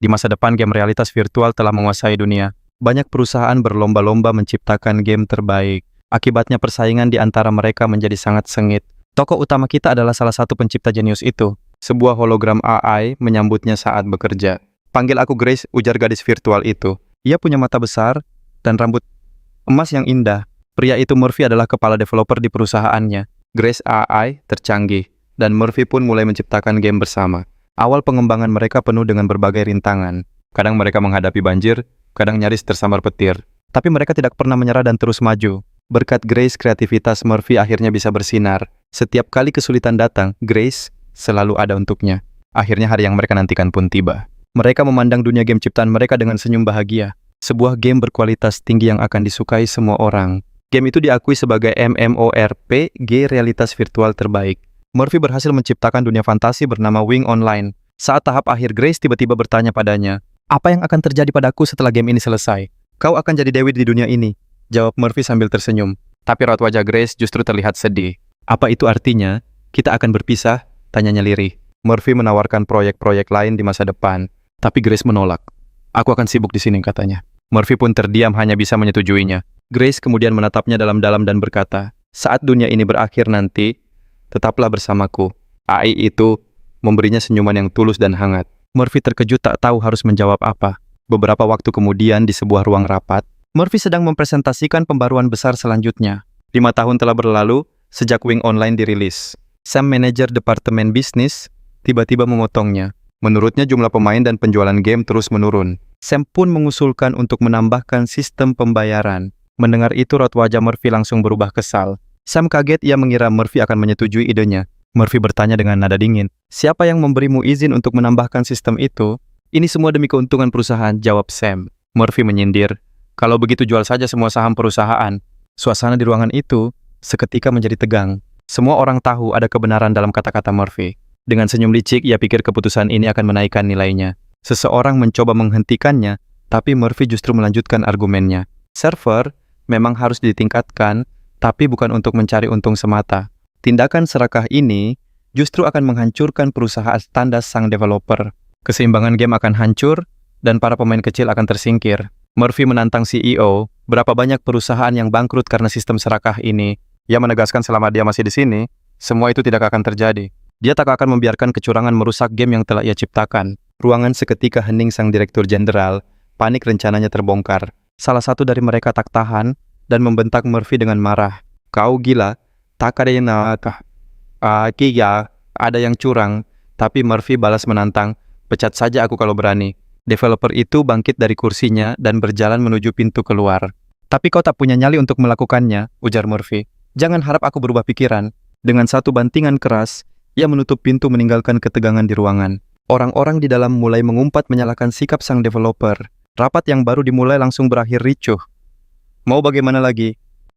Di masa depan, game realitas virtual telah menguasai dunia. Banyak perusahaan berlomba-lomba menciptakan game terbaik. Akibatnya persaingan di antara mereka menjadi sangat sengit. Tokoh utama kita adalah salah satu pencipta jenius itu. Sebuah hologram AI menyambutnya saat bekerja. Panggil aku Grace, ujar gadis virtual itu. Ia punya mata besar dan rambut emas yang indah. Pria itu Murphy adalah kepala developer di perusahaannya. Grace AI tercanggih, dan Murphy pun mulai menciptakan game bersama. Awal pengembangan mereka penuh dengan berbagai rintangan. Kadang mereka menghadapi banjir, kadang nyaris tersambar petir. Tapi mereka tidak pernah menyerah dan terus maju. Berkat Grace, kreativitas Murphy akhirnya bisa bersinar. Setiap kali kesulitan datang, Grace selalu ada untuknya. Akhirnya hari yang mereka nantikan pun tiba. Mereka memandang dunia game ciptaan mereka dengan senyum bahagia. Sebuah game berkualitas tinggi yang akan disukai semua orang. Game itu diakui sebagai MMORPG realitas virtual terbaik. Murphy berhasil menciptakan dunia fantasi bernama Wing Online. Saat tahap akhir, Grace tiba-tiba bertanya padanya, "Apa yang akan terjadi padaku setelah game ini selesai?" "Kau akan jadi dewi di dunia ini," jawab Murphy sambil tersenyum. Tapi raut wajah Grace justru terlihat sedih. "Apa itu artinya? Kita akan berpisah?" tanyanya lirih. Murphy menawarkan proyek-proyek lain di masa depan, tapi Grace menolak. "Aku akan sibuk di sini," katanya. Murphy pun terdiam, hanya bisa menyetujuinya. Grace kemudian menatapnya dalam-dalam dan berkata, "Saat dunia ini berakhir nanti, tetaplah bersamaku." AI itu memberinya senyuman yang tulus dan hangat. Murphy terkejut tak tahu harus menjawab apa. Beberapa waktu kemudian di sebuah ruang rapat, Murphy sedang mempresentasikan pembaruan besar selanjutnya. 5 tahun telah berlalu sejak Wing Online dirilis. Sam, manajer departemen bisnis, tiba-tiba memotongnya. Menurutnya jumlah pemain dan penjualan game terus menurun. Sam pun mengusulkan untuk menambahkan sistem pembayaran. Mendengar itu, raut wajah Murphy langsung berubah kesal. Sam kaget, ia mengira Murphy akan menyetujui idenya. Murphy bertanya dengan nada dingin, "Siapa yang memberimu izin untuk menambahkan sistem itu?" "Ini semua demi keuntungan perusahaan," jawab Sam. Murphy menyindir, "Kalau begitu jual saja semua saham perusahaan." Suasana di ruangan itu seketika menjadi tegang. Semua orang tahu ada kebenaran dalam kata-kata Murphy. Dengan senyum licik, ia pikir keputusan ini akan menaikkan nilainya. Seseorang mencoba menghentikannya, tapi Murphy justru melanjutkan argumennya. Server memang harus ditingkatkan, tapi bukan untuk mencari untung semata. Tindakan serakah ini justru akan menghancurkan perusahaan tandas sang developer. Keseimbangan game akan hancur, dan para pemain kecil akan tersingkir. Murphy menantang CEO, berapa banyak perusahaan yang bangkrut karena sistem serakah ini. Ia menegaskan selama dia masih di sini, semua itu tidak akan terjadi. Dia tak akan membiarkan kecurangan merusak game yang telah ia ciptakan. Ruangan seketika hening. Sang direktur jenderal panik, rencananya terbongkar. Salah satu dari mereka tak tahan dan membentak Murphy dengan marah. "Kau gila? Tak ada yang ada yang curang." Tapi Murphy balas menantang, "Pecat saja aku kalau berani." Developer itu bangkit dari kursinya dan berjalan menuju pintu keluar. "Tapi kau tak punya nyali untuk melakukannya," ujar Murphy. "Jangan harap aku berubah pikiran." Dengan satu bantingan keras, ia menutup pintu, meninggalkan ketegangan di ruangan. Orang-orang di dalam mulai mengumpat menyalahkan sikap sang developer. Rapat yang baru dimulai langsung berakhir ricuh. Mau bagaimana lagi?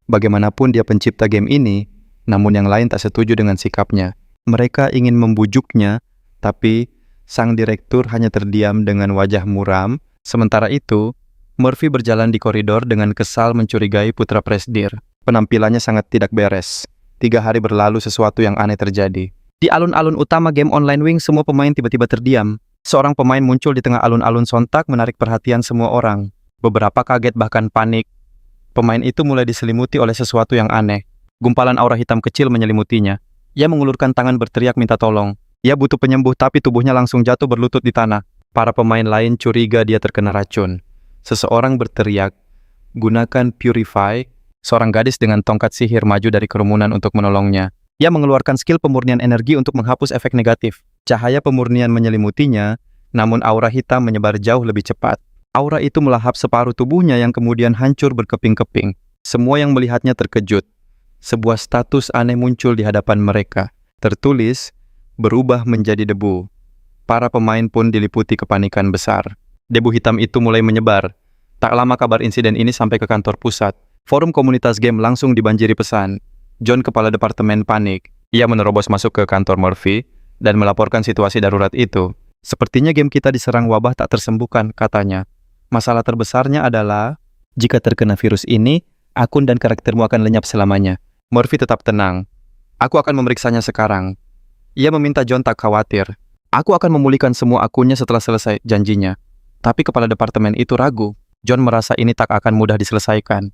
Bagaimanapun dia pencipta game ini, namun yang lain tak setuju dengan sikapnya. Mereka ingin membujuknya, tapi sang direktur hanya terdiam dengan wajah muram. Sementara itu, Murphy berjalan di koridor dengan kesal, mencurigai putra presdir. Penampilannya sangat tidak beres. 3 hari berlalu, sesuatu yang aneh terjadi. Di alun-alun utama game online Wing, semua pemain tiba-tiba terdiam. Seorang pemain muncul di tengah alun-alun, sontak menarik perhatian semua orang. Beberapa kaget, bahkan panik. Pemain itu mulai diselimuti oleh sesuatu yang aneh. Gumpalan aura hitam kecil menyelimutinya. Ia mengulurkan tangan berteriak minta tolong. Ia butuh penyembuh, tapi tubuhnya langsung jatuh berlutut di tanah. Para pemain lain curiga dia terkena racun. Seseorang berteriak, "Gunakan Purify." Seorang gadis dengan tongkat sihir maju dari kerumunan untuk menolongnya. Ia mengeluarkan skill pemurnian energi untuk menghapus efek negatif. Cahaya pemurnian menyelimutinya, namun aura hitam menyebar jauh lebih cepat. Aura itu melahap separuh tubuhnya yang kemudian hancur berkeping-keping. Semua yang melihatnya terkejut. Sebuah status aneh muncul di hadapan mereka. Tertulis, "Berubah menjadi debu." Para pemain pun diliputi kepanikan besar. Debu hitam itu mulai menyebar. Tak lama kabar insiden ini sampai ke kantor pusat. Forum komunitas game langsung dibanjiri pesan. John, kepala departemen, panik. Ia menerobos masuk ke kantor Murphy dan melaporkan situasi darurat itu. "Sepertinya game kita diserang wabah tak tersembuhkan," katanya. "Masalah terbesarnya adalah, jika terkena virus ini, akun dan karaktermu akan lenyap selamanya." Murphy tetap tenang. "Aku akan memeriksanya sekarang." Ia meminta John tak khawatir. "Aku akan memulihkan semua akunnya setelah selesai," janjinya. Tapi kepala departemen itu ragu. John merasa ini tak akan mudah diselesaikan.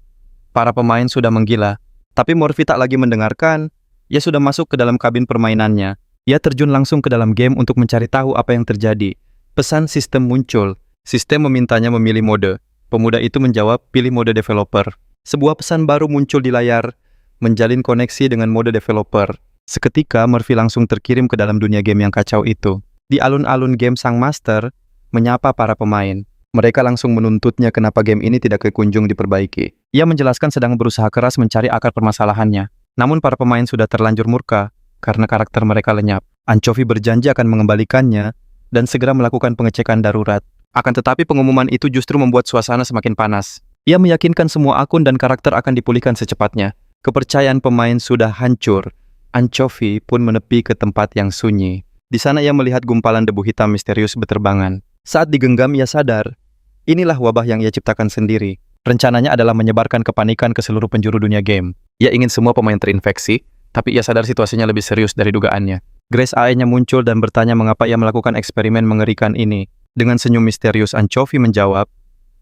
Para pemain sudah menggila, tapi Murphy tak lagi mendengarkan. Ia sudah masuk ke dalam kabin permainannya. Ia terjun langsung ke dalam game untuk mencari tahu apa yang terjadi. Pesan sistem muncul. Sistem memintanya memilih mode. Pemuda itu menjawab, pilih mode developer. Sebuah pesan baru muncul di layar, menjalin koneksi dengan mode developer. Seketika, Murphy langsung terkirim ke dalam dunia game yang kacau itu. Di alun-alun game sang master, menyapa para pemain. Mereka langsung menuntutnya kenapa game ini tidak kekunjung diperbaiki. Ia menjelaskan sedang berusaha keras mencari akar permasalahannya. Namun para pemain sudah terlanjur murka karena karakter mereka lenyap. Anchovy berjanji akan mengembalikannya dan segera melakukan pengecekan darurat. Akan tetapi pengumuman itu justru membuat suasana semakin panas. Ia meyakinkan semua akun dan karakter akan dipulihkan secepatnya. Kepercayaan pemain sudah hancur. Anchovy pun menepi ke tempat yang sunyi. Di sana ia melihat gumpalan debu hitam misterius beterbangan. Saat digenggam ia sadar, inilah wabah yang ia ciptakan sendiri. Rencananya adalah menyebarkan kepanikan ke seluruh penjuru dunia game. Ia ingin semua pemain terinfeksi, tapi ia sadar situasinya lebih serius dari dugaannya. Grace AI-nya muncul dan bertanya mengapa ia melakukan eksperimen mengerikan ini. Dengan senyum misterius, Anchovy menjawab,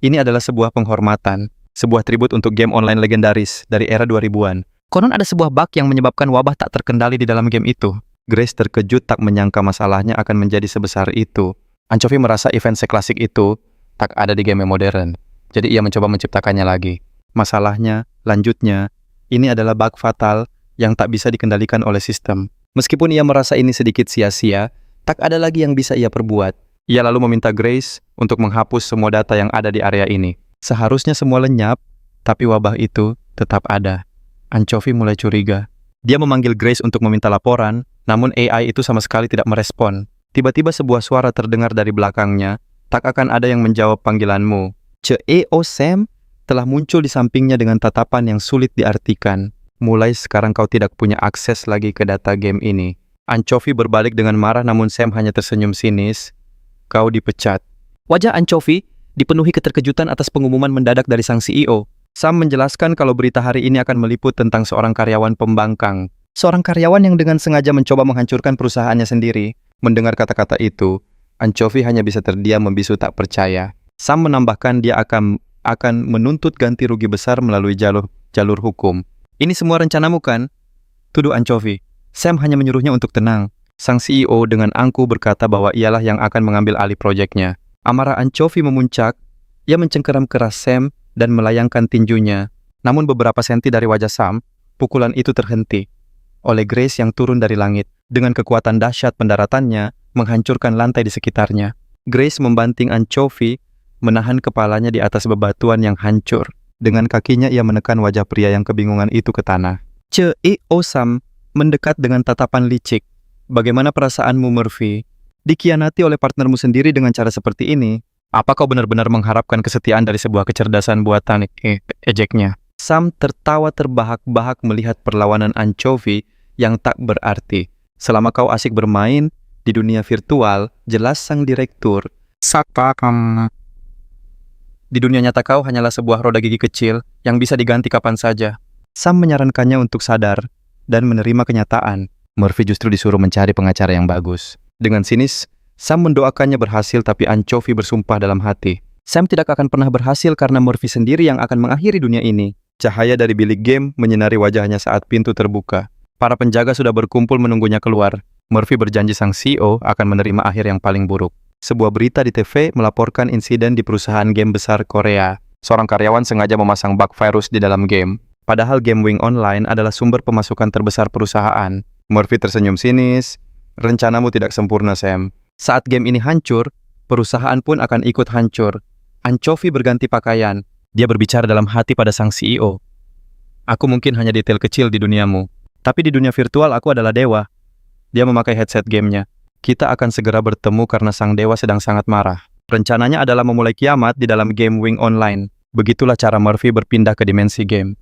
ini adalah sebuah penghormatan, sebuah tribut untuk game online legendaris dari era 2000-an. Konon ada sebuah bug yang menyebabkan wabah tak terkendali di dalam game itu. Grace terkejut tak menyangka masalahnya akan menjadi sebesar itu. Anchovy merasa event seklasik itu tak ada di game modern. Jadi ia mencoba menciptakannya lagi. Masalahnya, lanjutnya, ini adalah bug fatal yang tak bisa dikendalikan oleh sistem. Meskipun ia merasa ini sedikit sia-sia, tak ada lagi yang bisa ia perbuat. Ia lalu meminta Grace untuk menghapus semua data yang ada di area ini. Seharusnya semua lenyap, tapi wabah itu tetap ada. Anchovy mulai curiga. Dia memanggil Grace untuk meminta laporan, namun AI itu sama sekali tidak merespon. Tiba-tiba sebuah suara terdengar dari belakangnya, tak akan ada yang menjawab panggilanmu. CEO Sam telah muncul di sampingnya dengan tatapan yang sulit diartikan. Mulai sekarang kau tidak punya akses lagi ke data game ini. Anchovy berbalik dengan marah namun Sam hanya tersenyum sinis. Kau dipecat. Wajah Anchovy dipenuhi keterkejutan atas pengumuman mendadak dari sang CEO. Sam menjelaskan kalau berita hari ini akan meliput tentang seorang karyawan pembangkang. Seorang karyawan yang dengan sengaja mencoba menghancurkan perusahaannya sendiri. Mendengar kata-kata itu, Anchovy hanya bisa terdiam membisu tak percaya. Sam menambahkan dia akan menuntut ganti rugi besar melalui jalur hukum. Ini semua rencanamu kan? Tuduh Anchovy. Sam hanya menyuruhnya untuk tenang. Sang CEO dengan angkuh berkata bahwa ialah yang akan mengambil alih proyeknya. Amarah Anchovy memuncak. Ia mencengkeram keras Sam dan melayangkan tinjunya. Namun beberapa senti dari wajah Sam, pukulan itu terhenti oleh Grace yang turun dari langit. Dengan kekuatan dahsyat pendaratannya, menghancurkan lantai di sekitarnya. Grace membanting Anchovy, menahan kepalanya di atas bebatuan yang hancur. Dengan kakinya ia menekan wajah pria yang kebingungan itu ke tanah. CEO Sam mendekat dengan tatapan licik. Bagaimana perasaanmu, Murphy? Dikhianati oleh partnermu sendiri dengan cara seperti ini. Apa kau benar-benar mengharapkan kesetiaan dari sebuah kecerdasan buatan? Ejeknya. Sam tertawa terbahak-bahak melihat perlawanan Anchovy yang tak berarti. Selama kau asik bermain di dunia virtual, jelas sang direktur. Di dunia nyata kau hanyalah sebuah roda gigi kecil yang bisa diganti kapan saja. Sam menyarankannya untuk sadar dan menerima kenyataan. Murphy justru disuruh mencari pengacara yang bagus. Dengan sinis, Sam mendoakannya berhasil tapi Anchovy bersumpah dalam hati. Sam tidak akan pernah berhasil karena Murphy sendiri yang akan mengakhiri dunia ini. Cahaya dari bilik game menyinari wajahnya saat pintu terbuka. Para penjaga sudah berkumpul menunggunya keluar. Murphy berjanji sang CEO akan menerima akhir yang paling buruk. Sebuah berita di TV melaporkan insiden di perusahaan game besar Korea. Seorang karyawan sengaja memasang bug virus di dalam game. Padahal game Wing Online adalah sumber pemasukan terbesar perusahaan. Murphy tersenyum sinis. Rencanamu tidak sempurna, Sam. Saat game ini hancur, perusahaan pun akan ikut hancur. Anchovy berganti pakaian. Dia berbicara dalam hati pada sang CEO. Aku mungkin hanya detail kecil di duniamu. Tapi di dunia virtual aku adalah dewa. Dia memakai headset gamenya. Kita akan segera bertemu karena sang dewa sedang sangat marah. Rencananya adalah memulai kiamat di dalam game Wing Online. Begitulah cara Murphy berpindah ke dimensi game.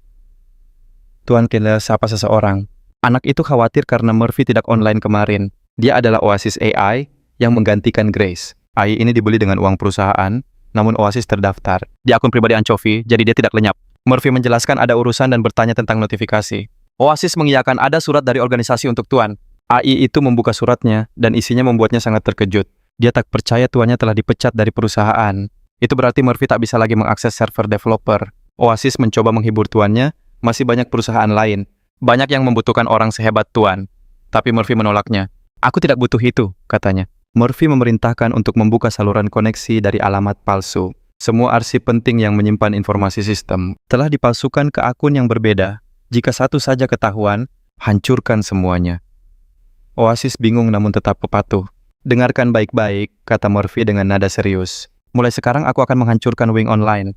Tuan Keller sapa seseorang. Anak itu khawatir karena Murphy tidak online kemarin. Dia adalah Oasis AI yang menggantikan Grace. AI ini dibeli dengan uang perusahaan, namun Oasis terdaftar di akun pribadi Anchovy, jadi dia tidak lenyap. Murphy menjelaskan ada urusan dan bertanya tentang notifikasi. Oasis mengiyakan ada surat dari organisasi untuk Tuan. AI itu membuka suratnya dan isinya membuatnya sangat terkejut. Dia tak percaya tuannya telah dipecat dari perusahaan. Itu berarti Murphy tak bisa lagi mengakses server developer. Oasis mencoba menghibur tuannya, masih banyak perusahaan lain. Banyak yang membutuhkan orang sehebat tuan. Tapi Murphy menolaknya. Aku tidak butuh itu, katanya. Murphy memerintahkan untuk membuka saluran koneksi dari alamat palsu. Semua arsip penting yang menyimpan informasi sistem telah dipalsukan ke akun yang berbeda. Jika satu saja ketahuan, hancurkan semuanya. Oasis bingung namun tetap patuh. Dengarkan baik-baik, kata Murphy dengan nada serius. Mulai sekarang aku akan menghancurkan Wing Online.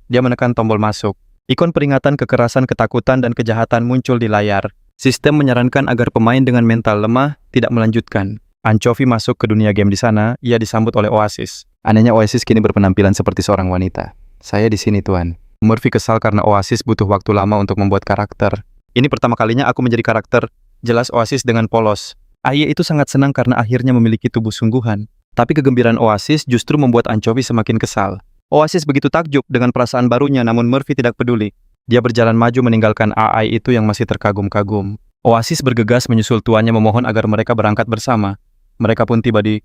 Dia menekan tombol masuk. Ikon peringatan kekerasan, ketakutan, dan kejahatan muncul di layar. Sistem menyarankan agar pemain dengan mental lemah tidak melanjutkan. Anchovy masuk ke dunia game di sana, ia disambut oleh Oasis. Anehnya Oasis kini berpenampilan seperti seorang wanita. Saya di sini, Tuan. Murphy kesal karena Oasis butuh waktu lama untuk membuat karakter. Ini pertama kalinya aku menjadi karakter. Jelas Oasis dengan polos. Aye itu sangat senang karena akhirnya memiliki tubuh sungguhan. Tapi kegembiraan Oasis justru membuat Anchovy semakin kesal. Oasis begitu takjub dengan perasaan barunya, namun Murphy tidak peduli. Dia berjalan maju meninggalkan AI itu yang masih terkagum-kagum. Oasis bergegas menyusul tuannya memohon agar mereka berangkat bersama. Mereka pun tiba di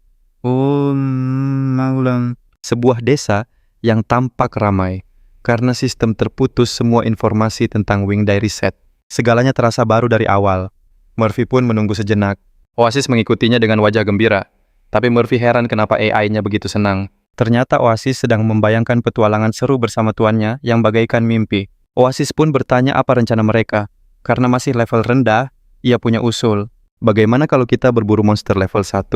sebuah desa yang tampak ramai. Karena sistem terputus semua informasi tentang Wing Day Reset. Segalanya terasa baru dari awal. Murphy pun menunggu sejenak. Oasis mengikutinya dengan wajah gembira. Tapi Murphy heran kenapa AI-nya begitu senang. Ternyata Oasis sedang membayangkan petualangan seru bersama tuannya yang bagaikan mimpi. Oasis pun bertanya apa rencana mereka. Karena masih level rendah, ia punya usul. Bagaimana kalau kita berburu monster level 1?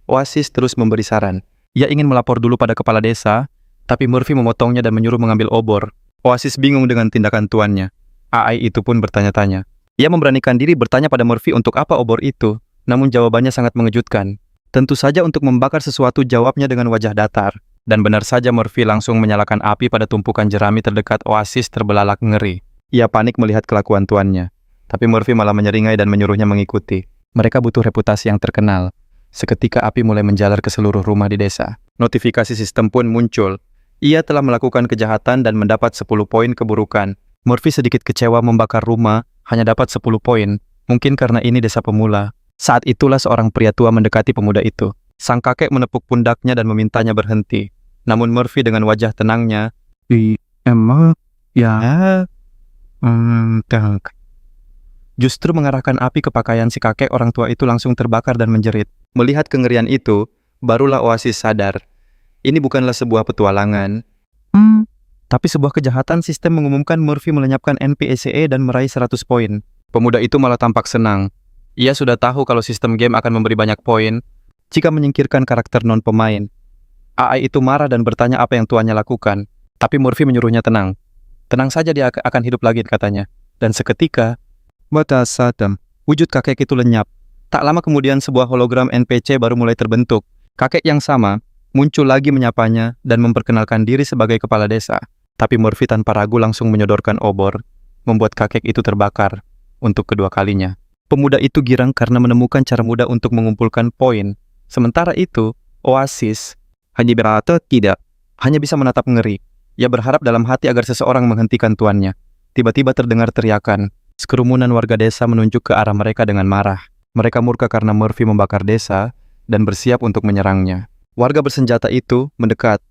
Oasis terus memberi saran. Ia ingin melapor dulu pada kepala desa, tapi Murphy memotongnya dan menyuruh mengambil obor. Oasis bingung dengan tindakan tuannya. AI itu pun bertanya-tanya. Ia memberanikan diri bertanya pada Murphy untuk apa obor itu, namun jawabannya sangat mengejutkan. Tentu saja untuk membakar sesuatu, jawabnya dengan wajah datar. Dan benar saja Murphy langsung menyalakan api pada tumpukan jerami terdekat. Oasis terbelalak ngeri. Ia panik melihat kelakuan tuannya. Tapi Murphy malah menyeringai dan menyuruhnya mengikuti. Mereka butuh reputasi yang terkenal. Seketika api mulai menjalar ke seluruh rumah di desa. Notifikasi sistem pun muncul. Ia telah melakukan kejahatan dan mendapat 10 poin keburukan. Murphy sedikit kecewa membakar rumah, hanya dapat 10 poin. Mungkin karena ini desa pemula. Saat itulah seorang pria tua mendekati pemuda itu. Sang kakek menepuk pundaknya dan memintanya berhenti. Namun Murphy dengan wajah tenangnya, justru mengarahkan api ke pakaian si kakek. Orang tua itu langsung terbakar dan menjerit. Melihat kengerian itu, barulah Oasis sadar. Ini bukanlah sebuah petualangan, tapi sebuah kejahatan. Sistem mengumumkan Murphy melenyapkan NPCE dan meraih 100 poin. Pemuda itu malah tampak senang. Ia sudah tahu kalau sistem game akan memberi banyak poin jika menyingkirkan karakter non-pemain. AI itu marah dan bertanya apa yang tuannya lakukan. Tapi Murphy menyuruhnya tenang. Tenang saja, dia akan hidup lagi, katanya. Dan seketika, wujud kakek itu lenyap. Tak lama kemudian sebuah hologram NPC baru mulai terbentuk. Kakek yang sama muncul lagi menyapanya dan memperkenalkan diri sebagai kepala desa. Tapi Murphy tanpa ragu langsung menyodorkan obor, membuat kakek itu terbakar untuk kedua kalinya. Pemuda itu girang karena menemukan cara mudah untuk mengumpulkan poin. Sementara itu, Oasis hanya bisa menatap ngeri. Ia berharap dalam hati agar seseorang menghentikan tuannya. Tiba-tiba terdengar teriakan. Sekerumunan warga desa menunjuk ke arah mereka dengan marah. Mereka murka karena Murphy membakar desa dan bersiap untuk menyerangnya. Warga bersenjata itu mendekat.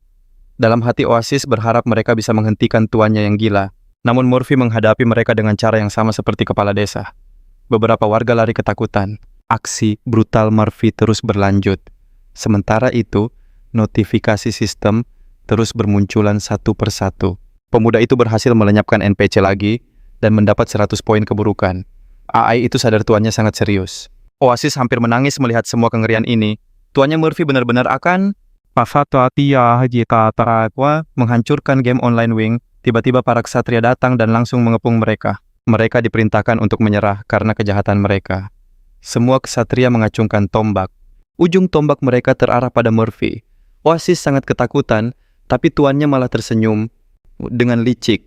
Dalam hati Oasis berharap mereka bisa menghentikan tuannya yang gila. Namun Murphy menghadapi mereka dengan cara yang sama seperti kepala desa. Beberapa warga lari ketakutan. Aksi brutal Murphy terus berlanjut. Sementara itu, notifikasi sistem terus bermunculan satu persatu. Pemuda itu berhasil melenyapkan NPC lagi dan mendapat 100 poin keburukan. AI itu sadar tuannya sangat serius. Oasis hampir menangis melihat semua kengerian ini. Tuannya Murphy benar-benar akan menghancurkan game online Wing. Tiba-tiba para ksatria datang dan langsung mengepung mereka. Mereka diperintahkan untuk menyerah karena kejahatan mereka. Semua ksatria mengacungkan tombak. Ujung tombak mereka terarah pada Murphy. Oasis sangat ketakutan, tapi tuannya malah tersenyum dengan licik.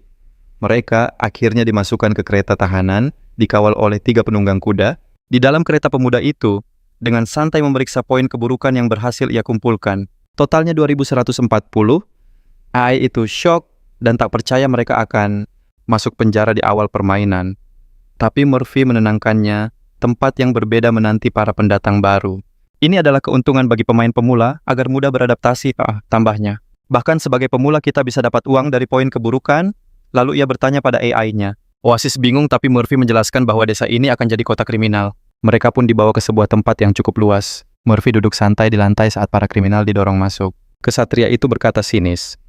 Mereka akhirnya dimasukkan ke kereta tahanan, dikawal oleh 3 penunggang kuda. Di dalam kereta, pemuda itu dengan santai memeriksa poin keburukan yang berhasil ia kumpulkan. Totalnya 2140. AI itu shock dan tak percaya mereka akan masuk penjara di awal permainan. Tapi Murphy menenangkannya, tempat yang berbeda menanti para pendatang baru. Ini adalah keuntungan bagi pemain pemula agar mudah beradaptasi, tambahnya. Bahkan sebagai pemula kita bisa dapat uang dari poin keburukan, lalu ia bertanya pada AI-nya. Oasis bingung tapi Murphy menjelaskan bahwa desa ini akan jadi kota kriminal. Mereka pun dibawa ke sebuah tempat yang cukup luas. Murphy duduk santai di lantai saat para kriminal didorong masuk. Kesatria itu berkata sinis,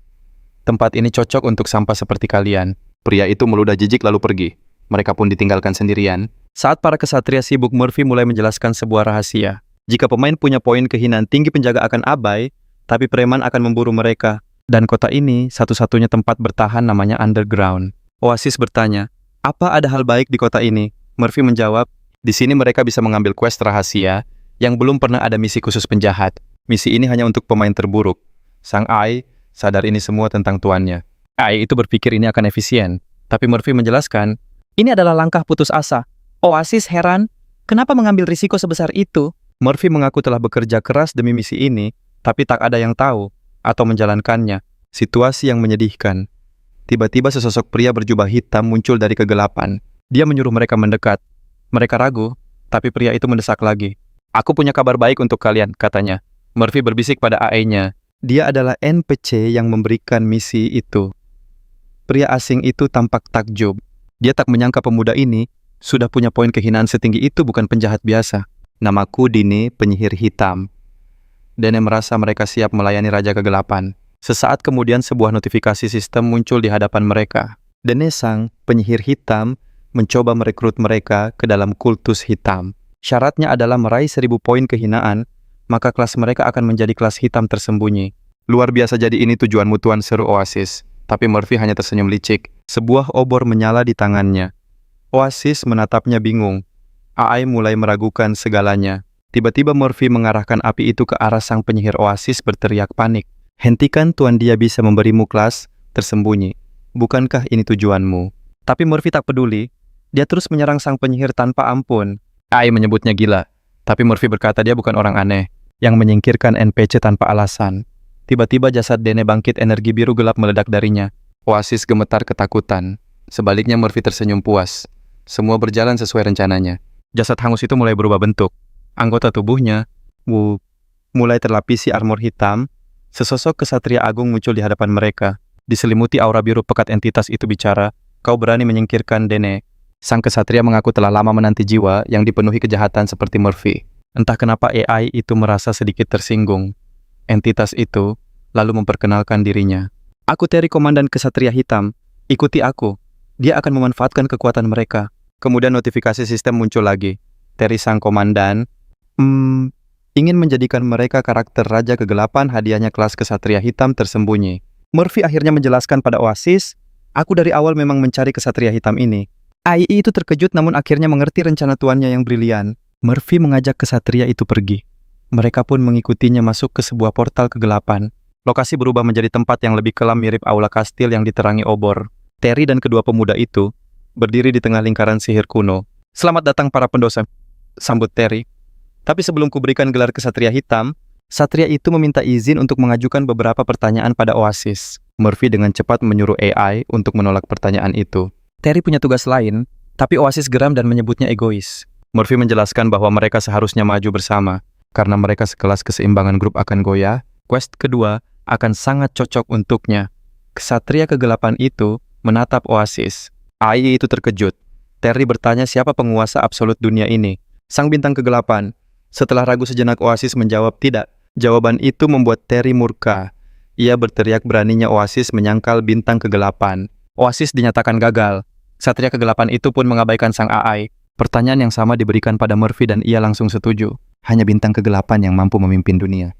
"Tempat ini cocok untuk sampah seperti kalian." Pria itu meludah jijik lalu pergi. Mereka pun ditinggalkan sendirian. Saat para kesatria sibuk, Murphy mulai menjelaskan sebuah rahasia. Jika pemain punya poin kehinaan tinggi, penjaga akan abai, tapi preman akan memburu mereka. Dan kota ini satu-satunya tempat bertahan namanya Underground. Oasis bertanya, "Apa ada hal baik di kota ini?" Murphy menjawab, "Di sini mereka bisa mengambil quest rahasia yang belum pernah ada misi khusus penjahat. Misi ini hanya untuk pemain terburuk." Sang AI sadar ini semua tentang tuannya. AI itu berpikir ini akan efisien, tapi Murphy menjelaskan, "Ini adalah langkah putus asa." Oasis heran, kenapa mengambil risiko sebesar itu? Murphy mengaku telah bekerja keras demi misi ini, tapi tak ada yang tahu atau menjalankannya. Situasi yang menyedihkan. Tiba-tiba sesosok pria berjubah hitam muncul dari kegelapan. Dia menyuruh mereka mendekat. Mereka ragu, tapi pria itu mendesak lagi. "Aku punya kabar baik untuk kalian," katanya. Murphy berbisik pada AI-nya. Dia adalah NPC yang memberikan misi itu. Pria asing itu tampak takjub. Dia tak menyangka pemuda ini sudah punya poin kehinaan setinggi itu, bukan penjahat biasa. "Namaku Dini, penyihir hitam." Dene merasa mereka siap melayani Raja Kegelapan. Sesaat kemudian sebuah notifikasi sistem muncul di hadapan mereka. Dene sang penyihir hitam mencoba merekrut mereka ke dalam kultus hitam. Syaratnya adalah meraih 1000 poin kehinaan, maka kelas mereka akan menjadi kelas hitam tersembunyi. "Luar biasa, jadi ini tujuanmu tuan," seru Oasis. Tapi Murphy hanya tersenyum licik. Sebuah obor menyala di tangannya. Oasis menatapnya bingung. AI mulai meragukan segalanya. Tiba-tiba Murphy mengarahkan api itu ke arah sang penyihir. Oasis berteriak panik. "Hentikan tuan, dia bisa memberimu kelas tersembunyi. Bukankah ini tujuanmu?" Tapi Murphy tak peduli. Dia terus menyerang sang penyihir tanpa ampun. AI menyebutnya gila. Tapi Murphy berkata dia bukan orang aneh yang menyingkirkan NPC tanpa alasan. Tiba-tiba jasad Dene bangkit, energi biru gelap meledak darinya. Oasis gemetar ketakutan. Sebaliknya Murphy tersenyum puas. Semua berjalan sesuai rencananya. Jasad hangus itu mulai berubah bentuk. Anggota tubuhnya mulai terlapisi armor hitam. Sesosok kesatria agung muncul di hadapan mereka. Diselimuti aura biru pekat, entitas itu bicara, "Kau berani menyingkirkan Dene?" Sang kesatria mengaku telah lama menanti jiwa yang dipenuhi kejahatan seperti Murphy. Entah kenapa AI itu merasa sedikit tersinggung. Entitas itu lalu memperkenalkan dirinya. "Aku Terry, komandan kesatria hitam. Ikuti aku. Dia akan memanfaatkan kekuatan mereka." Kemudian notifikasi sistem muncul lagi. "Terry sang komandan ingin menjadikan mereka karakter Raja Kegelapan, hadiahnya kelas kesatria hitam tersembunyi." Murphy akhirnya menjelaskan pada Oasis, "Aku dari awal memang mencari kesatria hitam ini." AI itu terkejut namun akhirnya mengerti rencana tuannya yang brilian. Murphy mengajak kesatria itu pergi. Mereka pun mengikutinya masuk ke sebuah portal kegelapan. Lokasi berubah menjadi tempat yang lebih kelam, mirip aula kastil yang diterangi obor. Terry dan kedua pemuda itu berdiri di tengah lingkaran sihir kuno. "Selamat datang para pendosa," sambut Terry. "Tapi sebelum kuberikan gelar kesatria hitam," satria itu meminta izin untuk mengajukan beberapa pertanyaan pada Oasis. Murphy dengan cepat menyuruh AI untuk menolak pertanyaan itu. Terry punya tugas lain, tapi Oasis geram dan menyebutnya egois. Murphy menjelaskan bahwa mereka seharusnya maju bersama. Karena mereka sekelas, keseimbangan grup akan goyah. Quest kedua akan sangat cocok untuknya. Kesatria kegelapan itu menatap Oasis. AI itu terkejut. Terry bertanya siapa penguasa absolut dunia ini. Sang bintang kegelapan. Setelah ragu sejenak, Oasis menjawab tidak. Jawaban itu membuat Terry murka. Ia berteriak, beraninya Oasis menyangkal bintang kegelapan. Oasis dinyatakan gagal. Satria kegelapan itu pun mengabaikan sang AI. Pertanyaan yang sama diberikan pada Murphy dan ia langsung setuju. Hanya bintang kegelapan yang mampu memimpin dunia.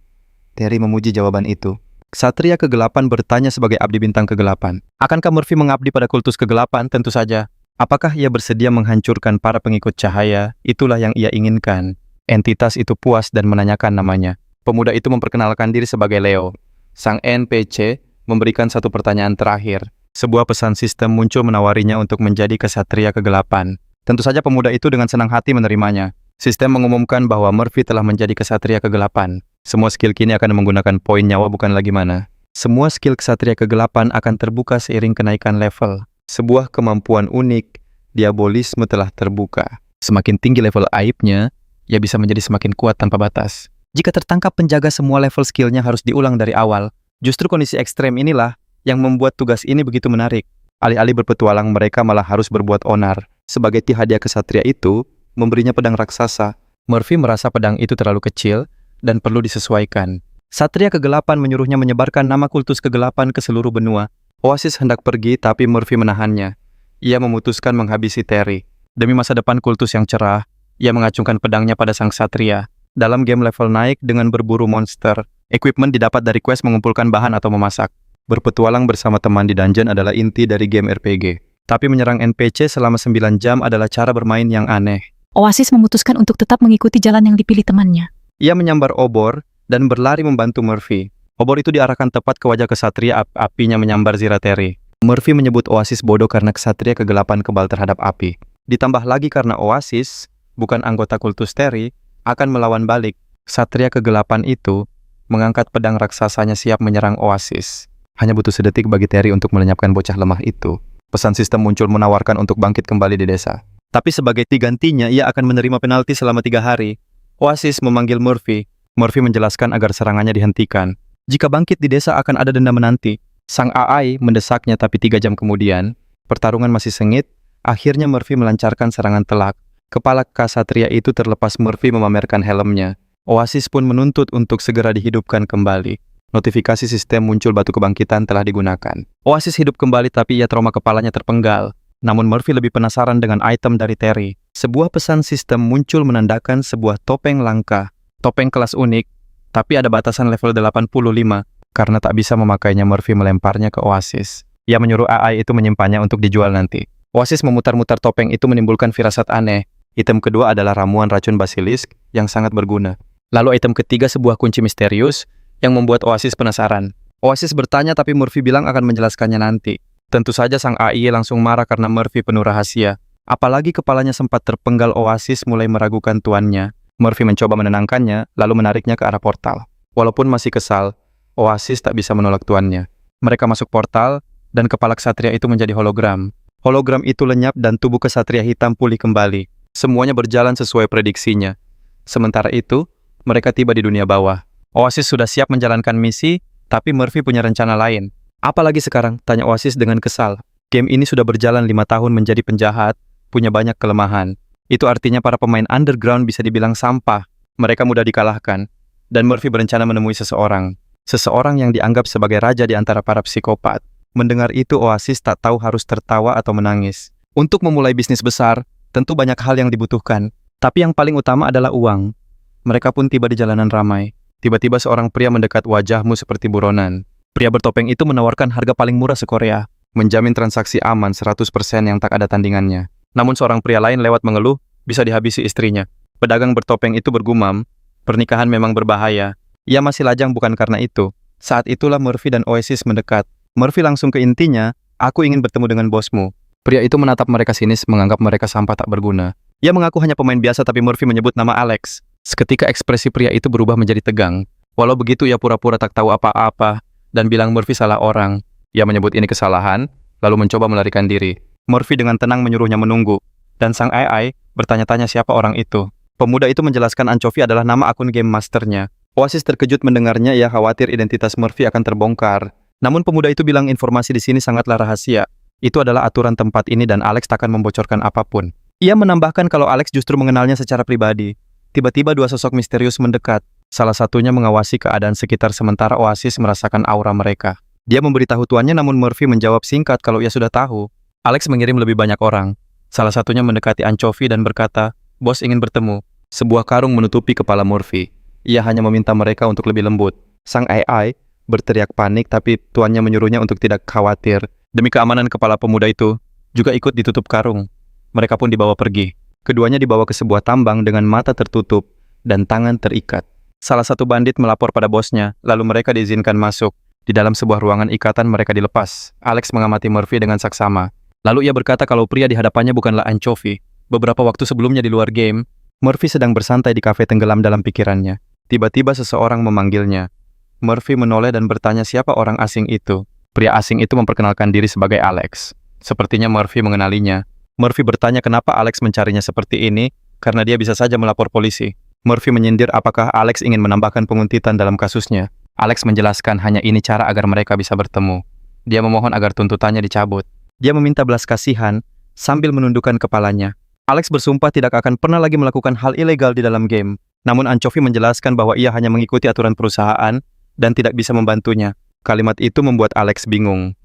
Terry memuji jawaban itu. Satria kegelapan bertanya sebagai abdi bintang kegelapan. Akankah Murphy mengabdi pada kultus kegelapan? Tentu saja. Apakah ia bersedia menghancurkan para pengikut cahaya? Itulah yang ia inginkan. Entitas itu puas dan menanyakan namanya. Pemuda itu memperkenalkan diri sebagai Leo. Sang NPC memberikan satu pertanyaan terakhir. Sebuah pesan sistem muncul menawarinya untuk menjadi kesatria kegelapan. Tentu saja pemuda itu dengan senang hati menerimanya. Sistem mengumumkan bahwa Murphy telah menjadi kesatria kegelapan. Semua skill kini akan menggunakan poin nyawa, bukan lagi mana. Semua skill kesatria kegelapan akan terbuka seiring kenaikan level. Sebuah kemampuan unik, diabolisme telah terbuka. Semakin tinggi level aibnya, ia bisa menjadi semakin kuat tanpa batas. Jika tertangkap penjaga, semua level skillnya harus diulang dari awal. Justru kondisi ekstrem inilah yang membuat tugas ini begitu menarik. Alih-alih berpetualang, mereka malah harus berbuat onar. Sebagai hadiah kesatria itu, memberinya pedang raksasa. Murphy merasa pedang itu terlalu kecil dan perlu disesuaikan. Satria Kegelapan menyuruhnya menyebarkan nama kultus kegelapan ke seluruh benua. Oasis hendak pergi, tapi Murphy menahannya. Ia memutuskan menghabisi Terry. Demi masa depan kultus yang cerah, ia mengacungkan pedangnya pada sang satria. Dalam game level naik dengan berburu monster, equipment didapat dari quest mengumpulkan bahan atau memasak. Berpetualang bersama teman di dungeon adalah inti dari game RPG. Tapi menyerang NPC selama 9 jam adalah cara bermain yang aneh. Oasis memutuskan untuk tetap mengikuti jalan yang dipilih temannya. Ia menyambar obor dan berlari membantu Murphy. Obor itu diarahkan tepat ke wajah kesatria, apinya menyambar zira Terry. Murphy menyebut Oasis bodoh karena kesatria kegelapan kebal terhadap api. Ditambah lagi karena Oasis, bukan anggota kultus Terry, akan melawan balik. Satria Kegelapan itu mengangkat pedang raksasanya siap menyerang Oasis. Hanya butuh sedetik bagi Terry untuk melenyapkan bocah lemah itu. Pesan sistem muncul menawarkan untuk bangkit kembali di desa. Tapi sebagai gantinya, ia akan menerima penalti selama 3 hari. Oasis memanggil Murphy. Murphy menjelaskan agar serangannya dihentikan. Jika bangkit di desa akan ada denda menanti. Sang AI mendesaknya, tapi 3 jam kemudian, pertarungan masih sengit. Akhirnya Murphy melancarkan serangan telak. Kepala kasatria itu terlepas. Murphy memamerkan helmnya. Oasis pun menuntut untuk segera dihidupkan kembali. Notifikasi sistem muncul, batu kebangkitan telah digunakan. Oasis hidup kembali, tapi ia trauma kepalanya terpenggal. Namun Murphy lebih penasaran dengan item dari Terry. Sebuah pesan sistem muncul menandakan sebuah topeng langka. Topeng kelas unik, tapi ada batasan level 85. Karena tak bisa memakainya, Murphy melemparnya ke Oasis. Ia menyuruh AI itu menyimpannya untuk dijual nanti. Oasis memutar-mutar topeng itu menimbulkan firasat aneh. Item kedua adalah ramuan racun basilisk yang sangat berguna. Lalu item ketiga sebuah kunci misterius yang membuat Oasis penasaran. Oasis bertanya, tapi Murphy bilang akan menjelaskannya nanti. Tentu saja sang AI langsung marah karena Murphy penuh rahasia. Apalagi kepalanya sempat terpenggal. Oasis mulai meragukan tuannya. Murphy mencoba menenangkannya, lalu menariknya ke arah portal. Walaupun masih kesal, Oasis tak bisa menolak tuannya. Mereka masuk portal, dan kepala ksatria itu menjadi hologram. Hologram itu lenyap dan tubuh kesatria hitam pulih kembali. Semuanya berjalan sesuai prediksinya. Sementara itu, mereka tiba di dunia bawah. Oasis sudah siap menjalankan misi, tapi Murphy punya rencana lain. Apalagi sekarang? Tanya Oasis dengan kesal. Game ini sudah berjalan 5 tahun menjadi penjahat, punya banyak kelemahan. Itu artinya para pemain underground bisa dibilang sampah. Mereka mudah dikalahkan. Dan Murphy berencana menemui seseorang. Seseorang yang dianggap sebagai raja di antara para psikopat. Mendengar itu, Oasis tak tahu harus tertawa atau menangis. Untuk memulai bisnis besar, tentu banyak hal yang dibutuhkan. Tapi yang paling utama adalah uang. Mereka pun tiba di jalanan ramai. Tiba-tiba seorang pria mendekat. Wajahmu seperti buronan. Pria bertopeng itu menawarkan harga paling murah se-Korea. Menjamin transaksi aman 100% yang tak ada tandingannya. Namun seorang pria lain lewat mengeluh, bisa dihabisi istrinya. Pedagang bertopeng itu bergumam, pernikahan memang berbahaya. Ia masih lajang bukan karena itu. Saat itulah Murphy dan Oasis mendekat. Murphy langsung ke intinya, aku ingin bertemu dengan bosmu. Pria itu menatap mereka sinis, menganggap mereka sampah tak berguna. Ia mengaku hanya pemain biasa, tapi Murphy menyebut nama Alex. Seketika ekspresi pria itu berubah menjadi tegang. Walau begitu, ia pura-pura tak tahu apa-apa, dan bilang Murphy salah orang. Ia menyebut ini kesalahan, lalu mencoba melarikan diri. Murphy dengan tenang menyuruhnya menunggu, dan sang AI bertanya-tanya siapa orang itu. Pemuda itu menjelaskan Anchovy adalah nama akun game masternya. Oasis terkejut mendengarnya, ia khawatir identitas Murphy akan terbongkar. Namun pemuda itu bilang informasi di sini sangatlah rahasia. Itu adalah aturan tempat ini dan Alex takkan membocorkan apapun. Ia menambahkan kalau Alex justru mengenalnya secara pribadi. Tiba-tiba 2 sosok misterius mendekat. Salah satunya mengawasi keadaan sekitar sementara Oasis merasakan aura mereka. Dia memberitahu tuannya, namun Murphy menjawab singkat kalau ia sudah tahu. Alex mengirim lebih banyak orang. Salah satunya mendekati Anchovy dan berkata, "Bos ingin bertemu." Sebuah karung menutupi kepala Murphy. Ia hanya meminta mereka untuk lebih lembut. Sang AI berteriak panik, tapi tuannya menyuruhnya untuk tidak khawatir. Demi keamanan kepala pemuda itu juga ikut ditutup karung. Mereka pun dibawa pergi. Keduanya dibawa ke sebuah tambang dengan mata tertutup dan tangan terikat. Salah satu bandit melapor pada bosnya, lalu mereka diizinkan masuk. Di dalam sebuah ruangan ikatan mereka dilepas. Alex mengamati Murphy dengan saksama. Lalu ia berkata kalau pria di hadapannya bukanlah Anchovy. Beberapa waktu sebelumnya di luar game, Murphy sedang bersantai di kafe tenggelam dalam pikirannya. Tiba-tiba seseorang memanggilnya. Murphy menoleh dan bertanya siapa orang asing itu. Pria asing itu memperkenalkan diri sebagai Alex. Sepertinya Murphy mengenalinya. Murphy bertanya kenapa Alex mencarinya seperti ini, karena dia bisa saja melapor polisi. Murphy menyindir apakah Alex ingin menambahkan penguntitan dalam kasusnya. Alex menjelaskan hanya ini cara agar mereka bisa bertemu. Dia memohon agar tuntutannya dicabut. Dia meminta belas kasihan sambil menundukkan kepalanya. Alex bersumpah tidak akan pernah lagi melakukan hal ilegal di dalam game. Namun Anchovy menjelaskan bahwa ia hanya mengikuti aturan perusahaan dan tidak bisa membantunya. Kalimat itu membuat Alex bingung.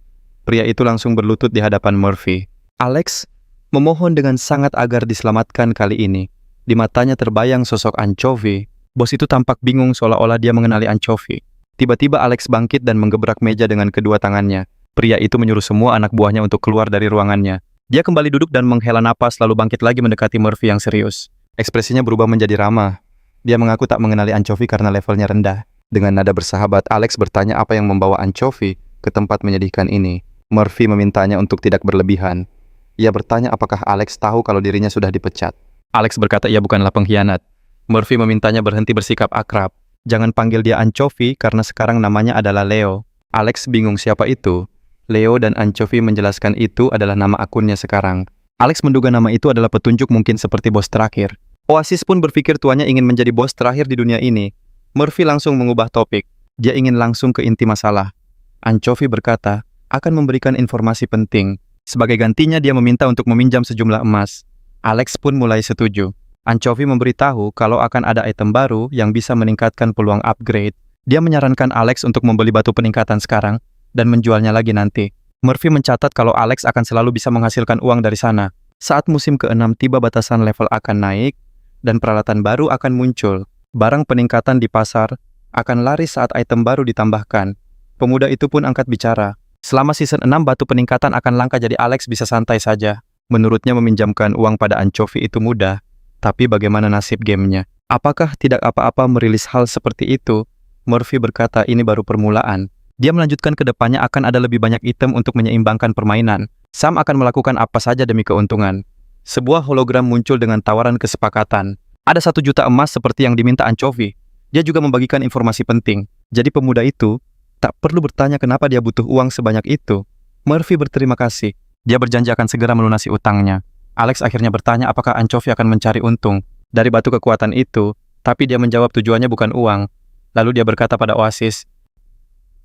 Pria itu langsung berlutut di hadapan Murphy. Alex memohon dengan sangat agar diselamatkan kali ini. Di matanya terbayang sosok Anchovy. Bos itu tampak bingung seolah-olah dia mengenali Anchovy. Tiba-tiba Alex bangkit dan menggebrak meja dengan kedua tangannya. Pria itu menyuruh semua anak buahnya untuk keluar dari ruangannya. Dia kembali duduk dan menghela napas lalu bangkit lagi mendekati Murphy yang serius. Ekspresinya berubah menjadi ramah. Dia mengaku tak mengenali Anchovy karena levelnya rendah. Dengan nada bersahabat, Alex bertanya apa yang membawa Anchovy ke tempat menyedihkan ini. Murphy memintanya untuk tidak berlebihan. Ia bertanya apakah Alex tahu kalau dirinya sudah dipecat. Alex berkata ia bukanlah pengkhianat. Murphy memintanya berhenti bersikap akrab. Jangan panggil dia Anchovy karena sekarang namanya adalah Leo. Alex bingung siapa itu. Leo dan Anchovy menjelaskan itu adalah nama akunnya sekarang. Alex menduga nama itu adalah petunjuk mungkin seperti bos terakhir. Oasis pun berpikir tuannya ingin menjadi bos terakhir di dunia ini. Murphy langsung mengubah topik. Dia ingin langsung ke inti masalah. Anchovy berkata akan memberikan informasi penting. Sebagai gantinya dia meminta untuk meminjam sejumlah emas. Alex pun mulai setuju. Anchovy memberitahu kalau akan ada item baru yang bisa meningkatkan peluang upgrade. Dia menyarankan Alex untuk membeli batu peningkatan sekarang dan menjualnya lagi nanti. Murphy mencatat kalau Alex akan selalu bisa menghasilkan uang dari sana. Saat musim ke-6 tiba batasan level akan naik dan peralatan baru akan muncul. Barang peningkatan di pasar akan laris saat item baru ditambahkan. Pemuda itu pun angkat bicara. Selama season 6 batu peningkatan akan langka jadi Alex bisa santai saja. Menurutnya meminjamkan uang pada Anchovy itu mudah, tapi bagaimana nasib gamenya? Apakah tidak apa-apa merilis hal seperti itu? Murphy berkata ini baru permulaan. Dia melanjutkan ke depannya akan ada lebih banyak item untuk menyeimbangkan permainan. Sam akan melakukan apa saja demi keuntungan. Sebuah hologram muncul dengan tawaran kesepakatan. Ada 1 juta emas seperti yang diminta Anchovy. Dia juga membagikan informasi penting. Jadi pemuda itu tak perlu bertanya kenapa dia butuh uang sebanyak itu. Murphy berterima kasih. Dia berjanji akan segera melunasi utangnya. Alex akhirnya bertanya apakah Anchovy akan mencari untung dari batu kekuatan itu, tapi dia menjawab tujuannya bukan uang. Lalu dia berkata pada Oasis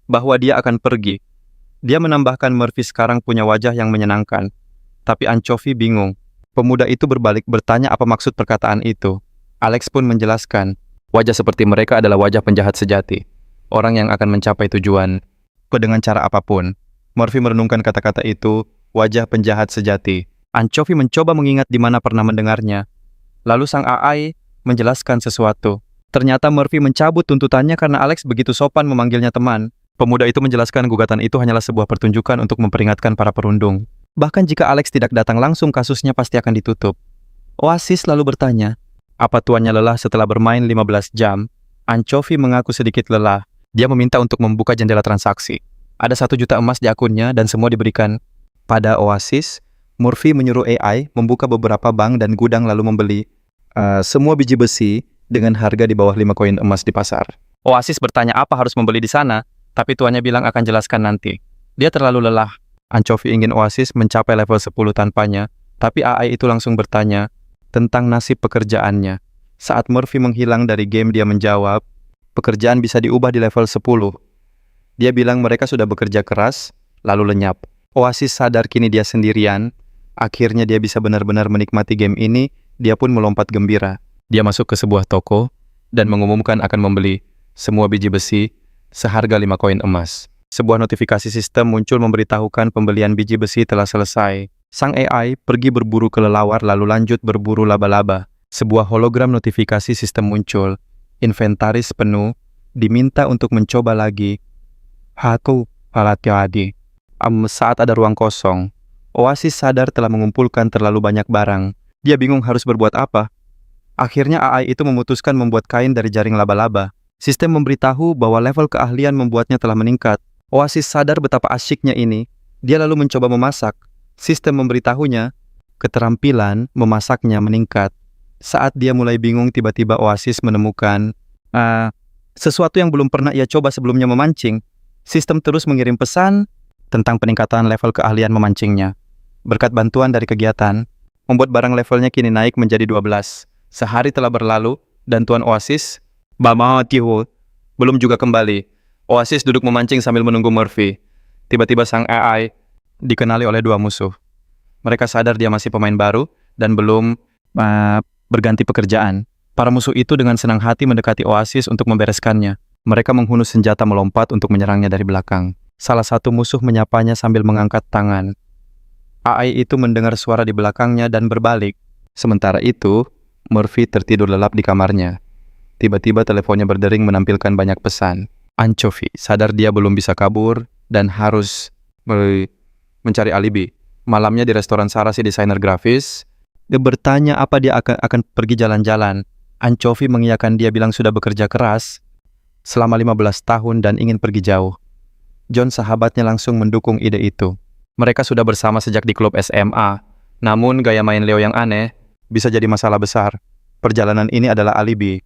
bahwa dia akan pergi. Dia menambahkan Murphy sekarang punya wajah yang menyenangkan. Tapi Anchovy bingung. Pemuda itu berbalik bertanya apa maksud perkataan itu. Alex pun menjelaskan, wajah seperti mereka adalah wajah penjahat sejati. Orang yang akan mencapai tujuan dengan cara apapun. Murphy merenungkan kata-kata itu, wajah penjahat sejati. Anchovy mencoba mengingat di mana pernah mendengarnya. Lalu sang AI menjelaskan sesuatu. Ternyata Murphy mencabut tuntutannya karena Alex begitu sopan memanggilnya teman. Pemuda itu menjelaskan gugatan itu hanyalah sebuah pertunjukan untuk memperingatkan para perundung. Bahkan jika Alex tidak datang langsung, kasusnya pasti akan ditutup. Oasis lalu bertanya, apa tuannya lelah setelah bermain 15 jam? Anchovy mengaku sedikit lelah. Dia meminta untuk membuka jendela transaksi. Ada 1 juta emas di akunnya dan semua diberikan pada Oasis. Murphy menyuruh AI membuka beberapa bank dan gudang lalu membeli semua biji besi dengan harga di bawah 5 koin emas di pasar. Oasis bertanya apa harus membeli di sana, tapi tuannya bilang akan jelaskan nanti. Dia terlalu lelah. Anchovy ingin Oasis mencapai level 10 tanpanya, tapi AI itu langsung bertanya tentang nasib pekerjaannya. Saat Murphy menghilang dari game, dia menjawab, pekerjaan bisa diubah di level 10. Dia bilang mereka sudah bekerja keras, lalu lenyap. Oasis sadar kini dia sendirian. Akhirnya dia bisa benar-benar menikmati game ini. Dia pun melompat gembira. Dia masuk ke sebuah toko dan mengumumkan akan membeli semua biji besi seharga 5 koin emas. Sebuah notifikasi sistem muncul memberitahukan pembelian biji besi telah selesai. Sang AI pergi berburu kelelawar lalu lanjut berburu laba-laba. Sebuah hologram notifikasi sistem muncul. Inventaris penuh. Diminta untuk mencoba lagi. Haku palatiadi. Saat ada ruang kosong, Oasis sadar telah mengumpulkan terlalu banyak barang. Dia bingung harus berbuat apa. Akhirnya AI itu memutuskan membuat kain dari jaring laba-laba. Sistem memberitahu bahwa level keahlian membuatnya telah meningkat. Oasis sadar betapa asyiknya ini. Dia lalu mencoba memasak. Sistem memberitahunya, keterampilan memasaknya meningkat. Saat dia mulai bingung, tiba-tiba Oasis menemukan sesuatu yang belum pernah ia coba sebelumnya, memancing. Sistem terus mengirim pesan tentang peningkatan level keahlian memancingnya. Berkat bantuan dari kegiatan, membuat barang levelnya kini naik menjadi 12. Sehari telah berlalu, dan Tuan Oasis, Bama Tiho, belum juga kembali. Oasis duduk memancing sambil menunggu Murphy. Tiba-tiba sang AI dikenali oleh dua musuh. Mereka sadar dia masih pemain baru dan belum berganti pekerjaan. Para musuh itu dengan senang hati mendekati Oasis untuk membereskannya. Mereka menghunus senjata melompat untuk menyerangnya dari belakang. Salah satu musuh menyapanya sambil mengangkat tangan. AI itu mendengar suara di belakangnya dan berbalik. Sementara itu, Murphy tertidur lelap di kamarnya. Tiba-tiba teleponnya berdering menampilkan banyak pesan. Anchovy sadar dia belum bisa kabur dan harus mencari alibi. Malamnya di restoran Sarah, si desainer grafis, dia bertanya apa dia akan pergi jalan-jalan. Anchovy mengiyakan, dia bilang sudah bekerja keras selama 15 tahun dan ingin pergi jauh. John, sahabatnya, langsung mendukung ide itu. Mereka sudah bersama sejak di klub SMA. Namun gaya main Leo yang aneh bisa jadi masalah besar. Perjalanan ini adalah alibi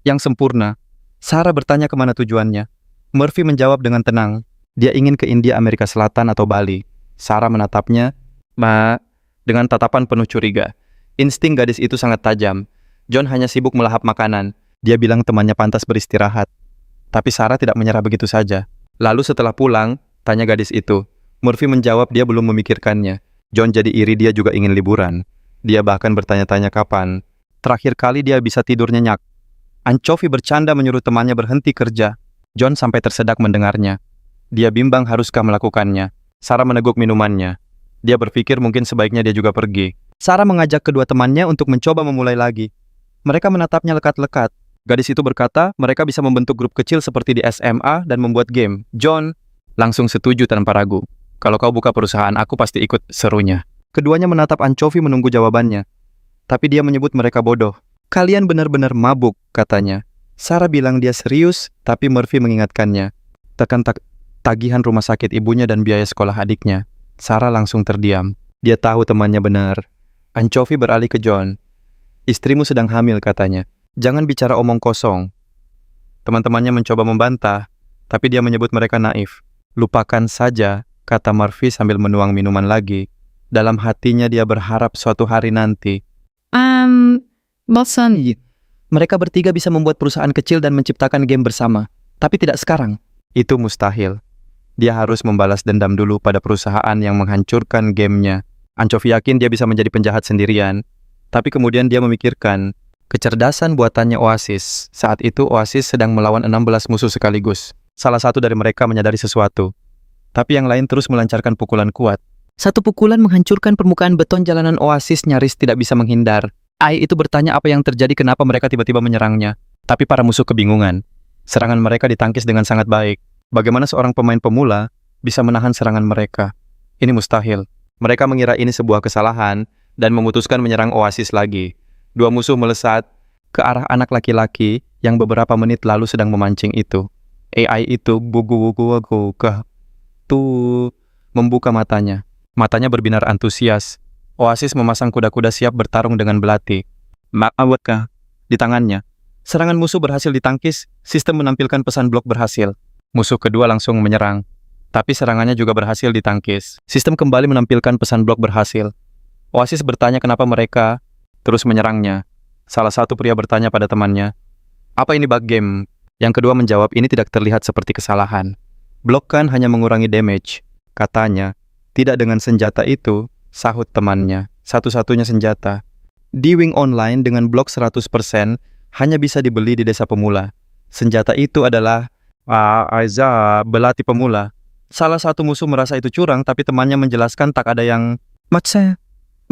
yang sempurna. Sarah bertanya kemana tujuannya. Murphy menjawab dengan tenang. Dia ingin ke India, Amerika Selatan atau Bali. Sarah menatapnya dengan tatapan penuh curiga. Insting gadis itu sangat tajam. John hanya sibuk melahap makanan. Dia bilang temannya pantas beristirahat. Tapi Sarah tidak menyerah begitu saja. Lalu setelah pulang, tanya gadis itu. Murphy menjawab dia belum memikirkannya. John jadi iri, dia juga ingin liburan. Dia bahkan bertanya-tanya kapan terakhir kali dia bisa tidur nyenyak. Anchovy bercanda menyuruh temannya berhenti kerja. John sampai tersedak mendengarnya. Dia bimbang haruskah melakukannya. Sarah meneguk minumannya. Dia berpikir mungkin sebaiknya dia juga pergi. Sarah mengajak kedua temannya untuk mencoba memulai lagi. Mereka menatapnya lekat-lekat. Gadis itu berkata mereka bisa membentuk grup kecil seperti di SMA dan membuat game. John langsung setuju tanpa ragu. Kalau kau buka perusahaan, aku pasti ikut, serunya. Keduanya menatap Anchovy menunggu jawabannya. Tapi dia menyebut mereka bodoh. Kalian benar-benar mabuk, katanya. Sarah bilang dia serius, tapi Murphy mengingatkannya. Tekan tagihan rumah sakit ibunya dan biaya sekolah adiknya. Sarah langsung terdiam. Dia tahu temannya benar. Anchovy beralih ke John. Istrimu sedang hamil, katanya. Jangan bicara omong kosong. Teman-temannya mencoba membantah, tapi dia menyebut mereka naif. Lupakan saja, kata Murphy sambil menuang minuman lagi. Dalam hatinya dia berharap suatu hari nanti. Bosan. Mereka bertiga bisa membuat perusahaan kecil dan menciptakan game bersama. Tapi tidak sekarang. Itu mustahil. Dia harus membalas dendam dulu pada perusahaan yang menghancurkan gamenya. Anchovy yakin dia bisa menjadi penjahat sendirian. Tapi kemudian dia memikirkan kecerdasan buatannya Oasis. Saat itu Oasis sedang melawan 16 musuh sekaligus. Salah satu dari mereka menyadari sesuatu. Tapi yang lain terus melancarkan pukulan kuat. Satu pukulan menghancurkan permukaan beton jalanan Oasis, nyaris tidak bisa menghindar. AI itu bertanya apa yang terjadi, kenapa mereka tiba-tiba menyerangnya. Tapi para musuh kebingungan. Serangan mereka ditangkis dengan sangat baik. Bagaimana seorang pemain pemula bisa menahan serangan mereka? Ini mustahil. Mereka mengira ini sebuah kesalahan dan memutuskan menyerang Oasis lagi. Dua musuh melesat ke arah anak laki-laki yang beberapa menit lalu sedang memancing itu. AI itu membuka matanya. Matanya berbinar antusias. Oasis memasang kuda-kuda siap bertarung dengan belati. Ma'awatkah di tangannya. Serangan musuh berhasil ditangkis, sistem menampilkan pesan blok berhasil. Musuh kedua langsung menyerang. Tapi serangannya juga berhasil ditangkis. Sistem kembali menampilkan pesan blok berhasil. Oasis bertanya kenapa mereka terus menyerangnya. Salah satu pria bertanya pada temannya, apa ini bug game? Yang kedua menjawab, ini tidak terlihat seperti kesalahan. Blok kan hanya mengurangi damage, katanya. Tidak dengan senjata itu, sahut temannya. Satu-satunya senjata. Di Wing Online dengan blok 100% hanya bisa dibeli di desa pemula. Senjata itu adalah belati pemula. Salah satu musuh merasa itu curang, tapi temannya menjelaskan tak ada yang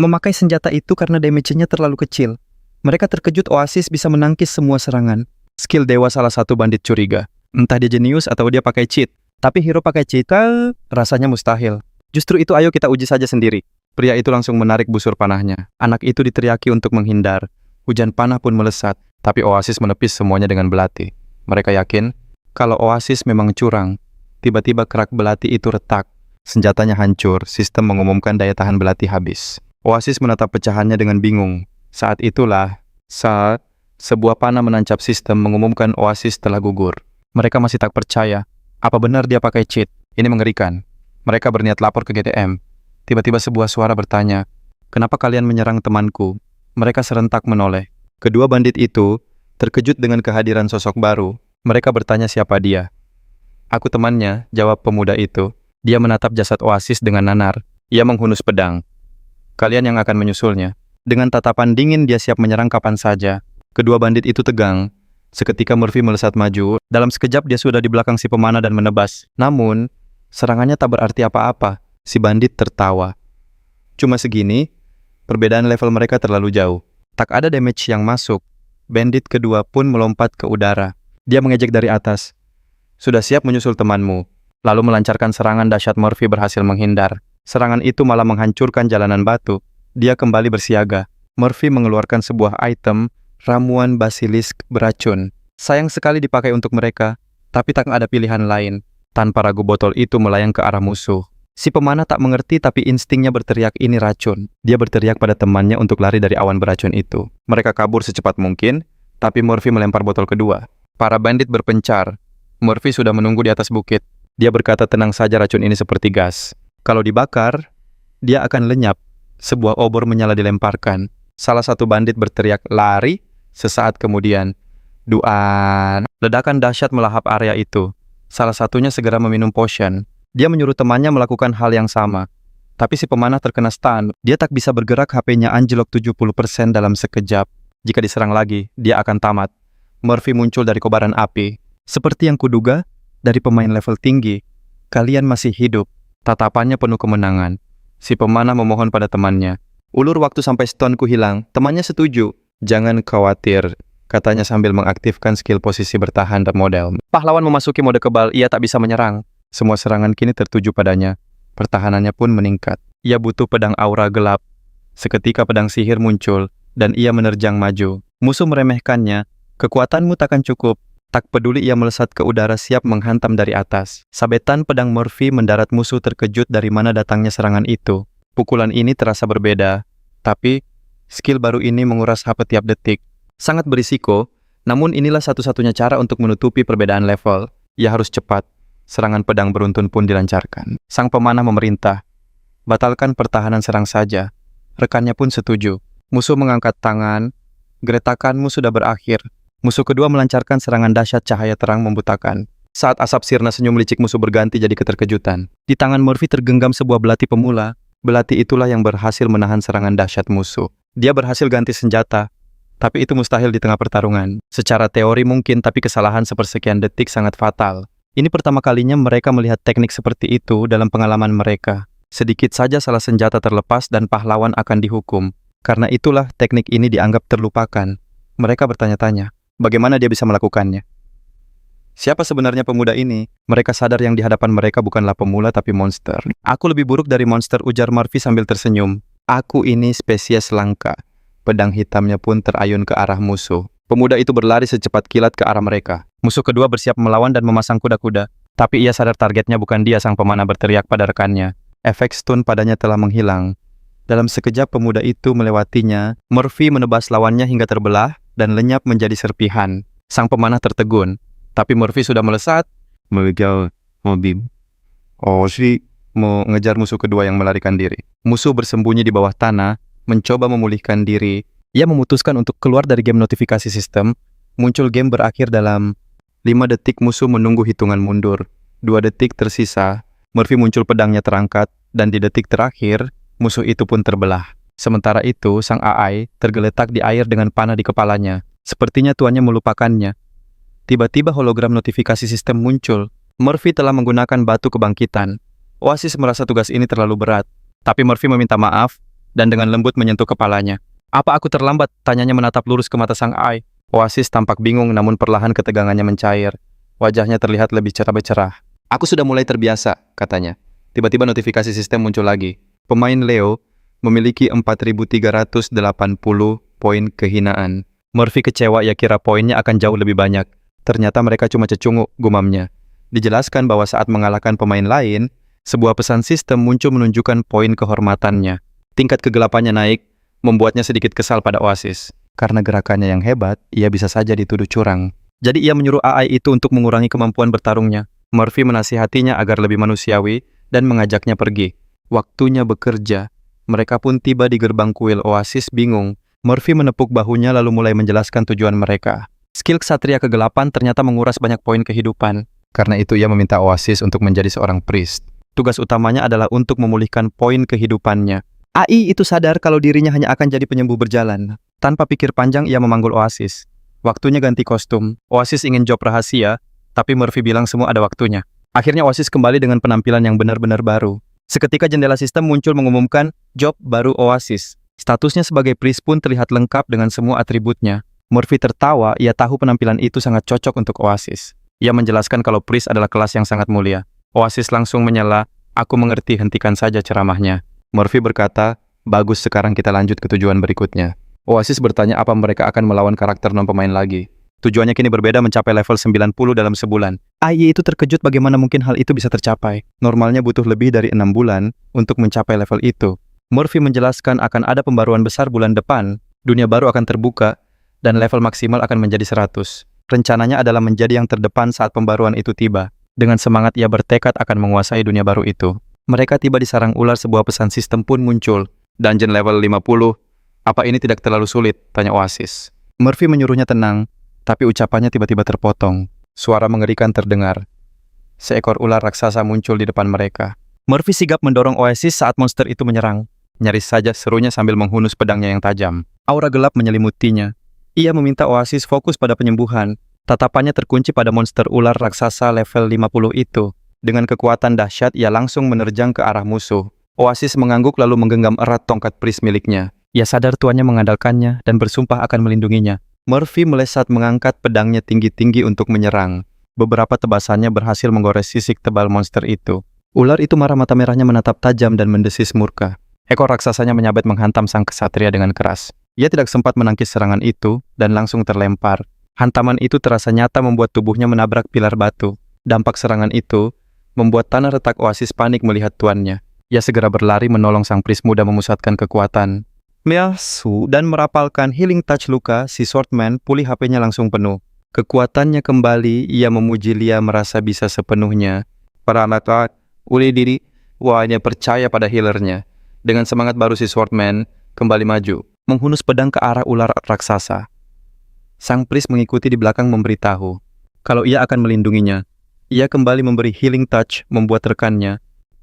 memakai senjata itu karena damage-nya terlalu kecil. Mereka terkejut Oasis bisa menangkis semua serangan. Skill dewa salah satu bandit curiga. Entah dia jenius atau dia pakai cheat. Tapi hero pakai cheat rasanya mustahil. Justru itu, ayo kita uji saja sendiri. Pria itu langsung menarik busur panahnya. Anak itu diteriaki untuk menghindar. Hujan panah pun melesat, tapi Oasis menepis semuanya dengan belati. Mereka yakin kalau Oasis memang curang. Tiba-tiba kerak belati itu retak. Senjatanya hancur, sistem mengumumkan daya tahan belati habis. Oasis menatap pecahannya dengan bingung. Saat itulah, sebuah panah menancap sistem mengumumkan Oasis telah gugur. Mereka masih tak percaya. Apa benar dia pakai cheat? Ini mengerikan. Mereka berniat lapor ke GTM. Tiba-tiba sebuah suara bertanya, kenapa kalian menyerang temanku? Mereka serentak menoleh. Kedua bandit itu terkejut dengan kehadiran sosok baru. Mereka bertanya siapa dia. Aku temannya, jawab pemuda itu. Dia menatap jasad Oasis dengan nanar. Ia menghunus pedang. Kalian yang akan menyusulnya. Dengan tatapan dingin dia siap menyerang kapan saja. Kedua bandit itu tegang. Seketika Murphy melesat maju. Dalam sekejap dia sudah di belakang si pemanah dan menebas. Namun, serangannya tak berarti apa-apa. Si bandit tertawa. Cuma segini, perbedaan level mereka terlalu jauh. Tak ada damage yang masuk. Bandit kedua pun melompat ke udara. Dia mengejek dari atas. Sudah siap menyusul temanmu. Lalu melancarkan serangan dahsyat. Murphy berhasil menghindar. Serangan itu malah menghancurkan jalanan batu. Dia kembali bersiaga. Murphy mengeluarkan sebuah item, ramuan basilisk beracun. Sayang sekali dipakai untuk mereka, tapi tak ada pilihan lain. Tanpa ragu botol itu melayang ke arah musuh. Si pemanah tak mengerti tapi instingnya berteriak ini racun. Dia berteriak pada temannya untuk lari dari awan beracun itu. Mereka kabur secepat mungkin, tapi Murphy melempar botol kedua. Para bandit berpencar. Murphy sudah menunggu di atas bukit. Dia berkata tenang saja, racun ini seperti gas. Kalau dibakar, dia akan lenyap. Sebuah obor menyala dilemparkan. Salah satu bandit berteriak lari. Sesaat kemudian, duan. Ledakan dahsyat melahap area itu. Salah satunya segera meminum potion. Dia menyuruh temannya melakukan hal yang sama. Tapi si pemanah terkena stun. Dia tak bisa bergerak, HP-nya anjlok 70% dalam sekejap. Jika diserang lagi, dia akan tamat. Murphy muncul dari kobaran api. Seperti yang kuduga, dari pemain level tinggi. Kalian masih hidup. Tatapannya penuh kemenangan. Si pemanah memohon pada temannya. Ulur waktu sampai stunku hilang. Temannya setuju. Jangan khawatir, katanya sambil mengaktifkan skill posisi bertahan dan model. Pahlawan memasuki mode kebal, ia tak bisa menyerang. Semua serangan kini tertuju padanya. Pertahanannya pun meningkat. Ia butuh pedang aura gelap. Seketika pedang sihir muncul, dan ia menerjang maju. Musuh meremehkannya. Kekuatanmu takkan cukup. Tak peduli ia melesat ke udara siap menghantam dari atas. Sabetan pedang Murphy mendarat, musuh terkejut dari mana datangnya serangan itu. Pukulan ini terasa berbeda. Tapi, skill baru ini menguras HP tiap detik. Sangat berisiko, namun inilah satu-satunya cara untuk menutupi perbedaan level. Ia harus cepat. Serangan pedang beruntun pun dilancarkan. Sang pemanah memerintah. Batalkan pertahanan, serang saja. Rekannya pun setuju. Musuh mengangkat tangan. Geretakanmu sudah berakhir. Musuh kedua melancarkan serangan dahsyat, cahaya terang membutakan. Saat asap sirna senyum licik musuh berganti jadi keterkejutan. Di tangan Murphy tergenggam sebuah belati pemula. Belati itulah yang berhasil menahan serangan dahsyat musuh. Dia berhasil ganti senjata. Tapi itu mustahil di tengah pertarungan. Secara teori mungkin, tapi kesalahan sepersekian detik sangat fatal. Ini pertama kalinya mereka melihat teknik seperti itu dalam pengalaman mereka. Sedikit saja salah senjata terlepas dan pahlawan akan dihukum. Karena itulah teknik ini dianggap terlupakan. Mereka bertanya-tanya, bagaimana dia bisa melakukannya? Siapa sebenarnya pemuda ini? Mereka sadar yang di hadapan mereka bukanlah pemula tapi monster. Aku lebih buruk dari monster, ujar Murphy sambil tersenyum. Aku ini spesies langka. Pedang hitamnya pun terayun ke arah musuh. Pemuda itu berlari secepat kilat ke arah mereka. Musuh kedua bersiap melawan dan memasang kuda-kuda. Tapi ia sadar targetnya bukan dia. Sang pemanah berteriak pada rekannya. Efek stun padanya telah menghilang. Dalam sekejap pemuda itu melewatinya. Murphy menebas lawannya hingga terbelah dan lenyap menjadi serpihan. Sang pemanah tertegun. Tapi Murphy sudah melesat. Mengejar mobil. Mengejar musuh kedua yang melarikan diri. Musuh bersembunyi di bawah tanah, mencoba memulihkan diri. Ia memutuskan untuk keluar dari game notifikasi sistem. Muncul game berakhir dalam 5 detik. Musuh menunggu hitungan mundur. 2 detik tersisa. Murphy muncul, pedangnya terangkat, dan di detik terakhir, musuh itu pun terbelah. Sementara itu, sang AI tergeletak di air dengan panah di kepalanya. Sepertinya tuannya melupakannya. Tiba-tiba hologram notifikasi sistem muncul. Murphy telah menggunakan batu kebangkitan. Oasis merasa tugas ini terlalu berat. Tapi Murphy meminta maaf, dan dengan lembut menyentuh kepalanya. Apa aku terlambat? Tanyanya menatap lurus ke mata sang AI. Oasis tampak bingung, namun perlahan ketegangannya mencair. Wajahnya terlihat lebih cerah-bercerah. Aku sudah mulai terbiasa, katanya. Tiba-tiba notifikasi sistem muncul lagi. Pemain Leo memiliki 4.380 poin kehinaan. Murphy kecewa, ia kira poinnya akan jauh lebih banyak. Ternyata mereka cuma cecunguk, gumamnya. Dijelaskan bahwa saat mengalahkan pemain lain, sebuah pesan sistem muncul menunjukkan poin kehormatannya. Tingkat kegelapannya naik, membuatnya sedikit kesal pada Oasis. Karena gerakannya yang hebat, ia bisa saja dituduh curang. Jadi ia menyuruh AI itu untuk mengurangi kemampuan bertarungnya. Murphy menasihatinya agar lebih manusiawi dan mengajaknya pergi. Waktunya bekerja. Mereka pun tiba di gerbang kuil. Oasis bingung. Murphy menepuk bahunya lalu mulai menjelaskan tujuan mereka. Skill Ksatria Kegelapan ternyata menguras banyak poin kehidupan. Karena itu ia meminta Oasis untuk menjadi seorang priest. Tugas utamanya adalah untuk memulihkan poin kehidupannya. AI itu sadar kalau dirinya hanya akan jadi penyembuh berjalan. Tanpa pikir panjang ia memanggil Oasis. Waktunya ganti kostum. Oasis ingin job rahasia, tapi Murphy bilang semua ada waktunya. Akhirnya Oasis kembali dengan penampilan yang benar-benar baru. Seketika jendela sistem muncul mengumumkan job baru Oasis. Statusnya sebagai priest pun terlihat lengkap dengan semua atributnya. Murphy tertawa, ia tahu penampilan itu sangat cocok untuk Oasis. Ia menjelaskan kalau priest adalah kelas yang sangat mulia. Oasis langsung menyela, aku mengerti, hentikan saja ceramahnya. Murphy berkata, bagus, sekarang kita lanjut ke tujuan berikutnya. Oasis bertanya apa mereka akan melawan karakter non-pemain lagi. Tujuannya kini berbeda, mencapai level 90 dalam sebulan. AI itu terkejut bagaimana mungkin hal itu bisa tercapai. Normalnya butuh lebih dari 6 bulan untuk mencapai level itu. Murphy menjelaskan akan ada pembaruan besar bulan depan, dunia baru akan terbuka, dan level maksimal akan menjadi 100. Rencananya adalah menjadi yang terdepan saat pembaruan itu tiba. Dengan semangat ia bertekad akan menguasai dunia baru itu. Mereka tiba di sarang ular, sebuah pesan sistem pun muncul. Dungeon level 50. Apa ini tidak terlalu sulit? Tanya Oasis. Murphy menyuruhnya tenang, tapi ucapannya tiba-tiba terpotong. Suara mengerikan terdengar. Seekor ular raksasa muncul di depan mereka. Murphy sigap mendorong Oasis saat monster itu menyerang. Nyaris saja, serunya sambil menghunus pedangnya yang tajam. Aura gelap menyelimutinya. Ia meminta Oasis fokus pada penyembuhan. Tatapannya terkunci pada monster ular raksasa level 50 itu. Dengan kekuatan dahsyat, ia langsung menerjang ke arah musuh. Oasis mengangguk lalu menggenggam erat tongkat priest miliknya. Ia sadar tuannya mengandalkannya dan bersumpah akan melindunginya. Murphy melesat mengangkat pedangnya tinggi-tinggi untuk menyerang. Beberapa tebasannya berhasil menggores sisik tebal monster itu. Ular itu marah, mata merahnya menatap tajam dan mendesis murka. Ekor raksasanya menyabet menghantam sang kesatria dengan keras. Ia tidak sempat menangkis serangan itu dan langsung terlempar. Hantaman itu terasa nyata membuat tubuhnya menabrak pilar batu. Dampak serangan itu membuat tanah retak. Oasis panik melihat tuannya. Ia segera berlari menolong sang priest muda memusatkan kekuatan. Measu dan merapalkan healing touch luka, si Swordman pulih HP-nya langsung penuh. Kekuatannya kembali, ia memuji Lia merasa bisa sepenuhnya. Para anak uli diri, wahnya percaya pada healernya. Dengan semangat baru si Swordman kembali maju, menghunus pedang ke arah ular raksasa. Sang priest mengikuti di belakang memberitahu kalau ia akan melindunginya. Ia kembali memberi healing touch membuat rekannya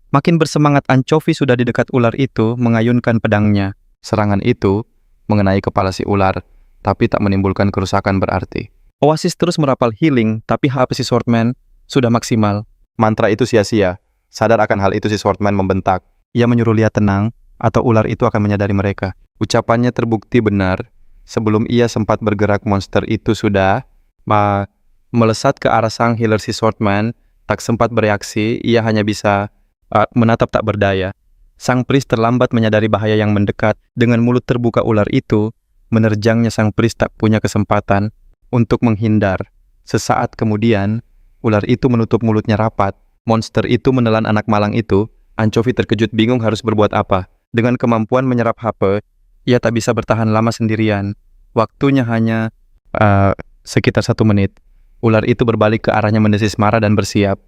makin bersemangat. Anchovy sudah di dekat ular itu mengayunkan pedangnya. Serangan itu mengenai kepala si ular, tapi tak menimbulkan kerusakan berarti. Oasis terus merapal healing, tapi HP si Swordman sudah maksimal. Mantra itu sia-sia. Sadar akan hal itu si Swordman membentak. Ia menyuruh Lia tenang, atau ular itu akan menyadari mereka. Ucapannya terbukti benar. Sebelum ia sempat bergerak, monster itu sudah melesat ke arah sang healer si Swordman. Tak sempat bereaksi, ia hanya bisa menatap tak berdaya. Sang priest terlambat menyadari bahaya yang mendekat. Dengan mulut terbuka ular itu menerjangnya, sang priest tak punya kesempatan untuk menghindar. Sesaat kemudian, ular itu menutup mulutnya rapat. Monster itu menelan anak malang itu. Anchovy terkejut bingung harus berbuat apa. Dengan kemampuan menyerap HP, ia tak bisa bertahan lama sendirian. Waktunya hanya sekitar 1 menit. Ular itu berbalik ke arahnya mendesis marah dan bersiap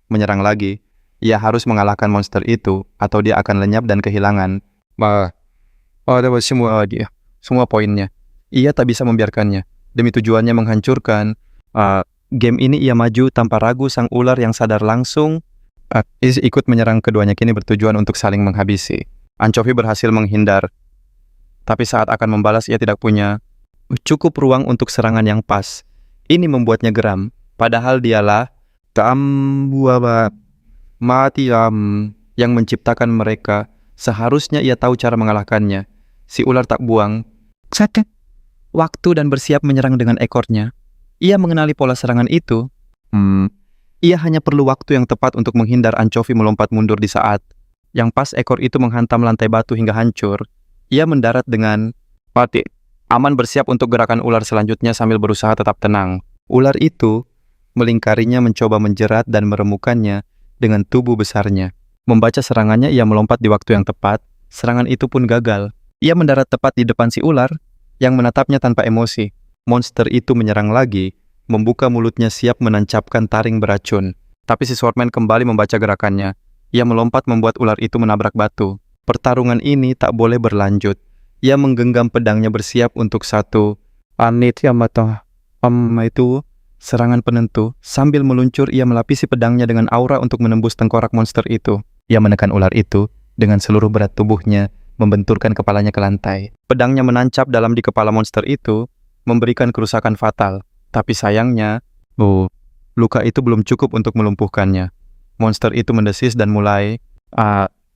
menyerang lagi. Ia harus mengalahkan monster itu atau dia akan lenyap dan kehilangan dapat semua poinnya. Ia tak bisa membiarkannya. Demi tujuannya menghancurkan game ini, ia maju tanpa ragu. Sang ular yang sadar langsung ikut menyerang. Keduanya kini bertujuan untuk saling menghabisi. Anchovy berhasil menghindar, tapi saat akan membalas ia tidak punya cukup ruang untuk serangan yang pas. Ini membuatnya geram, padahal dialah yang menciptakan mereka. Seharusnya ia tahu cara mengalahkannya. Si ular tak buang waktu dan bersiap menyerang dengan ekornya. Ia mengenali pola serangan itu. Ia hanya perlu waktu yang tepat untuk menghindar. Anchovy melompat mundur di saat yang pas ekor itu menghantam lantai batu hingga hancur. Ia mendarat dengan aman, bersiap untuk gerakan ular selanjutnya sambil berusaha tetap tenang. Ular itu melingkarinya, mencoba menjerat dan meremukannya dengan tubuh besarnya. Membaca serangannya, ia melompat di waktu yang tepat. Serangan itu pun gagal. Ia mendarat tepat di depan si ular yang menatapnya tanpa emosi. Monster itu menyerang lagi, membuka mulutnya siap menancapkan taring beracun. Tapi si Swordman kembali membaca gerakannya. Ia melompat membuat ular itu menabrak batu. Pertarungan ini tak boleh berlanjut. Ia menggenggam pedangnya bersiap untuk satu itu serangan penentu. Sambil meluncur, ia melapisi pedangnya dengan aura untuk menembus tengkorak monster itu. Ia menekan ular itu dengan seluruh berat tubuhnya, membenturkan kepalanya ke lantai. Pedangnya menancap dalam di kepala monster itu, memberikan kerusakan fatal. Tapi sayangnya, luka itu belum cukup untuk melumpuhkannya. Monster itu mendesis dan mulai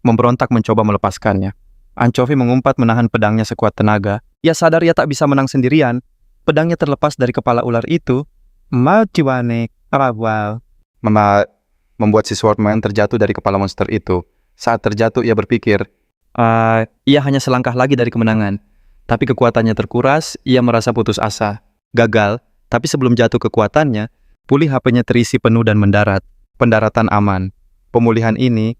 memberontak mencoba melepaskannya. Anchovy mengumpat menahan pedangnya sekuat tenaga. Ia sadar ia tak bisa menang sendirian. Pedangnya terlepas dari kepala ular itu. Membuat si Swordman terjatuh dari kepala monster itu. Saat terjatuh, ia berpikir, ia hanya selangkah lagi dari kemenangan. Tapi kekuatannya terkuras, ia merasa putus asa. Gagal, tapi sebelum jatuh kekuatannya, pulih HP-nya terisi penuh dan mendarat. Pendaratan aman. Pemulihan ini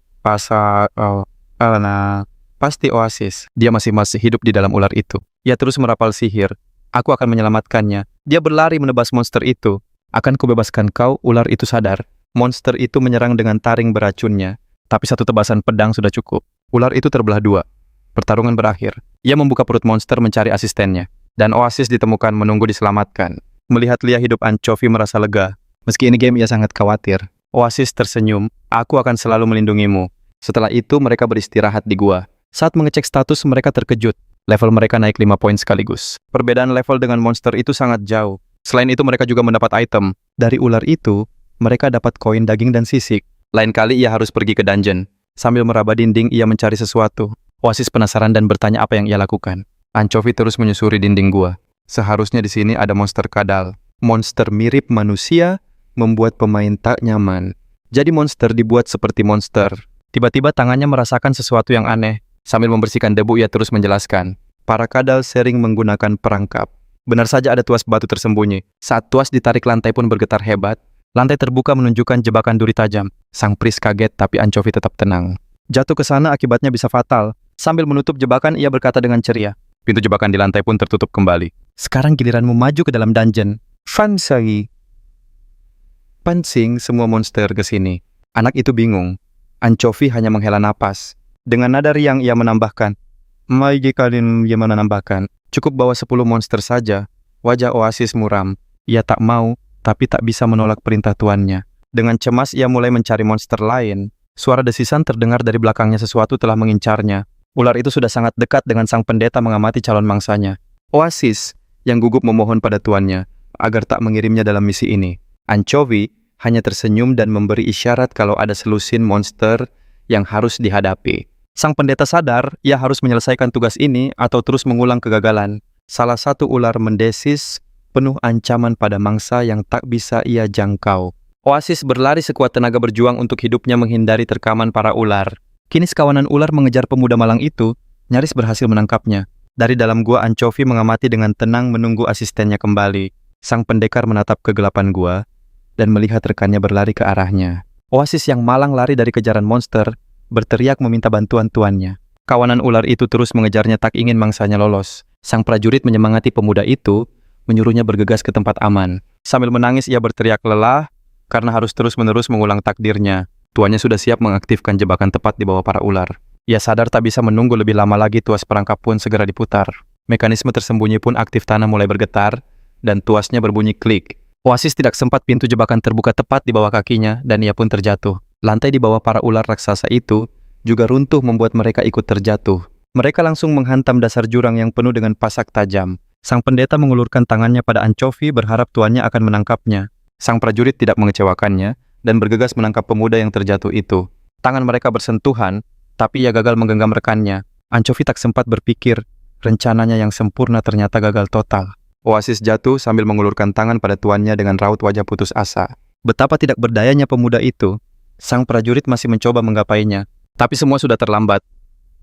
pasti Oasis. Dia masih hidup di dalam ular itu. Ia terus merapal sihir. Aku akan menyelamatkannya. Dia berlari menebas monster itu. Akan kubebaskan kau, ular itu sadar. Monster itu menyerang dengan taring beracunnya. Tapi satu tebasan pedang sudah cukup. Ular itu terbelah dua. Pertarungan berakhir. Ia membuka perut monster mencari asistennya. Dan Oasis ditemukan menunggu diselamatkan. Melihat Lia hidup, Anchovy merasa lega. Meski ini game, ia sangat khawatir. Oasis tersenyum. Aku akan selalu melindungimu. Setelah itu mereka beristirahat di gua. Saat mengecek status, mereka terkejut. Level mereka naik 5 poin sekaligus. Perbedaan level dengan monster itu sangat jauh. Selain itu mereka juga mendapat item. Dari ular itu, mereka dapat koin daging dan sisik. Lain kali ia harus pergi ke dungeon. Sambil meraba dinding, ia mencari sesuatu. Oasis penasaran dan bertanya apa yang ia lakukan. Anchovy terus menyusuri dinding gua. Seharusnya di sini ada monster kadal. Monster mirip manusia membuat pemain tak nyaman. Jadi monster dibuat seperti monster. Tiba-tiba tangannya merasakan sesuatu yang aneh. Sambil membersihkan debu, ia terus menjelaskan. Para kadal sering menggunakan perangkap. Benar saja ada tuas batu tersembunyi. Saat tuas ditarik, lantai pun bergetar hebat. Lantai terbuka menunjukkan jebakan duri tajam. Sang pris kaget, tapi Anchovy tetap tenang. Jatuh ke sana akibatnya bisa fatal. Sambil menutup jebakan, ia berkata dengan ceria. Pintu jebakan di lantai pun tertutup kembali. Sekarang giliranmu maju ke dalam dungeon. Fansari. Pancing semua monster ke sini. Anak itu bingung. Anchovy hanya menghela napas. Dengan nada riang ia menambahkan, cukup bawa 10 monster saja. Wajah Oasis muram. Ia tak mau, tapi tak bisa menolak perintah tuannya. Dengan cemas ia mulai mencari monster lain. Suara desisan terdengar dari belakangnya, sesuatu telah mengincarnya. Ular itu sudah sangat dekat dengan sang pendeta mengamati calon mangsanya. Oasis yang gugup memohon pada tuannya agar tak mengirimnya dalam misi ini. Anchovy hanya tersenyum dan memberi isyarat kalau ada selusin monster yang harus dihadapi. Sang pendeta sadar ia harus menyelesaikan tugas ini atau terus mengulang kegagalan. Salah satu ular mendesis penuh ancaman pada mangsa yang tak bisa ia jangkau. Oasis berlari sekuat tenaga berjuang untuk hidupnya menghindari terkaman para ular. Kini sekawanan ular mengejar pemuda malang itu, nyaris berhasil menangkapnya. Dari dalam gua, Anchovy mengamati dengan tenang menunggu asistennya kembali. Sang pendekar menatap kegelapan gua dan melihat rekannya berlari ke arahnya. Oasis yang malang lari dari kejaran monster, berteriak meminta bantuan tuannya. Kawanan ular itu terus mengejarnya, tak ingin mangsanya lolos. Sang prajurit menyemangati pemuda itu, menyuruhnya bergegas ke tempat aman. Sambil menangis ia berteriak lelah karena harus terus-menerus mengulang takdirnya. Tuannya sudah siap mengaktifkan jebakan tepat di bawah para ular. Ia sadar tak bisa menunggu lebih lama lagi, tuas perangkap pun segera diputar. Mekanisme tersembunyi pun aktif, tanah mulai bergetar, dan tuasnya berbunyi klik. Oasis tidak sempat, pintu jebakan terbuka tepat di bawah kakinya, dan ia pun terjatuh. Lantai di bawah para ular raksasa itu juga runtuh membuat mereka ikut terjatuh. Mereka langsung menghantam dasar jurang yang penuh dengan pasak tajam. Sang pendeta mengulurkan tangannya pada Anchovy berharap tuannya akan menangkapnya. Sang prajurit tidak mengecewakannya dan bergegas menangkap pemuda yang terjatuh itu. Tangan mereka bersentuhan, tapi ia gagal menggenggam rekannya. Anchovy tak sempat berpikir, rencananya yang sempurna ternyata gagal total. Oasis jatuh sambil mengulurkan tangan pada tuannya dengan raut wajah putus asa. Betapa tidak berdayanya pemuda itu. Sang prajurit masih mencoba menggapainya, tapi semua sudah terlambat.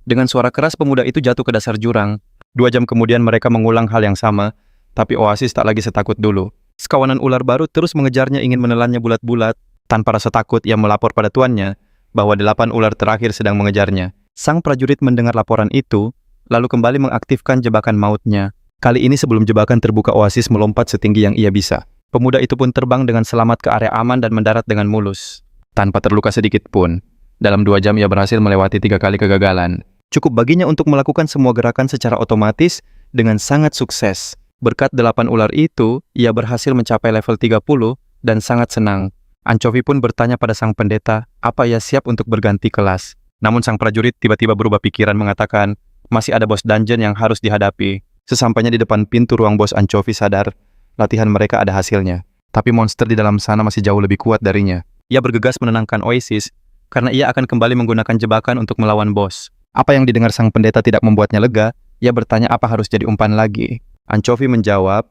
Dengan suara keras pemuda itu jatuh ke dasar jurang. 2 jam kemudian mereka mengulang hal yang sama, tapi Oasis tak lagi setakut dulu. Sekawanan ular baru terus mengejarnya, ingin menelannya bulat-bulat. Tanpa rasa takut ia melapor pada tuannya bahwa 8 ular terakhir sedang mengejarnya. Sang prajurit mendengar laporan itu, lalu kembali mengaktifkan jebakan mautnya. Kali ini sebelum jebakan terbuka, Oasis melompat setinggi yang ia bisa. Pemuda itu pun terbang dengan selamat ke area aman dan mendarat dengan mulus. Tanpa terluka sedikit pun. Dalam 2 jam ia berhasil melewati 3 kali kegagalan. Cukup baginya untuk melakukan semua gerakan secara otomatis dengan sangat sukses. Berkat 8 ular itu, ia berhasil mencapai level 30 dan sangat senang. Anchovy pun bertanya pada sang pendeta, apa ia siap untuk berganti kelas. Namun sang prajurit tiba-tiba berubah pikiran mengatakan, masih ada bos dungeon yang harus dihadapi. Sesampainya di depan pintu ruang bos, Anchovy sadar, latihan mereka ada hasilnya. Tapi monster di dalam sana masih jauh lebih kuat darinya. Ia bergegas menenangkan Oasis, karena ia akan kembali menggunakan jebakan untuk melawan bos. Apa yang didengar sang pendeta tidak membuatnya lega, ia bertanya apa harus jadi umpan lagi. Anchovy menjawab,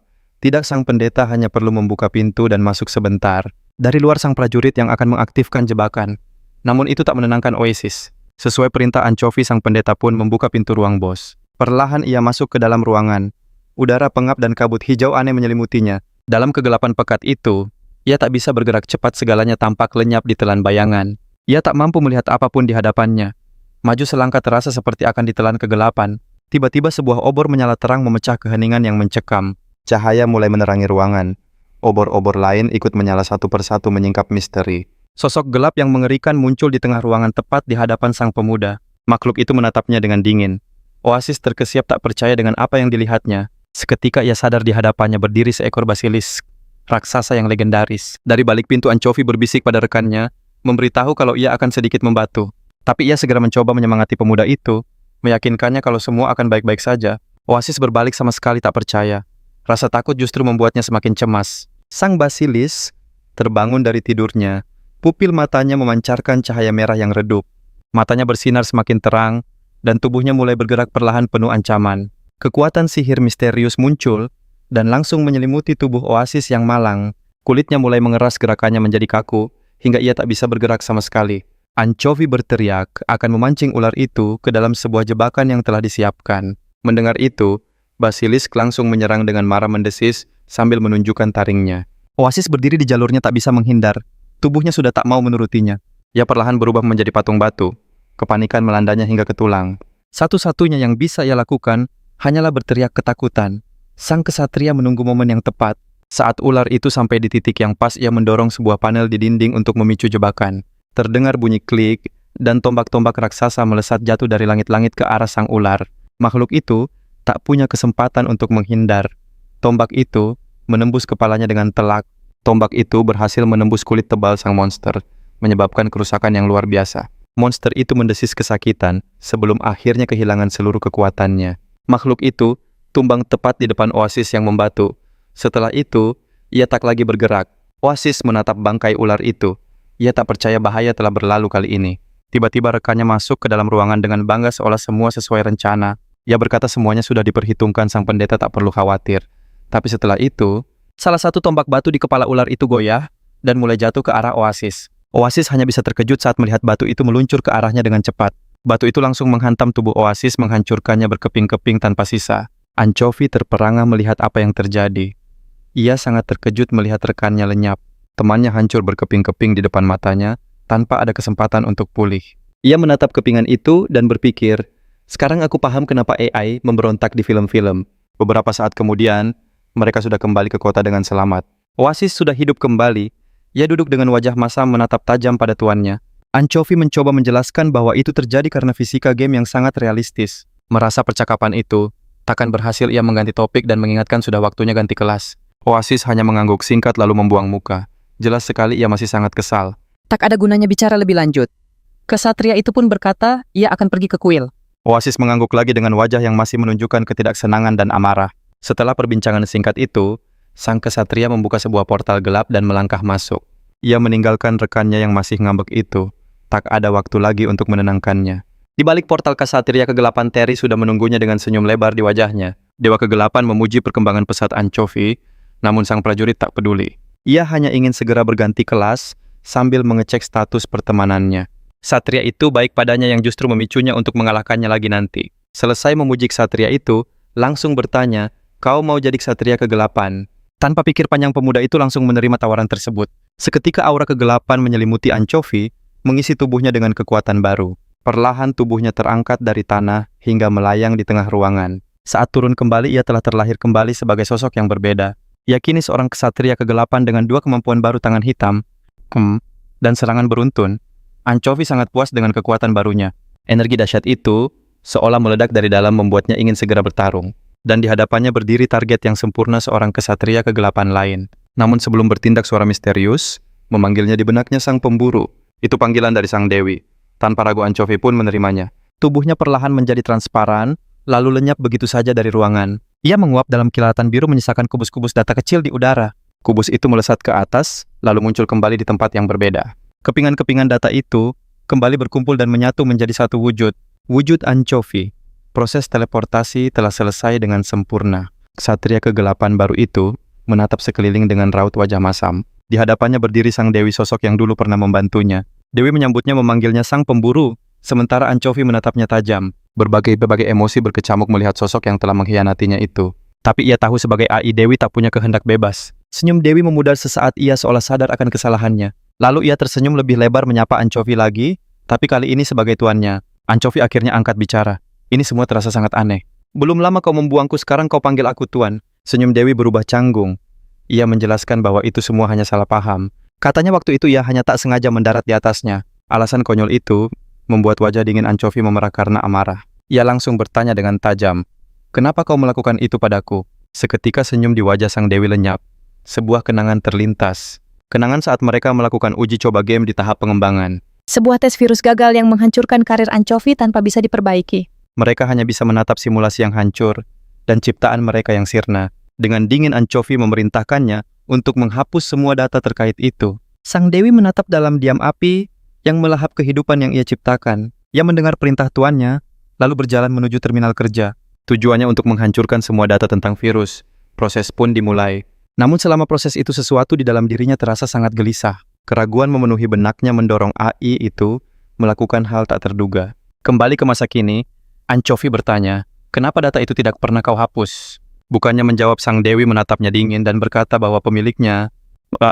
tidak, sang pendeta hanya perlu membuka pintu dan masuk sebentar. Dari luar sang prajurit yang akan mengaktifkan jebakan. Namun itu tak menenangkan Oasis. Sesuai perintah Anchovy, sang pendeta pun membuka pintu ruang bos. Perlahan ia masuk ke dalam ruangan. Udara pengap dan kabut hijau aneh menyelimutinya. Dalam kegelapan pekat itu, ia tak bisa bergerak cepat, segalanya tampak lenyap ditelan bayangan. Ia tak mampu melihat apapun di hadapannya. Maju selangkah terasa seperti akan ditelan kegelapan. Tiba-tiba sebuah obor menyala terang memecah keheningan yang mencekam. Cahaya mulai menerangi ruangan. Obor-obor lain ikut menyala satu persatu menyingkap misteri. Sosok gelap yang mengerikan muncul di tengah ruangan tepat di hadapan sang pemuda. Makhluk itu menatapnya dengan dingin. Oasis terkesiap tak percaya dengan apa yang dilihatnya. Seketika ia sadar di hadapannya berdiri seekor basilisk, raksasa yang legendaris. Dari balik pintu, Anchovy berbisik pada rekannya, memberitahu kalau ia akan sedikit membantu. Tapi ia segera mencoba menyemangati pemuda itu, meyakinkannya kalau semua akan baik-baik saja. Oasis berbalik sama sekali tak percaya. Rasa takut justru membuatnya semakin cemas. Sang basilis terbangun dari tidurnya. Pupil matanya memancarkan cahaya merah yang redup. Matanya bersinar semakin terang, dan tubuhnya mulai bergerak perlahan penuh ancaman. Kekuatan sihir misterius muncul, dan langsung menyelimuti tubuh Oasis yang malang. Kulitnya mulai mengeras, gerakannya menjadi kaku, hingga ia tak bisa bergerak sama sekali. Anchovy berteriak akan memancing ular itu ke dalam sebuah jebakan yang telah disiapkan. Mendengar itu, Basilisk langsung menyerang dengan marah mendesis sambil menunjukkan taringnya. Oasis berdiri di jalurnya tak bisa menghindar. Tubuhnya sudah tak mau menurutinya. Ia perlahan berubah menjadi patung batu. Kepanikan melandanya hingga ke tulang. Satu-satunya yang bisa ia lakukan hanyalah berteriak ketakutan. Sang kesatria menunggu momen yang tepat. Saat ular itu sampai di titik yang pas, ia mendorong sebuah panel di dinding untuk memicu jebakan. Terdengar bunyi klik, dan tombak-tombak raksasa melesat jatuh dari langit-langit ke arah sang ular. Makhluk itu tak punya kesempatan untuk menghindar. Tombak itu menembus kepalanya dengan telak. Tombak itu berhasil menembus kulit tebal sang monster, menyebabkan kerusakan yang luar biasa. Monster itu mendesis kesakitan sebelum akhirnya kehilangan seluruh kekuatannya. Makhluk itu tumbang tepat di depan Oasis yang membatu. Setelah itu, ia tak lagi bergerak. Oasis menatap bangkai ular itu. Ia tak percaya bahaya telah berlalu kali ini. Tiba-tiba rekannya masuk ke dalam ruangan dengan bangga seolah semua sesuai rencana. Ia berkata semuanya sudah diperhitungkan, sang pendeta tak perlu khawatir. Tapi setelah itu, salah satu tombak batu di kepala ular itu goyah dan mulai jatuh ke arah Oasis. Oasis hanya bisa terkejut saat melihat batu itu meluncur ke arahnya dengan cepat. Batu itu langsung menghantam tubuh Oasis, menghancurkannya berkeping-keping tanpa sisa. Anchovy terperangah melihat apa yang terjadi. Ia sangat terkejut melihat rekannya lenyap. Temannya hancur berkeping-keping di depan matanya tanpa ada kesempatan untuk pulih. Ia menatap kepingan itu dan berpikir, sekarang aku paham kenapa AI memberontak di film-film. Beberapa saat kemudian, mereka sudah kembali ke kota dengan selamat. Oasis sudah hidup kembali. Ia duduk dengan wajah masam menatap tajam pada tuannya. Anchovy mencoba menjelaskan bahwa itu terjadi karena fisika game yang sangat realistis. Merasa percakapan itu takkan berhasil, ia mengganti topik dan mengingatkan sudah waktunya ganti kelas. Oasis hanya mengangguk singkat lalu membuang muka. Jelas sekali ia masih sangat kesal. Tak ada gunanya bicara lebih lanjut. Kesatria itu pun berkata ia akan pergi ke kuil. Oasis mengangguk lagi dengan wajah yang masih menunjukkan ketidaksenangan dan amarah. Setelah perbincangan singkat itu, sang kesatria membuka sebuah portal gelap dan melangkah masuk. Ia meninggalkan rekannya yang masih ngambek itu. Tak ada waktu lagi untuk menenangkannya. Di balik portal kesatria kegelapan, Terry sudah menunggunya dengan senyum lebar di wajahnya. Dewa kegelapan memuji perkembangan pesat Anchovy, namun sang prajurit tak peduli. Ia hanya ingin segera berganti kelas sambil mengecek status pertemanannya. Satria itu baik padanya yang justru memicunya untuk mengalahkannya lagi nanti. Selesai memuji ksatria itu, langsung bertanya, kau mau jadi ksatria kegelapan? Tanpa pikir panjang, pemuda itu langsung menerima tawaran tersebut. Seketika aura kegelapan menyelimuti Anchovy, mengisi tubuhnya dengan kekuatan baru. Perlahan tubuhnya terangkat dari tanah hingga melayang di tengah ruangan. Saat turun kembali, ia telah terlahir kembali sebagai sosok yang berbeda. Ia kini seorang ksatria kegelapan dengan dua kemampuan baru, tangan hitam, dan serangan beruntun. Anchovy sangat puas dengan kekuatan barunya. Energi dahsyat itu seolah meledak dari dalam membuatnya ingin segera bertarung. Dan di hadapannya berdiri target yang sempurna seorang kesatria kegelapan lain. Namun sebelum bertindak suara misterius, memanggilnya di benaknya sang pemburu. Itu panggilan dari sang dewi. Tanpa ragu Anchovy pun menerimanya. Tubuhnya perlahan menjadi transparan, lalu lenyap begitu saja dari ruangan. Ia menguap dalam kilatan biru menyisakan kubus-kubus data kecil di udara. Kubus itu melesat ke atas, lalu muncul kembali di tempat yang berbeda. Kepingan-kepingan data itu kembali berkumpul dan menyatu menjadi satu wujud. Wujud Anchovy. Proses teleportasi telah selesai dengan sempurna. Ksatria kegelapan baru itu menatap sekeliling dengan raut wajah masam. Di hadapannya berdiri sang dewi sosok yang dulu pernah membantunya. Dewi menyambutnya memanggilnya sang pemburu, sementara Anchovy menatapnya tajam. Berbagai emosi berkecamuk melihat sosok yang telah mengkhianatinya itu. Tapi ia tahu sebagai AI Dewi tak punya kehendak bebas. Senyum Dewi memudar sesaat ia seolah sadar akan kesalahannya. Lalu ia tersenyum lebih lebar menyapa Anchovy lagi, tapi kali ini sebagai tuannya. Anchovy akhirnya angkat bicara. Ini semua terasa sangat aneh. Belum lama kau membuangku, sekarang kau panggil aku tuan. Senyum Dewi berubah canggung. Ia menjelaskan bahwa itu semua hanya salah paham. Katanya waktu itu ia hanya tak sengaja mendarat di atasnya. Alasan konyol itu membuat wajah dingin Anchovy memerah karena amarah. Ia langsung bertanya dengan tajam, "Kenapa kau melakukan itu padaku?" Seketika senyum di wajah sang dewi lenyap. Sebuah kenangan terlintas. Kenangan saat mereka melakukan uji coba game di tahap pengembangan. Sebuah tes virus gagal yang menghancurkan karir Anchovy tanpa bisa diperbaiki. Mereka hanya bisa menatap simulasi yang hancur dan ciptaan mereka yang sirna. Dengan dingin Anchovy memerintahkannya untuk menghapus semua data terkait itu. Sang dewi menatap dalam diam api yang melahap kehidupan yang ia ciptakan. Ia mendengar perintah tuannya, lalu berjalan menuju terminal kerja. Tujuannya untuk menghancurkan semua data tentang virus. Proses pun dimulai. Namun selama proses itu sesuatu di dalam dirinya terasa sangat gelisah. Keraguan memenuhi benaknya mendorong AI itu melakukan hal tak terduga. Kembali ke masa kini, Anchovy bertanya, "Kenapa data itu tidak pernah kau hapus?" Bukannya menjawab, sang dewi menatapnya dingin dan berkata bahwa pemiliknya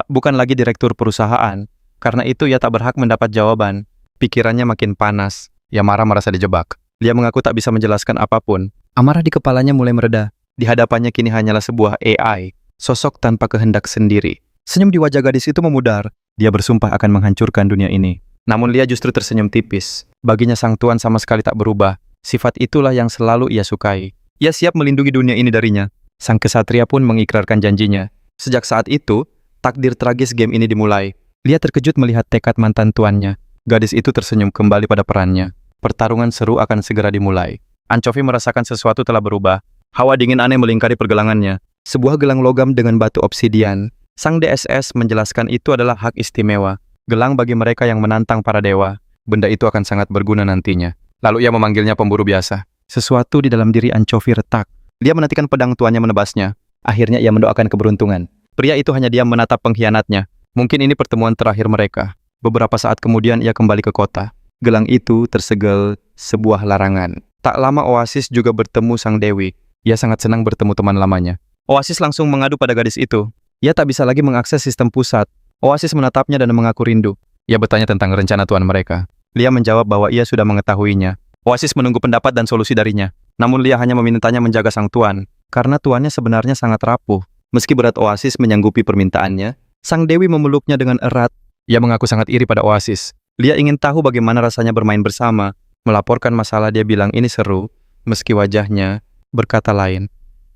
bukan lagi direktur perusahaan. Karena itu ia tak berhak mendapat jawaban. Pikirannya makin panas. Ia marah merasa dijebak. Dia mengaku tak bisa menjelaskan apapun. Amarah di kepalanya mulai mereda. Di hadapannya kini hanyalah sebuah AI. Sosok tanpa kehendak sendiri. Senyum di wajah gadis itu memudar. Dia bersumpah akan menghancurkan dunia ini. Namun Lia justru tersenyum tipis. Baginya sang tuan sama sekali tak berubah. Sifat itulah yang selalu ia sukai. Ia siap melindungi dunia ini darinya. Sang kesatria pun mengikrarkan janjinya. Sejak saat itu, takdir tragis game ini dimulai. Lia terkejut melihat tekad mantan tuannya. Gadis itu tersenyum kembali pada perannya. Pertarungan seru akan segera dimulai. Anchovy merasakan sesuatu telah berubah. Hawa dingin aneh melingkari pergelangannya. Sebuah gelang logam dengan batu obsidian. Sang DSS menjelaskan itu adalah hak istimewa. Gelang bagi mereka yang menantang para dewa. Benda itu akan sangat berguna nantinya. Lalu ia memanggilnya pemburu biasa. Sesuatu di dalam diri Anchovy retak. Dia menantikan pedang tuannya menebasnya. Akhirnya ia mendoakan keberuntungan. Pria itu hanya diam menatap pengkhianatnya. Mungkin ini pertemuan terakhir mereka. Beberapa saat kemudian ia kembali ke kota. Gelang itu tersegel sebuah larangan. Tak lama Oasis juga bertemu sang dewi. Ia sangat senang bertemu teman lamanya. Oasis langsung mengadu pada gadis itu. Ia tak bisa lagi mengakses sistem pusat. Oasis menatapnya dan mengaku rindu. Ia bertanya tentang rencana tuan mereka. Lia menjawab bahwa ia sudah mengetahuinya. Oasis menunggu pendapat dan solusi darinya. Namun Lia hanya memintanya menjaga sang tuan, karena tuannya sebenarnya sangat rapuh. Meski berat Oasis menyanggupi permintaannya, sang dewi memeluknya dengan erat. Ia mengaku sangat iri pada Oasis. Lia ingin tahu bagaimana rasanya bermain bersama. Melaporkan masalah, dia bilang ini seru, meski wajahnya berkata lain.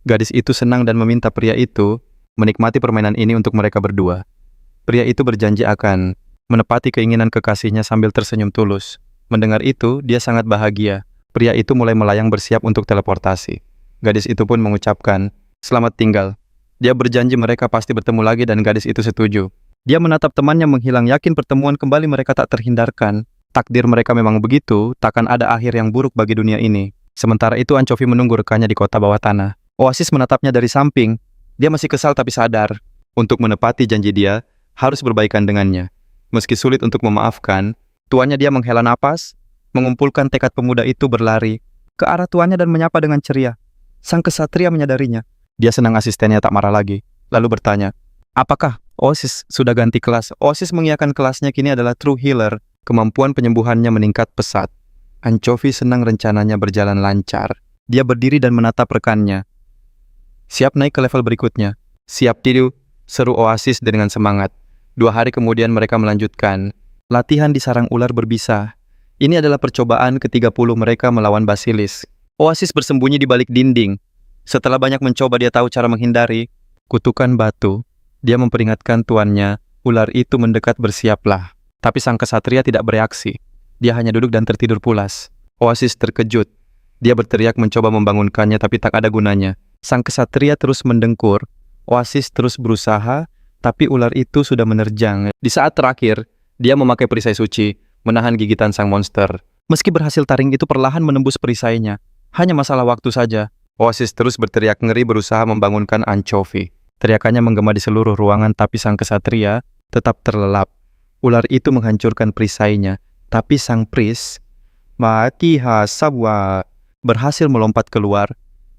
Gadis itu senang dan meminta pria itu menikmati permainan ini untuk mereka berdua. Pria itu berjanji akan menepati keinginan kekasihnya sambil tersenyum tulus. Mendengar itu, dia sangat bahagia. Pria itu mulai melayang bersiap untuk teleportasi. Gadis itu pun mengucapkan, "Selamat tinggal." Dia berjanji mereka pasti bertemu lagi dan gadis itu setuju. Dia menatap temannya menghilang, yakin pertemuan kembali mereka tak terhindarkan. Takdir mereka memang begitu, takkan ada akhir yang buruk bagi dunia ini. Sementara itu Anchovy menunggu rekannya di kota bawah tanah. Oasis menatapnya dari samping. Dia masih kesal tapi sadar. Untuk menepati janji dia, harus berbaikan dengannya. Meski sulit untuk memaafkan, tuannya dia menghela napas, mengumpulkan tekad pemuda itu berlari ke arah tuannya dan menyapa dengan ceria. Sang kesatria menyadarinya. Dia senang asistennya tak marah lagi. Lalu bertanya, "Apakah Oasis sudah ganti kelas?" Oasis mengiyakan kelasnya kini adalah True Healer. Kemampuan penyembuhannya meningkat pesat. Anchovy senang rencananya berjalan lancar. Dia berdiri dan menatap rekannya. "Siap naik ke level berikutnya?" "Siap, Tidu," seru Oasis dengan semangat. 2 hari kemudian mereka melanjutkan latihan di sarang ular berbisa. Ini adalah percobaan ke-30 mereka melawan Basilisk. Oasis bersembunyi di balik dinding. Setelah banyak mencoba dia tahu cara menghindari. Kutukan batu. Dia memperingatkan tuannya, ular itu mendekat bersiaplah. Tapi sang kesatria tidak bereaksi. Dia hanya duduk dan tertidur pulas. Oasis terkejut. Dia berteriak mencoba membangunkannya tapi tak ada gunanya. Sang kesatria terus mendengkur. Oasis terus berusaha, tapi ular itu sudah menerjang. Di saat terakhir, dia memakai perisai suci, menahan gigitan sang monster. Meski berhasil, taring itu perlahan menembus perisainya. Hanya masalah waktu saja. Oasis terus berteriak ngeri berusaha membangunkan Anchovy. Teriakannya menggema di seluruh ruangan tapi sang kesatria tetap terlelap. Ular itu menghancurkan perisainya, tapi sang pris, Makiha Sabwa, berhasil melompat keluar.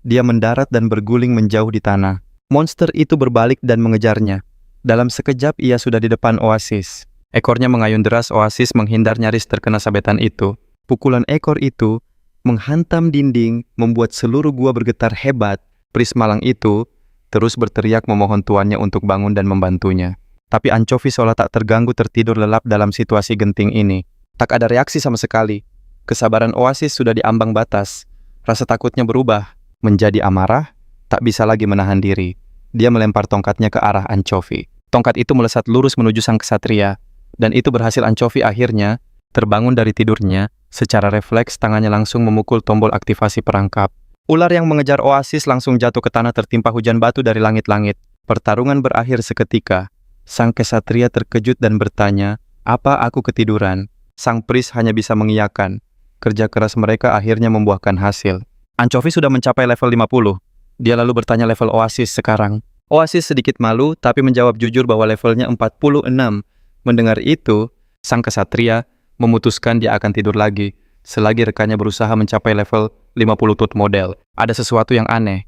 Dia mendarat dan berguling menjauh di tanah. Monster itu berbalik dan mengejarnya. Dalam sekejap ia sudah di depan Oasis. Ekornya mengayun deras, Oasis menghindar nyaris terkena sabetan itu. Pukulan ekor itu menghantam dinding, membuat seluruh gua bergetar hebat. Pris malang itu terus berteriak memohon tuannya untuk bangun dan membantunya. Tapi Anchovy seolah tak terganggu tertidur lelap dalam situasi genting ini. Tak ada reaksi sama sekali. Kesabaran Oasis sudah di ambang batas. Rasa takutnya berubah menjadi amarah, tak bisa lagi menahan diri. Dia melempar tongkatnya ke arah Anchovy. Tongkat itu melesat lurus menuju sang kesatria. Dan itu berhasil. Anchovy akhirnya terbangun dari tidurnya. Secara refleks tangannya langsung memukul tombol aktivasi perangkap. Ular yang mengejar Oasis langsung jatuh ke tanah tertimpa hujan batu dari langit-langit. Pertarungan berakhir seketika. Sang kesatria terkejut dan bertanya, "Apa aku ketiduran?" Sang pris hanya bisa mengiyakan. Kerja keras mereka akhirnya membuahkan hasil. Anchovy sudah mencapai level 50. Dia lalu bertanya level Oasis sekarang. Oasis sedikit malu tapi menjawab jujur bahwa levelnya 46. Mendengar itu, sang kesatria memutuskan dia akan tidur lagi selagi rekannya berusaha mencapai level 50 tooth model. Ada sesuatu yang aneh.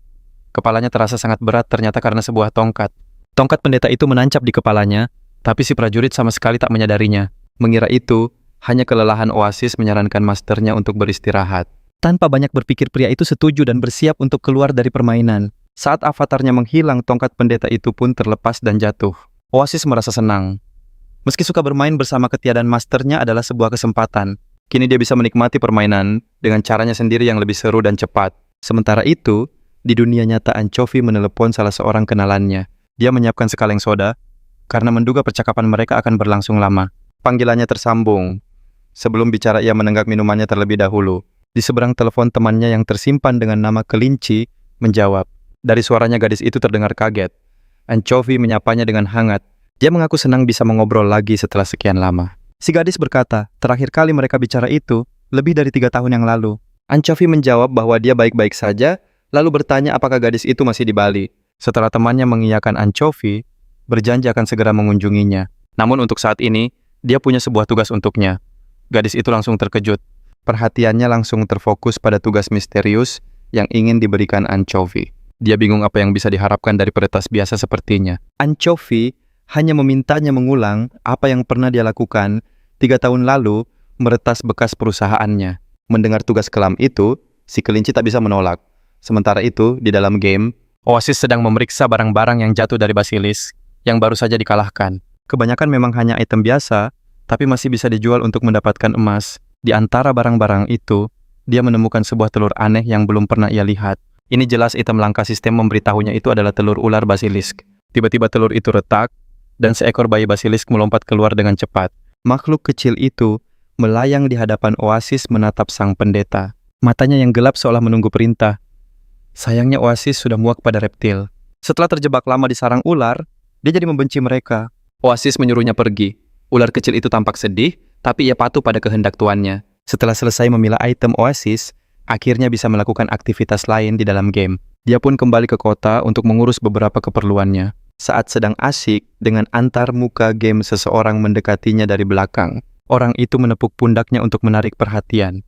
Kepalanya terasa sangat berat ternyata karena sebuah tongkat. Tongkat pendeta itu menancap di kepalanya, tapi si prajurit sama sekali tak menyadarinya. Mengira itu hanya kelelahan. Oasis menyarankan masternya untuk beristirahat. Tanpa banyak berpikir pria itu setuju dan bersiap untuk keluar dari permainan. Saat avatarnya menghilang, tongkat pendeta itu pun terlepas dan jatuh. Oasis merasa senang. Meski suka bermain bersama, ketiadaan masternya adalah sebuah kesempatan. Kini dia bisa menikmati permainan dengan caranya sendiri yang lebih seru dan cepat. Sementara itu, di dunia nyata Anchovy menelepon salah seorang kenalannya. Dia menyiapkan sekaleng soda, karena menduga percakapan mereka akan berlangsung lama. Panggilannya tersambung. Sebelum bicara ia menenggak minumannya terlebih dahulu. Di seberang telepon temannya yang tersimpan dengan nama Kelinci menjawab. Dari suaranya gadis itu terdengar kaget. Anchovy menyapanya dengan hangat. Dia mengaku senang bisa mengobrol lagi setelah sekian lama. Si gadis berkata, terakhir kali mereka bicara itu lebih dari 3 tahun yang lalu. Anchovy menjawab bahwa dia baik-baik saja, lalu bertanya apakah gadis itu masih di Bali. Setelah temannya mengiyakan Anchovy, berjanji akan segera mengunjunginya. Namun untuk saat ini, dia punya sebuah tugas untuknya. Gadis itu langsung terkejut. Perhatiannya langsung terfokus pada tugas misterius yang ingin diberikan Anchovy. Dia bingung apa yang bisa diharapkan dari peretas biasa sepertinya. Anchovy hanya memintanya mengulang apa yang pernah dia lakukan 3 tahun lalu, meretas bekas perusahaannya. Mendengar tugas kelam itu, si kelinci tak bisa menolak. Sementara itu, di dalam game, Oasis sedang memeriksa barang-barang yang jatuh dari Basilisk yang baru saja dikalahkan. Kebanyakan memang hanya item biasa, tapi masih bisa dijual untuk mendapatkan emas. Di antara barang-barang itu, dia menemukan sebuah telur aneh yang belum pernah ia lihat. Ini jelas item langka. Sistem memberitahunya itu adalah telur ular Basilisk. Tiba-tiba telur itu retak, dan seekor bayi Basilisk melompat keluar dengan cepat. Makhluk kecil itu melayang di hadapan Oasis menatap sang pendeta. Matanya yang gelap seolah menunggu perintah. Sayangnya Oasis sudah muak pada reptil. Setelah terjebak lama di sarang ular, dia jadi membenci mereka. Oasis menyuruhnya pergi. Ular kecil itu tampak sedih, tapi ia patuh pada kehendak tuannya. Setelah selesai memilah item, Oasis akhirnya bisa melakukan aktivitas lain di dalam game. Dia pun kembali ke kota untuk mengurus beberapa keperluannya. Saat sedang asyik dengan antar muka game, seseorang mendekatinya dari belakang. Orang itu menepuk pundaknya untuk menarik perhatian.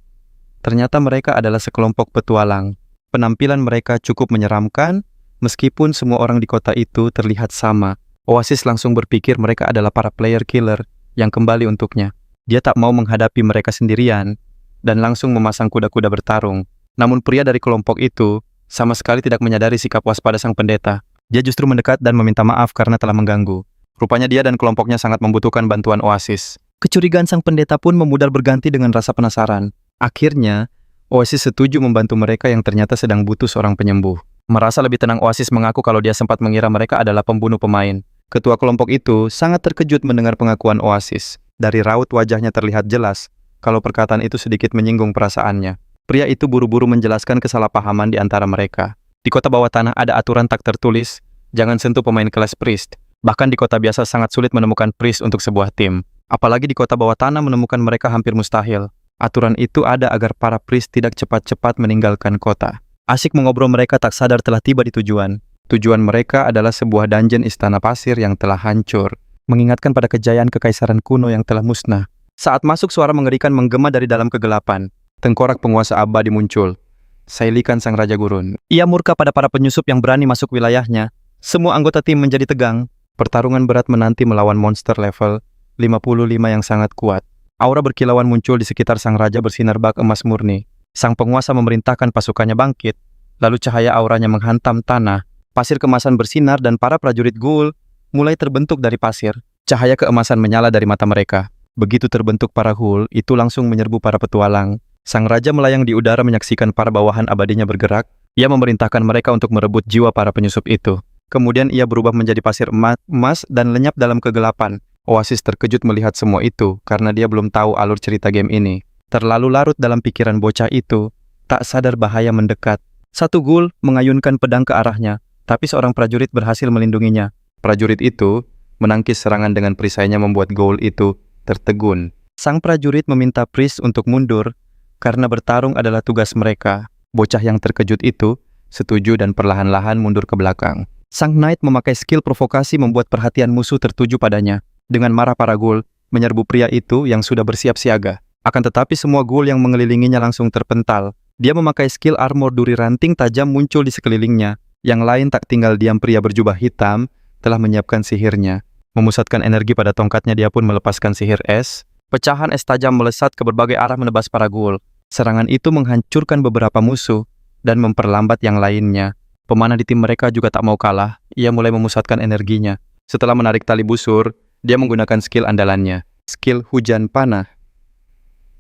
Ternyata mereka adalah sekelompok petualang. Penampilan mereka cukup menyeramkan, meskipun semua orang di kota itu terlihat sama. Oasis langsung berpikir mereka adalah para player killer yang kembali untuknya. Dia tak mau menghadapi mereka sendirian, dan langsung memasang kuda-kuda bertarung. Namun pria dari kelompok itu sama sekali tidak menyadari sikap waspada sang pendeta. Dia justru mendekat dan meminta maaf karena telah mengganggu. Rupanya dia dan kelompoknya sangat membutuhkan bantuan Oasis. Kecurigaan sang pendeta pun memudar berganti dengan rasa penasaran. Akhirnya, Oasis setuju membantu mereka yang ternyata sedang butuh seorang penyembuh. Merasa lebih tenang, Oasis mengaku kalau dia sempat mengira mereka adalah pembunuh pemain. Ketua kelompok itu sangat terkejut mendengar pengakuan Oasis. Dari raut wajahnya terlihat jelas kalau perkataan itu sedikit menyinggung perasaannya. Pria itu buru-buru menjelaskan kesalahpahaman di antara mereka. Di kota bawah tanah ada aturan tak tertulis, jangan sentuh pemain kelas priest. Bahkan di kota biasa sangat sulit menemukan priest untuk sebuah tim. Apalagi di kota bawah tanah menemukan mereka hampir mustahil. Aturan itu ada agar para priest tidak cepat-cepat meninggalkan kota. Asik mengobrol, mereka tak sadar telah tiba di tujuan. Tujuan mereka adalah sebuah dungeon istana pasir yang telah hancur, mengingatkan pada kejayaan kekaisaran kuno yang telah musnah. Saat masuk, suara mengerikan menggema dari dalam kegelapan. Tengkorak penguasa abadi muncul. Sailikan sang Raja Gurun. Ia murka pada para penyusup yang berani masuk wilayahnya. Semua anggota tim menjadi tegang. Pertarungan berat menanti melawan monster level 55 yang sangat kuat. Aura berkilauan muncul di sekitar sang raja bersinar bak emas murni. Sang penguasa memerintahkan pasukannya bangkit, lalu cahaya auranya menghantam tanah. Pasir kemasan bersinar dan para prajurit ghoul mulai terbentuk dari pasir. Cahaya keemasan menyala dari mata mereka. Begitu terbentuk para ghoul, itu langsung menyerbu para petualang. Sang raja melayang di udara menyaksikan para bawahan abadinya bergerak. Ia memerintahkan mereka untuk merebut jiwa para penyusup itu. Kemudian ia berubah menjadi pasir emas dan lenyap dalam kegelapan. Oasis terkejut melihat semua itu karena dia belum tahu alur cerita game ini. Terlalu larut dalam pikiran bocah itu, tak sadar bahaya mendekat. Satu ghoul mengayunkan pedang ke arahnya, tapi seorang prajurit berhasil melindunginya. Prajurit itu menangkis serangan dengan perisainya membuat ghoul itu tertegun. Sang prajurit meminta priest untuk mundur karena bertarung adalah tugas mereka. Bocah yang terkejut itu setuju dan perlahan-lahan mundur ke belakang. Sang knight memakai skill provokasi membuat perhatian musuh tertuju padanya. Dengan marah, para ghoul menyerbu pria itu yang sudah bersiap siaga. Akan tetapi semua ghoul yang mengelilinginya langsung terpental. Dia memakai skill armor duri ranting tajam muncul di sekelilingnya. Yang lain tak tinggal diam, pria berjubah hitam telah menyiapkan sihirnya. Memusatkan energi pada tongkatnya, dia pun melepaskan sihir es. Pecahan es tajam melesat ke berbagai arah menebas para ghoul. Serangan itu menghancurkan beberapa musuh dan memperlambat yang lainnya. Pemanah di tim mereka juga tak mau kalah. Ia mulai memusatkan energinya. Setelah menarik tali busur, dia menggunakan skill andalannya, skill hujan panah.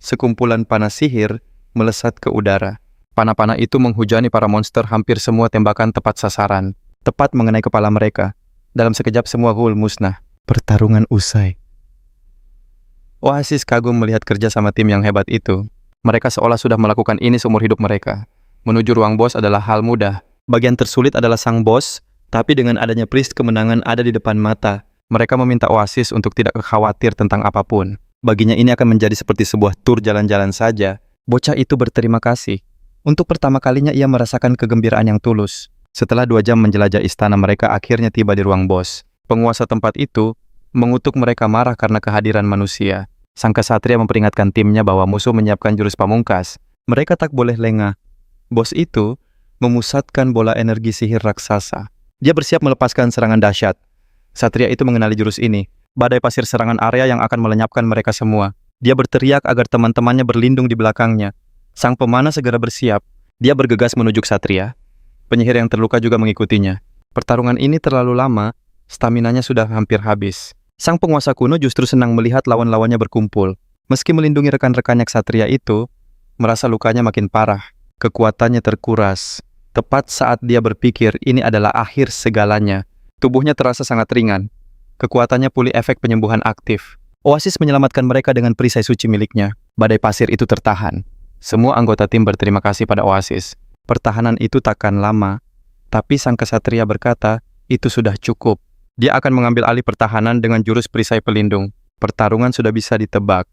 Sekumpulan panah sihir melesat ke udara. Panah-panah itu menghujani para monster, hampir semua tembakan tepat sasaran, tepat mengenai kepala mereka. Dalam sekejap semua ghoul musnah. Pertarungan usai. Oasis kagum melihat kerja sama tim yang hebat itu. Mereka seolah sudah melakukan ini seumur hidup mereka. Menuju ruang bos adalah hal mudah. Bagian tersulit adalah sang bos, tapi dengan adanya priest kemenangan ada di depan mata. Mereka meminta Oasis untuk tidak khawatir tentang apapun. Baginya ini akan menjadi seperti sebuah tur jalan-jalan saja. Bocah itu berterima kasih. Untuk pertama kalinya ia merasakan kegembiraan yang tulus. Setelah 2 jam menjelajah istana, mereka akhirnya tiba di ruang bos. Penguasa tempat itu mengutuk mereka marah karena kehadiran manusia. Sang kesatria memperingatkan timnya bahwa musuh menyiapkan jurus pamungkas. Mereka tak boleh lengah. Bos itu memusatkan bola energi sihir raksasa. Dia bersiap melepaskan serangan dahsyat. Satria itu mengenali jurus ini, badai pasir serangan area yang akan melenyapkan mereka semua. Dia berteriak agar teman-temannya berlindung di belakangnya. Sang pemanah segera bersiap. Dia bergegas menuju Satria. Penyihir yang terluka juga mengikutinya. Pertarungan ini terlalu lama, staminanya sudah hampir habis. Sang penguasa kuno justru senang melihat lawan-lawannya berkumpul. Meski melindungi rekan-rekannya, Ksatria itu merasa lukanya makin parah. Kekuatannya terkuras. Tepat saat dia berpikir ini adalah akhir segalanya, tubuhnya terasa sangat ringan. Kekuatannya pulih efek penyembuhan aktif. Oasis menyelamatkan mereka dengan perisai suci miliknya. Badai pasir itu tertahan. Semua anggota tim berterima kasih pada Oasis. Pertahanan itu takkan lama, tapi sang kesatria berkata, itu sudah cukup. Dia akan mengambil alih pertahanan dengan jurus perisai pelindung. Pertarungan sudah bisa ditebak.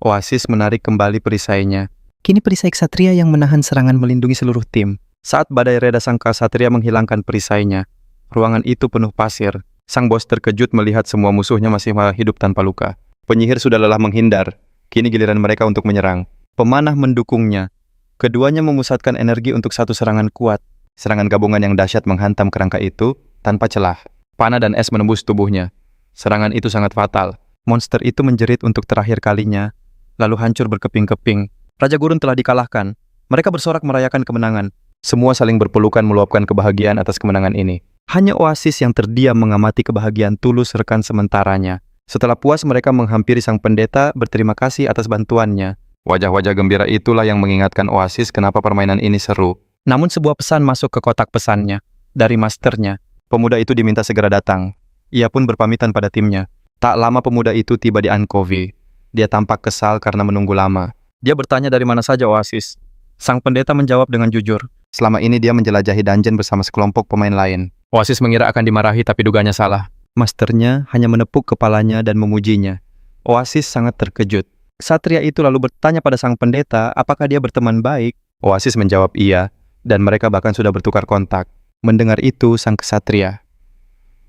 Oasis menarik kembali perisainya. Kini perisai kesatria yang menahan serangan melindungi seluruh tim. Saat badai reda, sang kesatria menghilangkan perisainya. Ruangan itu penuh pasir. Sang bos terkejut melihat semua musuhnya masih hidup tanpa luka. Penyihir sudah lelah menghindar. Kini giliran mereka untuk menyerang. Pemanah mendukungnya. Keduanya memusatkan energi untuk satu serangan kuat. Serangan gabungan yang dahsyat menghantam kerangka itu tanpa celah. Panah dan es menembus tubuhnya. Serangan itu sangat fatal. Monster itu menjerit untuk terakhir kalinya, lalu hancur berkeping-keping. Raja Gurun telah dikalahkan. Mereka bersorak merayakan kemenangan. Semua saling berpelukan meluapkan kebahagiaan atas kemenangan ini. Hanya Oasis yang terdiam mengamati kebahagiaan tulus rekan sementaranya. Setelah puas, mereka menghampiri sang pendeta berterima kasih atas bantuannya. Wajah-wajah gembira itulah yang mengingatkan Oasis kenapa permainan ini seru. Namun sebuah pesan masuk ke kotak pesannya dari masternya. Pemuda itu diminta segera datang. Ia pun berpamitan pada timnya. Tak lama pemuda itu tiba di Ankovi. Dia tampak kesal karena menunggu lama. Dia bertanya dari mana saja Oasis. Sang pendeta menjawab dengan jujur. Selama ini dia menjelajahi dungeon bersama sekelompok pemain lain. Oasis mengira akan dimarahi tapi duganya salah. Masternya hanya menepuk kepalanya dan memujinya. Oasis sangat terkejut. Ksatria itu lalu bertanya pada sang pendeta apakah dia berteman baik. Oasis menjawab iya, dan mereka bahkan sudah bertukar kontak. Mendengar itu, sang ksatria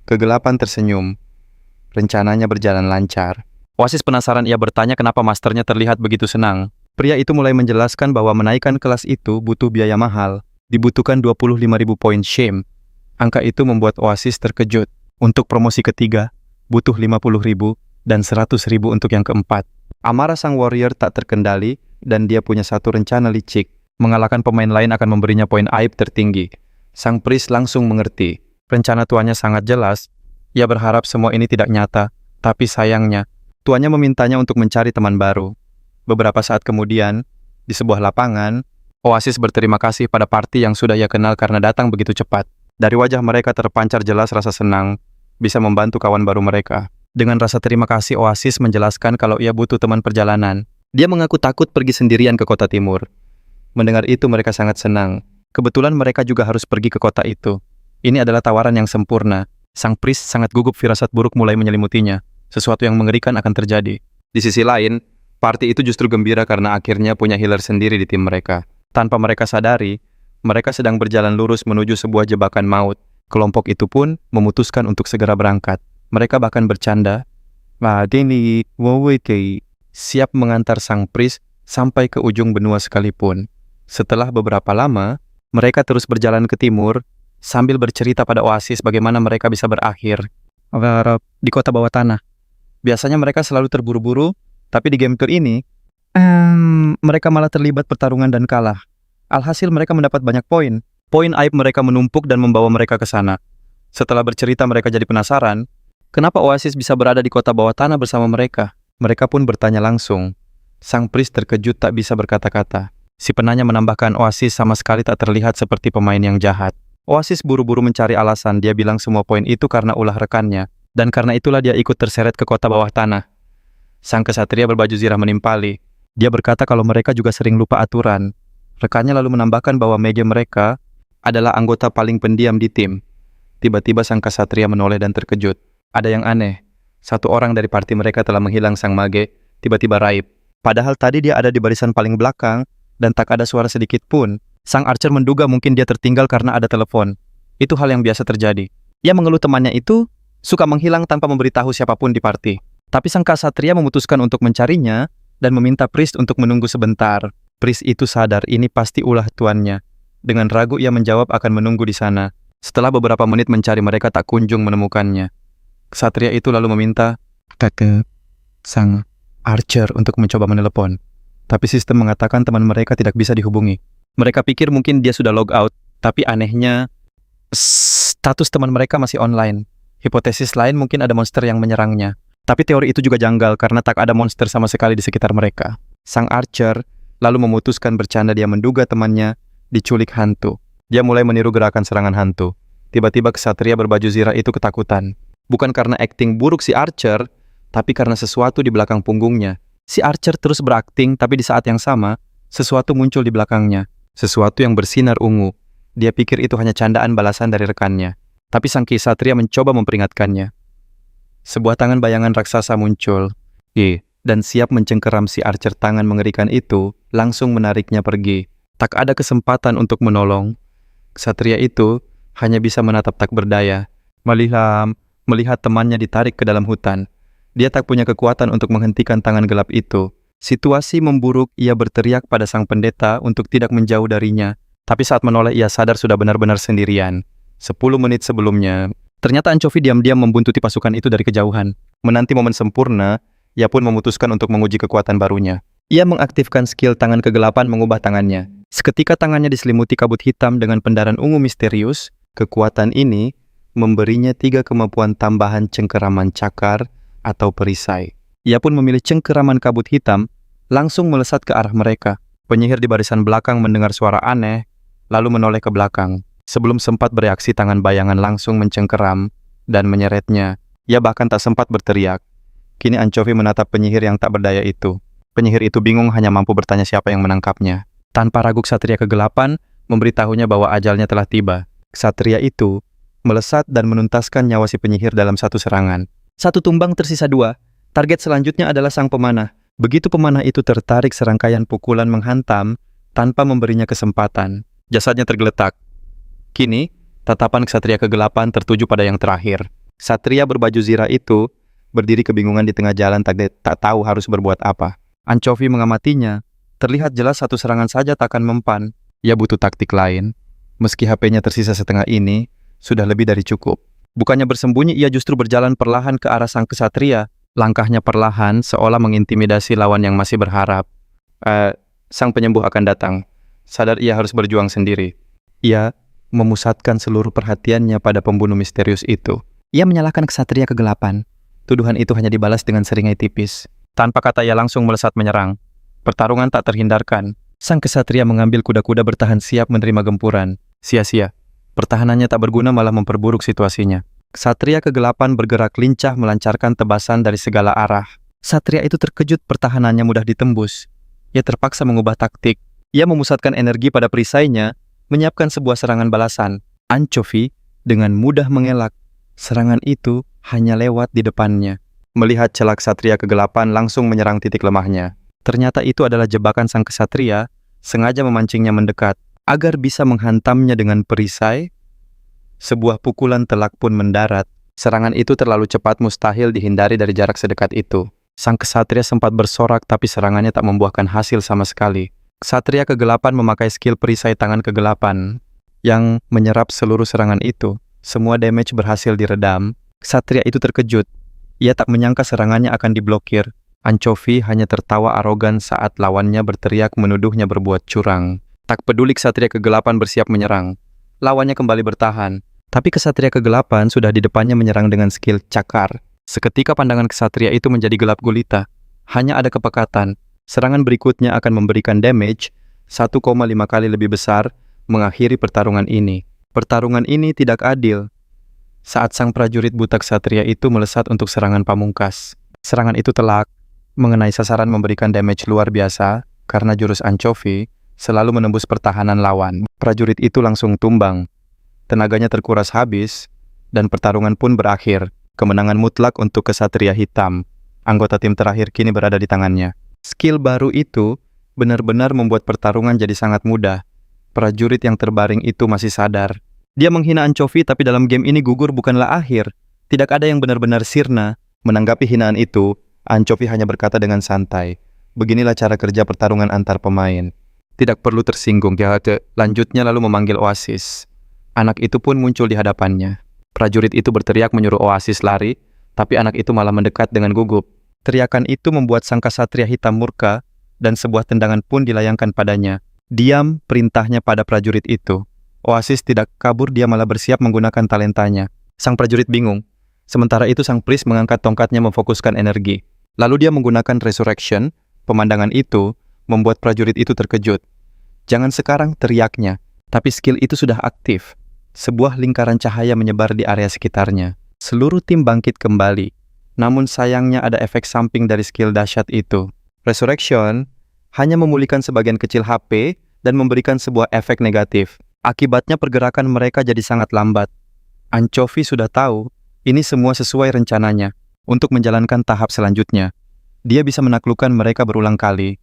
kegelapan tersenyum. Rencananya berjalan lancar. Oasis penasaran, ia bertanya kenapa masternya terlihat begitu senang. Pria itu mulai menjelaskan bahwa menaikkan kelas itu butuh biaya mahal. Dibutuhkan 25.000 poin shame. Angka itu membuat Oasis terkejut. Untuk promosi ketiga, butuh 50.000 dan 100.000 untuk yang keempat. Amarah sang warrior tak terkendali dan dia punya satu rencana licik. Mengalahkan pemain lain akan memberinya poin aib tertinggi. Sang priest langsung mengerti. Rencana tuannya sangat jelas. Ia berharap semua ini tidak nyata, tapi sayangnya, tuannya memintanya untuk mencari teman baru. Beberapa saat kemudian, di sebuah lapangan, Oasis berterima kasih pada party yang sudah ia kenal karena datang begitu cepat. Dari wajah mereka terpancar jelas rasa senang, bisa membantu kawan baru mereka. Dengan rasa terima kasih, Oasis menjelaskan kalau ia butuh teman perjalanan. Dia mengaku takut pergi sendirian ke kota timur. Mendengar itu mereka sangat senang. Kebetulan mereka juga harus pergi ke kota itu. Ini adalah tawaran yang sempurna. Sang priest sangat gugup, firasat buruk mulai menyelimutinya. Sesuatu yang mengerikan akan terjadi. Di sisi lain, party itu justru gembira karena akhirnya punya healer sendiri di tim mereka. Tanpa mereka sadari, mereka sedang berjalan lurus menuju sebuah jebakan maut. Kelompok itu pun memutuskan untuk segera berangkat. Mereka bahkan bercanda, siap mengantar sang priest sampai ke ujung benua sekalipun. Setelah beberapa lama, mereka terus berjalan ke timur, sambil bercerita pada Oasis bagaimana mereka bisa berakhir di kota bawah tanah. Biasanya mereka selalu terburu-buru, tapi di game tour ini, mereka malah terlibat pertarungan dan kalah. Alhasil mereka mendapat banyak poin. Poin aib mereka menumpuk dan membawa mereka ke sana. Setelah bercerita, mereka jadi penasaran, kenapa Oasis bisa berada di kota bawah tanah bersama mereka? Mereka pun bertanya langsung. Sang priest terkejut tak bisa berkata-kata. Si penanya menambahkan Oasis sama sekali tak terlihat seperti pemain yang jahat. Oasis buru-buru mencari alasan. Dia bilang semua poin itu karena ulah rekannya. Dan karena itulah dia ikut terseret ke kota bawah tanah. Sang kesatria berbaju zirah menimpali. Dia berkata kalau mereka juga sering lupa aturan. Rekannya lalu menambahkan bahwa mage mereka adalah anggota paling pendiam di tim. Tiba-tiba sang kesatria menoleh dan terkejut. Ada yang aneh. Satu orang dari parti mereka telah menghilang. Sang mage tiba-tiba raib. Padahal tadi dia ada di barisan paling belakang dan tak ada suara sedikit pun. Sang archer menduga mungkin dia tertinggal karena ada telepon. Itu hal yang biasa terjadi. Ia mengeluh temannya itu suka menghilang tanpa memberitahu siapapun di parti. Tapi sang kasatria memutuskan untuk mencarinya dan meminta priest untuk menunggu sebentar. Priest itu sadar ini pasti ulah tuannya. Dengan ragu ia menjawab akan menunggu di sana. Setelah beberapa menit mencari, mereka tak kunjung menemukannya. Ksatria itu lalu meminta ke sang archer untuk mencoba menelepon. Tapi sistem mengatakan teman mereka tidak bisa dihubungi. Mereka pikir mungkin dia sudah log out, tapi anehnya status teman mereka masih online. Hipotesis lain mungkin ada monster yang menyerangnya. Tapi teori itu juga janggal karena tak ada monster sama sekali di sekitar mereka. Sang archer lalu memutuskan bercanda. Dia menduga temannya diculik hantu. Dia mulai meniru gerakan serangan hantu. Tiba-tiba ksatria berbaju zirah itu ketakutan. Bukan karena akting buruk si archer, tapi karena sesuatu di belakang punggungnya. Si archer terus berakting, tapi di saat yang sama, sesuatu muncul di belakangnya. Sesuatu yang bersinar ungu. Dia pikir itu hanya candaan balasan dari rekannya. Tapi sang ksatria mencoba memperingatkannya. Sebuah tangan bayangan raksasa muncul. Dan siap mencengkeram si archer. Tangan mengerikan itu langsung menariknya pergi. Tak ada kesempatan untuk menolong. Ksatria itu hanya bisa menatap tak berdaya. Melihat temannya ditarik ke dalam hutan. Dia tak punya kekuatan untuk menghentikan tangan gelap itu. Situasi memburuk, ia berteriak pada sang pendeta untuk tidak menjauh darinya. Tapi saat menoleh, ia sadar sudah benar-benar sendirian. 10 menit sebelumnya, ternyata Ancovi diam-diam membuntuti pasukan itu dari kejauhan. Menanti momen sempurna, ia pun memutuskan untuk menguji kekuatan barunya. Ia mengaktifkan skill tangan kegelapan mengubah tangannya. Seketika tangannya diselimuti kabut hitam dengan pendaran ungu misterius. Kekuatan ini memberinya 3 kemampuan tambahan cengkeraman cakar, atau perisai. Ia pun memilih cengkeraman kabut hitam, langsung melesat ke arah mereka. Penyihir di barisan belakang mendengar suara aneh, lalu menoleh ke belakang. Sebelum sempat bereaksi, tangan bayangan langsung mencengkeram dan menyeretnya. Ia bahkan tak sempat berteriak. Kini Anchovy menatap penyihir yang tak berdaya itu. Penyihir itu bingung, hanya mampu bertanya siapa yang menangkapnya. Tanpa ragu, Ksatria Kegelapan memberitahunya bahwa ajalnya telah tiba. Ksatria itu melesat dan menuntaskan nyawa si penyihir dalam satu serangan. Satu tumbang, tersisa dua. Target selanjutnya adalah sang pemanah. Begitu pemanah itu tertarik, serangkaian pukulan menghantam tanpa memberinya kesempatan. Jasadnya tergeletak. Kini, tatapan Ksatria Kegelapan tertuju pada yang terakhir. Ksatria berbaju zirah itu berdiri kebingungan di tengah jalan, tak tahu harus berbuat apa. Anchovy mengamatinya. Terlihat jelas satu serangan saja takkan mempan. Ia butuh taktik lain. Meski HP-nya tersisa setengah ini, sudah lebih dari cukup. Bukannya bersembunyi, ia justru berjalan perlahan ke arah sang kesatria. Langkahnya perlahan, seolah mengintimidasi lawan yang masih berharap. Sang penyembuh akan datang. Sadar ia harus berjuang sendiri. Ia memusatkan seluruh perhatiannya pada pembunuh misterius itu. Ia menyalahkan Ksatria Kegelapan. Tuduhan itu hanya dibalas dengan seringai tipis. Tanpa kata, ia langsung melesat menyerang. Pertarungan tak terhindarkan. Sang kesatria mengambil kuda-kuda bertahan siap menerima gempuran. Sia-sia. Pertahanannya tak berguna, malah memperburuk situasinya. Ksatria Kegelapan bergerak lincah melancarkan tebasan dari segala arah. Ksatria itu terkejut, pertahanannya mudah ditembus. Ia terpaksa mengubah taktik. Ia memusatkan energi pada perisainya, menyiapkan sebuah serangan balasan. Anchovy dengan mudah mengelak. Serangan itu hanya lewat di depannya. Melihat celah Ksatria Kegelapan, langsung menyerang titik lemahnya. Ternyata itu adalah jebakan sang kesatria, sengaja memancingnya mendekat, agar bisa menghantamnya dengan perisai. Sebuah pukulan telak pun mendarat. Serangan itu terlalu cepat, mustahil dihindari dari jarak sedekat itu. Sang kesatria sempat bersorak, tapi serangannya tak membuahkan hasil sama sekali. Ksatria Kegelapan memakai skill perisai tangan kegelapan, yang menyerap seluruh serangan itu. Semua damage berhasil diredam. Ksatria itu terkejut. Ia tak menyangka serangannya akan diblokir. Anchovy hanya tertawa arogan saat lawannya berteriak menuduhnya berbuat curang. Tak peduli, Ksatria Kegelapan bersiap menyerang. Lawannya kembali bertahan. Tapi Ksatria Kegelapan sudah di depannya menyerang dengan skill cakar. Seketika pandangan Ksatria itu menjadi gelap gulita. Hanya ada kepekatan. Serangan berikutnya akan memberikan damage 1,5 kali lebih besar, mengakhiri pertarungan ini. Pertarungan ini tidak adil. Saat sang prajurit buta Ksatria itu melesat untuk serangan pamungkas. Serangan itu telak, mengenai sasaran, memberikan damage luar biasa, karena jurus Anchovy selalu menembus pertahanan lawan. Prajurit itu langsung tumbang. Tenaganya terkuras habis, dan pertarungan pun berakhir. Kemenangan mutlak untuk Kesatria Hitam. Anggota tim terakhir kini berada di tangannya. Skill baru itu benar-benar membuat pertarungan jadi sangat mudah. Prajurit yang terbaring itu masih sadar. Dia menghina Anchovy, tapi dalam game ini gugur bukanlah akhir. Tidak ada yang benar-benar sirna. Menanggapi hinaan itu, Anchovy hanya berkata dengan santai, "Beginilah cara kerja pertarungan antar pemain. Tidak perlu tersinggung." Lanjutnya lalu memanggil Oasis. Anak itu pun muncul di hadapannya. Prajurit itu berteriak menyuruh Oasis lari, tapi anak itu malah mendekat dengan gugup. Teriakan itu membuat sang Ksatria Hitam murka, dan sebuah tendangan pun dilayangkan padanya. Diam, perintahnya pada prajurit itu. Oasis tidak kabur, dia malah bersiap menggunakan talentanya. Sang prajurit bingung. Sementara itu sang priest mengangkat tongkatnya memfokuskan energi. Lalu dia menggunakan Resurrection. Pemandangan itu membuat prajurit itu terkejut. "Jangan sekarang," teriaknya. Tapi skill itu sudah aktif. Sebuah lingkaran cahaya menyebar di area sekitarnya. Seluruh tim bangkit kembali. Namun sayangnya ada efek samping dari skill dahsyat itu. Resurrection hanya memulihkan sebagian kecil HP dan memberikan sebuah efek negatif. Akibatnya pergerakan mereka jadi sangat lambat. Anchovy sudah tahu, ini semua sesuai rencananya. Untuk menjalankan tahap selanjutnya, dia bisa menaklukkan mereka berulang kali.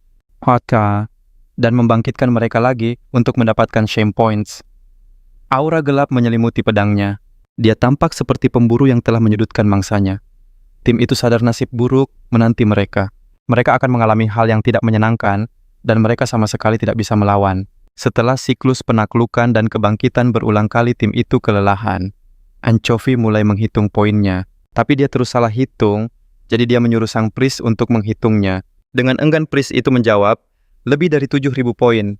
Dan membangkitkan mereka lagi untuk mendapatkan shame points. Aura gelap menyelimuti pedangnya. Dia tampak seperti pemburu yang telah menyudutkan mangsanya. Tim itu sadar nasib buruk menanti mereka. Mereka akan mengalami hal yang tidak menyenangkan, dan mereka sama sekali tidak bisa melawan. Setelah siklus penaklukan dan kebangkitan berulang kali, tim itu kelelahan. Anchovy mulai menghitung poinnya, tapi dia terus salah hitung, jadi dia menyuruh sang priest untuk menghitungnya. Dengan enggan priest itu menjawab, "Lebih dari 7.000 poin."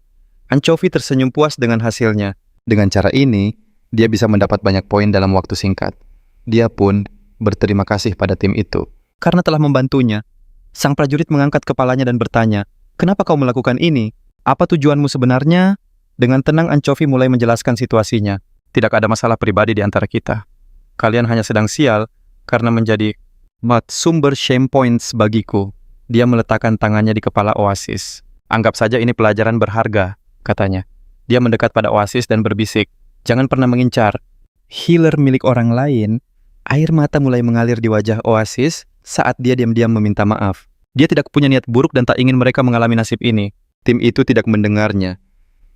Anchovy tersenyum puas dengan hasilnya. Dengan cara ini, dia bisa mendapat banyak poin dalam waktu singkat. Dia pun berterima kasih pada tim itu. karena telah membantunya. Sang prajurit mengangkat kepalanya dan bertanya, "Kenapa kau melakukan ini? Apa tujuanmu sebenarnya?" Dengan tenang Anchovy mulai menjelaskan situasinya. "Tidak ada masalah pribadi di antara kita. Kalian hanya sedang sial karena menjadi sumber shame points bagiku." Dia meletakkan tangannya di kepala Oasis. "Anggap saja ini pelajaran berharga," katanya. Dia mendekat pada Oasis dan berbisik, "Jangan pernah mengincar healer milik orang lain." Air mata mulai mengalir di wajah Oasis saat dia diam-diam meminta maaf. Dia tidak punya niat buruk dan tak ingin mereka mengalami nasib ini. Tim itu tidak mendengarnya.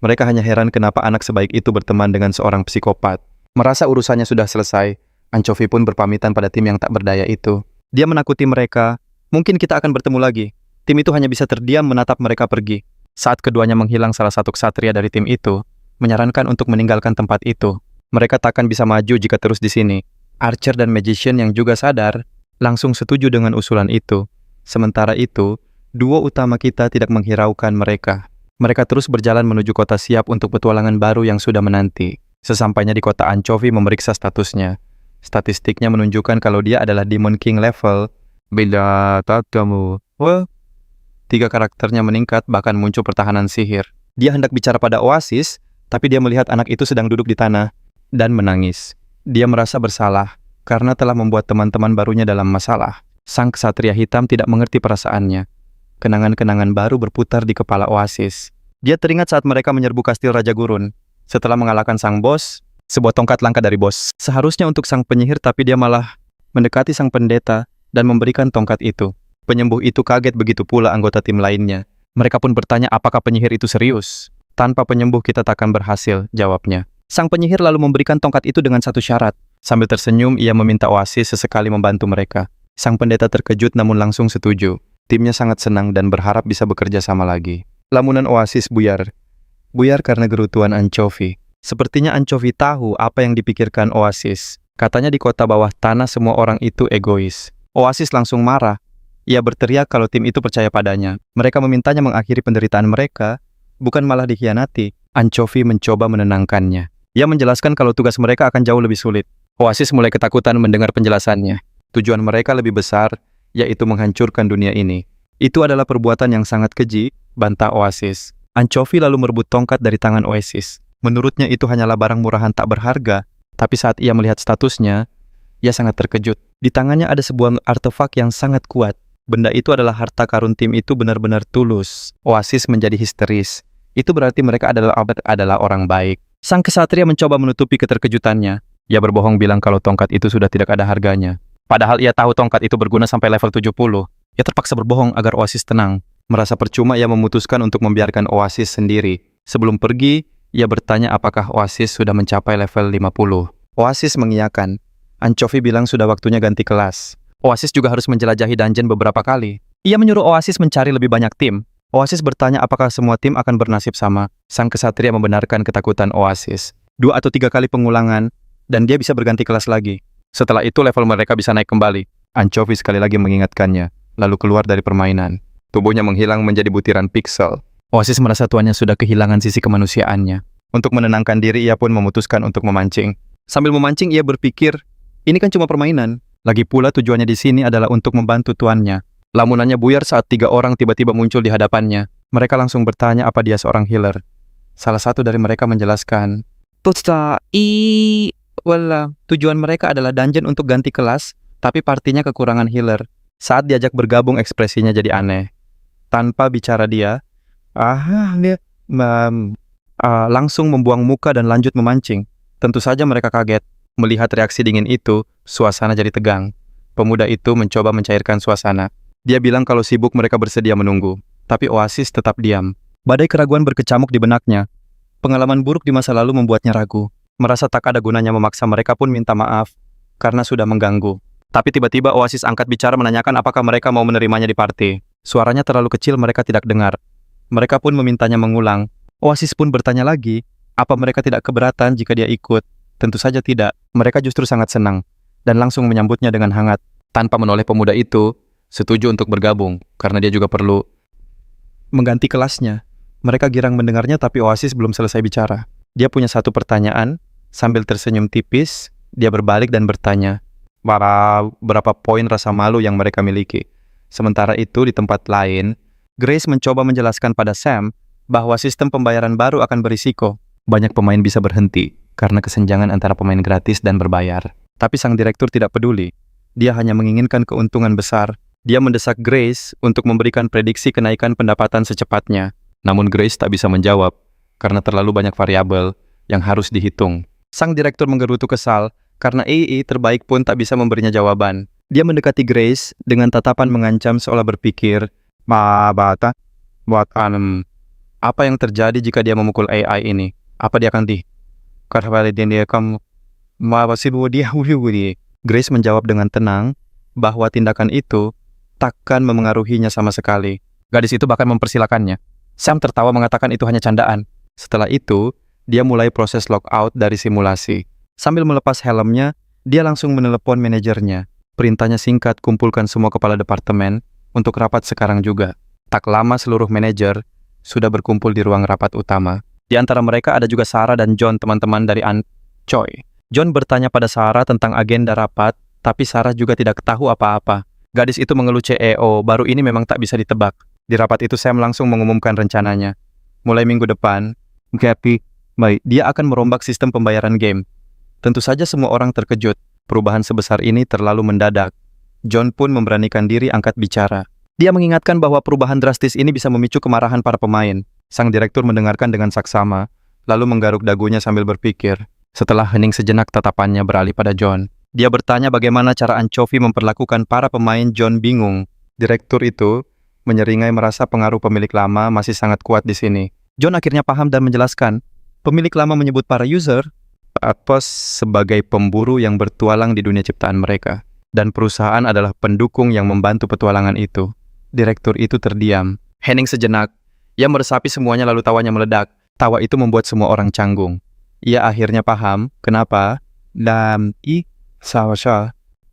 Mereka hanya heran kenapa anak sebaik itu berteman dengan seorang psikopat. Merasa urusannya sudah selesai, Anchovy pun berpamitan pada tim yang tak berdaya itu. Dia menakuti mereka, "Mungkin kita akan bertemu lagi." Tim itu hanya bisa terdiam menatap mereka pergi. Saat keduanya menghilang, salah satu ksatria dari tim itu menyarankan untuk meninggalkan tempat itu. Mereka takkan bisa maju jika terus di sini. Archer dan Magician yang juga sadar langsung setuju dengan usulan itu. Sementara itu, duo utama kita tidak menghiraukan mereka. Mereka terus berjalan menuju kota siap untuk petualangan baru yang sudah menanti. Sesampainya di kota, Anchovy memeriksa statusnya. Statistiknya menunjukkan kalau dia adalah Demon King level. Bila tak kamu, 3 karakternya meningkat, bahkan muncul pertahanan sihir. Dia hendak bicara pada Oasis, tapi dia melihat anak itu sedang duduk di tanah dan menangis. Dia merasa bersalah karena telah membuat teman-teman barunya dalam masalah. Sang ksatria hitam tidak mengerti perasaannya. Kenangan-kenangan baru berputar di kepala Oasis. Dia teringat saat mereka menyerbu kastil Raja Gurun. Setelah mengalahkan sang bos, sebuah tongkat langka dari bos. Seharusnya untuk sang penyihir, tapi dia malah mendekati sang pendeta dan memberikan tongkat itu. Penyembuh itu kaget, begitu pula anggota tim lainnya. Mereka pun bertanya apakah penyihir itu serius. "Tanpa penyembuh kita takkan berhasil," jawabnya. Sang penyihir lalu memberikan tongkat itu dengan satu syarat. Sambil tersenyum, ia meminta Oasis sesekali membantu mereka. Sang pendeta terkejut namun langsung setuju. Timnya sangat senang dan berharap bisa bekerja sama lagi. Lamunan Oasis buyar. Buyar karena gerutuan Anchovy. Sepertinya Anchovy tahu apa yang dipikirkan Oasis. Katanya di kota bawah tanah semua orang itu egois. Oasis langsung marah. Ia berteriak kalau tim itu percaya padanya. Mereka memintanya mengakhiri penderitaan mereka, bukan malah dikhianati. Anchovy mencoba menenangkannya. Ia menjelaskan kalau tugas mereka akan jauh lebih sulit. Oasis mulai ketakutan mendengar penjelasannya. Tujuan mereka lebih besar, yaitu menghancurkan dunia ini. Itu adalah perbuatan yang sangat keji, bantah Oasis. Anchovy lalu merebut tongkat dari tangan Oasis. Menurutnya itu hanyalah barang murahan tak berharga, tapi saat ia melihat statusnya, ia sangat terkejut. Di tangannya ada sebuah artefak yang sangat kuat. Benda itu adalah harta karun tim itu benar-benar tulus. Oasis menjadi histeris. Itu berarti mereka adalah orang baik. Sang kesatria mencoba menutupi keterkejutannya. Ia berbohong bilang kalau tongkat itu sudah tidak ada harganya. Padahal ia tahu tongkat itu berguna sampai level 70. Ia terpaksa berbohong agar Oasis tenang. Merasa percuma, ia memutuskan untuk membiarkan Oasis sendiri. Sebelum pergi, ia bertanya apakah Oasis sudah mencapai level 50. Oasis mengiyakan. Anchovy bilang sudah waktunya ganti kelas. Oasis juga harus menjelajahi dungeon beberapa kali. Ia menyuruh Oasis mencari lebih banyak tim. Oasis bertanya apakah semua tim akan bernasib sama. Sang kesatria membenarkan ketakutan Oasis. 2 atau 3 kali pengulangan, dan dia bisa berganti kelas lagi. Setelah itu level mereka bisa naik kembali. Anchovy sekali lagi mengingatkannya, lalu keluar dari permainan. Tubuhnya menghilang menjadi butiran piksel. Oasis merasa tuannya sudah kehilangan sisi kemanusiaannya. Untuk menenangkan diri, ia pun memutuskan untuk memancing. Sambil memancing, ia berpikir, ini kan cuma permainan. Lagi pula tujuannya di sini adalah untuk membantu tuannya. Lamunannya buyar saat 3 orang tiba-tiba muncul di hadapannya. Mereka langsung bertanya apa dia seorang healer. Salah satu dari mereka menjelaskan, tujuan mereka adalah dungeon untuk ganti kelas, tapi partinya kekurangan healer. Saat diajak bergabung, ekspresinya jadi aneh. Tanpa bicara dia langsung membuang muka dan lanjut memancing. Tentu saja mereka kaget. Melihat reaksi dingin itu, suasana jadi tegang. Pemuda itu mencoba mencairkan suasana. Dia bilang kalau sibuk mereka bersedia menunggu. Tapi Oasis tetap diam. Badai keraguan berkecamuk di benaknya. Pengalaman buruk di masa lalu membuatnya ragu. Merasa tak ada gunanya memaksa, mereka pun minta maaf karena sudah mengganggu. Tapi tiba-tiba Oasis angkat bicara menanyakan apakah mereka mau menerimanya di party. Suaranya terlalu kecil, mereka tidak dengar. Mereka pun memintanya mengulang. Oasis pun bertanya lagi, apa mereka tidak keberatan jika dia ikut? Tentu saja tidak. Mereka justru sangat senang dan langsung menyambutnya dengan hangat. Tanpa menoleh, pemuda itu setuju untuk bergabung karena dia juga perlu mengganti kelasnya. Mereka girang mendengarnya, tapi Oasis belum selesai bicara. Dia punya satu pertanyaan. Sambil tersenyum tipis, dia berbalik dan bertanya, berapa poin rasa malu yang mereka miliki. Sementara itu, di tempat lain, Grace mencoba menjelaskan pada Sam bahwa sistem pembayaran baru akan berisiko. Banyak pemain bisa berhenti karena kesenjangan antara pemain gratis dan berbayar. Tapi sang direktur tidak peduli. Dia hanya menginginkan keuntungan besar. Dia mendesak Grace untuk memberikan prediksi kenaikan pendapatan secepatnya. Namun Grace tak bisa menjawab karena terlalu banyak variabel yang harus dihitung. Sang direktur menggerutu kesal karena AE terbaik pun tak bisa memberinya jawaban. Dia mendekati Grace dengan tatapan mengancam seolah berpikir, apa yang terjadi jika dia memukul AI ini? Apa dia akan Grace menjawab dengan tenang bahwa tindakan itu takkan memengaruhinya sama sekali. Gadis itu bahkan mempersilakannya. Sam tertawa mengatakan itu hanya candaan. Setelah itu, dia mulai proses logout dari simulasi. Sambil melepas helmnya, dia langsung menelepon manajernya. Perintahnya singkat, kumpulkan semua kepala departemen untuk rapat sekarang juga. Tak lama seluruh manajer sudah berkumpul di ruang rapat utama. Di antara mereka ada juga Sarah dan John, teman-teman dari Choi. John bertanya pada Sarah tentang agenda rapat, tapi Sarah juga tidak tahu apa-apa. Gadis itu mengeluh CEO, baru ini memang tak bisa ditebak. Di rapat itu Sam langsung mengumumkan rencananya. Mulai minggu depan, dia akan merombak sistem pembayaran game. Tentu saja semua orang terkejut. Perubahan sebesar ini terlalu mendadak. John pun memberanikan diri angkat bicara. Dia mengingatkan bahwa perubahan drastis ini bisa memicu kemarahan para pemain. Sang direktur mendengarkan dengan saksama, lalu menggaruk dagunya sambil berpikir. Setelah hening sejenak, tatapannya beralih pada John. Dia bertanya bagaimana cara Anchovy memperlakukan para pemain. John bingung. Direktur itu menyeringai merasa pengaruh pemilik lama masih sangat kuat di sini. John akhirnya paham dan menjelaskan. Pemilik lama menyebut para user sebagai pemburu yang bertualang di dunia ciptaan mereka. Dan perusahaan adalah pendukung yang membantu petualangan itu. Direktur itu terdiam. Hening sejenak. Ia meresapi semuanya lalu tawanya meledak. Tawa itu membuat semua orang canggung. Ia akhirnya paham kenapa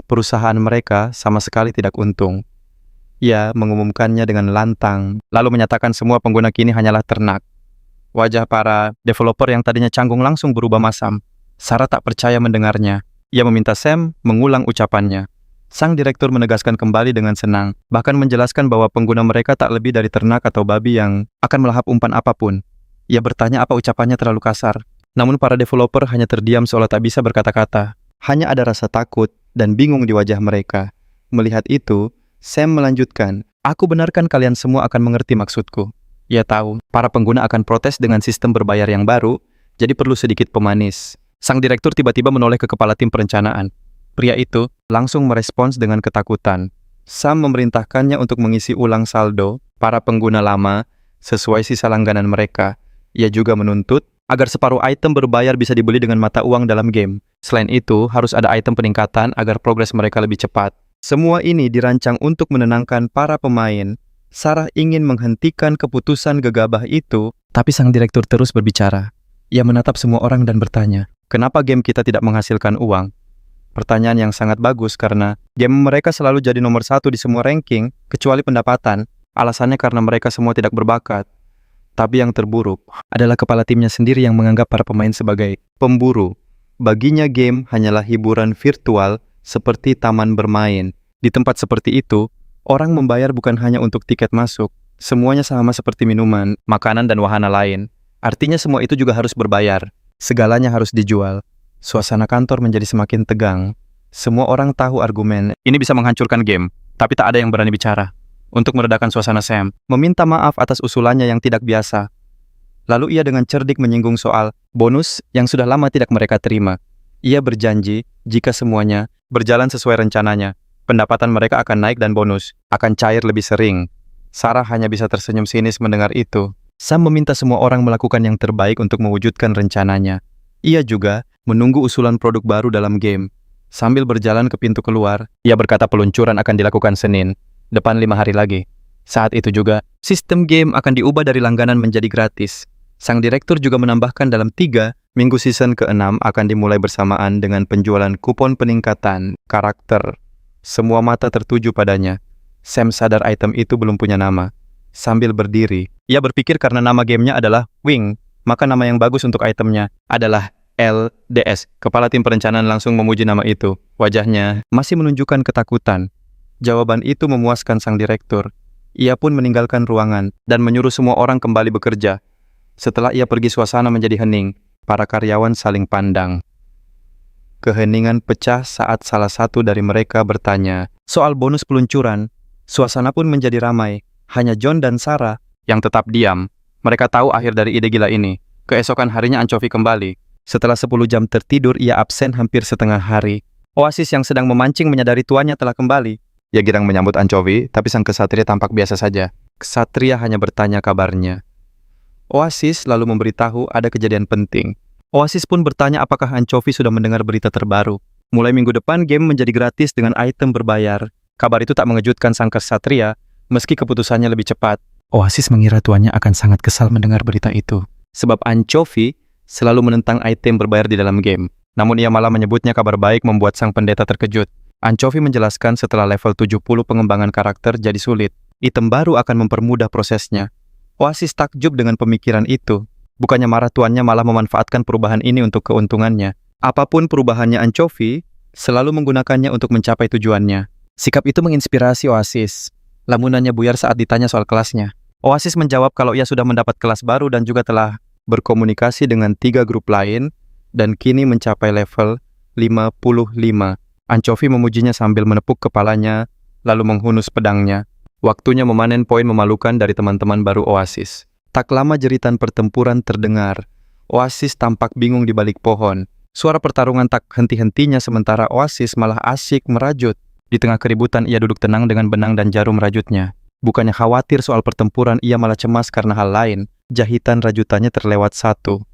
perusahaan mereka sama sekali tidak untung. Ia mengumumkannya dengan lantang, lalu menyatakan semua pengguna kini hanyalah ternak. Wajah para developer yang tadinya canggung langsung berubah masam. Sarah tak percaya mendengarnya. Ia meminta Sam mengulang ucapannya. Sang direktur menegaskan kembali dengan senang, bahkan menjelaskan bahwa pengguna mereka tak lebih dari ternak atau babi yang akan melahap umpan apapun. Ia bertanya apa ucapannya terlalu kasar. Namun para developer hanya terdiam seolah tak bisa berkata-kata. Hanya ada rasa takut dan bingung di wajah mereka. Melihat itu, Sam melanjutkan, "Aku benarkan kalian semua akan mengerti maksudku." Ia tahu, para pengguna akan protes dengan sistem berbayar yang baru, jadi perlu sedikit pemanis. Sang direktur tiba-tiba menoleh ke kepala tim perencanaan. Pria itu langsung merespons dengan ketakutan. Sam memerintahkannya untuk mengisi ulang saldo para pengguna lama sesuai sisa langganan mereka. Ia juga menuntut agar separuh item berbayar bisa dibeli dengan mata uang dalam game. Selain itu, harus ada item peningkatan agar progres mereka lebih cepat. Semua ini dirancang untuk menenangkan para pemain. Sarah ingin menghentikan keputusan gegabah itu, tapi sang direktur terus berbicara. Ia menatap semua orang dan bertanya, "Kenapa game kita tidak menghasilkan uang?" Pertanyaan yang sangat bagus karena game mereka selalu jadi nomor 1 di semua ranking, kecuali pendapatan. Alasannya karena mereka semua tidak berbakat. Tapi yang terburuk adalah kepala timnya sendiri yang menganggap para pemain sebagai pemburu. Baginya game hanyalah hiburan virtual seperti taman bermain. Di tempat seperti itu, orang membayar bukan hanya untuk tiket masuk. Semuanya sama seperti minuman, makanan, dan wahana lain. Artinya semua itu juga harus berbayar. Segalanya harus dijual. Suasana kantor menjadi semakin tegang. Semua orang tahu argumen ini bisa menghancurkan game, tapi tak ada yang berani bicara. Untuk meredakan suasana, Sam meminta maaf atas usulannya yang tidak biasa. Lalu ia dengan cerdik menyinggung soal bonus yang sudah lama tidak mereka terima. Ia berjanji jika semuanya berjalan sesuai rencananya, pendapatan mereka akan naik dan bonus akan cair lebih sering. Sarah hanya bisa tersenyum sinis mendengar itu. Sam meminta semua orang melakukan yang terbaik untuk mewujudkan rencananya. Ia juga menunggu usulan produk baru dalam game. Sambil berjalan ke pintu keluar, ia berkata peluncuran akan dilakukan Senin, depan 5 hari lagi. Saat itu juga, sistem game akan diubah dari langganan menjadi gratis. Sang direktur juga menambahkan dalam 3 minggu season ke-6 akan dimulai bersamaan dengan penjualan kupon peningkatan karakter. Semua mata tertuju padanya. Sam sadar item itu belum punya nama. Sambil berdiri, ia berpikir karena nama gamenya adalah Wing, maka nama yang bagus untuk itemnya adalah LDS. Kepala tim perencanaan langsung memuji nama itu. Wajahnya masih menunjukkan ketakutan. Jawaban itu memuaskan sang direktur. Ia pun meninggalkan ruangan dan menyuruh semua orang kembali bekerja. Setelah ia pergi, suasana menjadi hening. Para karyawan saling pandang. Keheningan pecah saat salah satu dari mereka bertanya soal bonus peluncuran. Suasana pun menjadi ramai. Hanya John dan Sarah yang tetap diam. Mereka tahu akhir dari ide gila ini. Keesokan harinya Anchovy kembali. Setelah 10 jam tertidur, ia absen hampir setengah hari. Oasis yang sedang memancing menyadari tuannya telah kembali. Ia girang menyambut Anchovy, tapi sang kesatria tampak biasa saja. Kesatria hanya bertanya kabarnya. Oasis lalu memberitahu ada kejadian penting. Oasis pun bertanya apakah Anchovy sudah mendengar berita terbaru. Mulai minggu depan, game menjadi gratis dengan item berbayar. Kabar itu tak mengejutkan sang kesatria, meski keputusannya lebih cepat. Oasis mengira tuannya akan sangat kesal mendengar berita itu. Sebab Anchovy selalu menentang item berbayar di dalam game. Namun ia malah menyebutnya kabar baik membuat sang pendeta terkejut. Anchovy menjelaskan setelah level 70 pengembangan karakter jadi sulit. Item baru akan mempermudah prosesnya. Oasis takjub dengan pemikiran itu. Bukannya marah, tuannya malah memanfaatkan perubahan ini untuk keuntungannya. Apapun perubahannya, Anchovy selalu menggunakannya untuk mencapai tujuannya. Sikap itu menginspirasi Oasis. Lamunannya buyar saat ditanya soal kelasnya. Oasis menjawab kalau ia sudah mendapat kelas baru dan juga telah berkomunikasi dengan 3 grup lain dan kini mencapai level 55. Anchovy memujinya sambil menepuk kepalanya, lalu menghunus pedangnya. Waktunya memanen poin memalukan dari teman-teman baru Oasis. Tak lama jeritan pertempuran terdengar. Oasis tampak bingung di balik pohon. Suara pertarungan tak henti-hentinya sementara Oasis malah asyik merajut. Di tengah keributan ia duduk tenang dengan benang dan jarum rajutnya. Bukannya khawatir soal pertempuran, ia malah cemas karena hal lain. Jahitan rajutannya terlewat satu.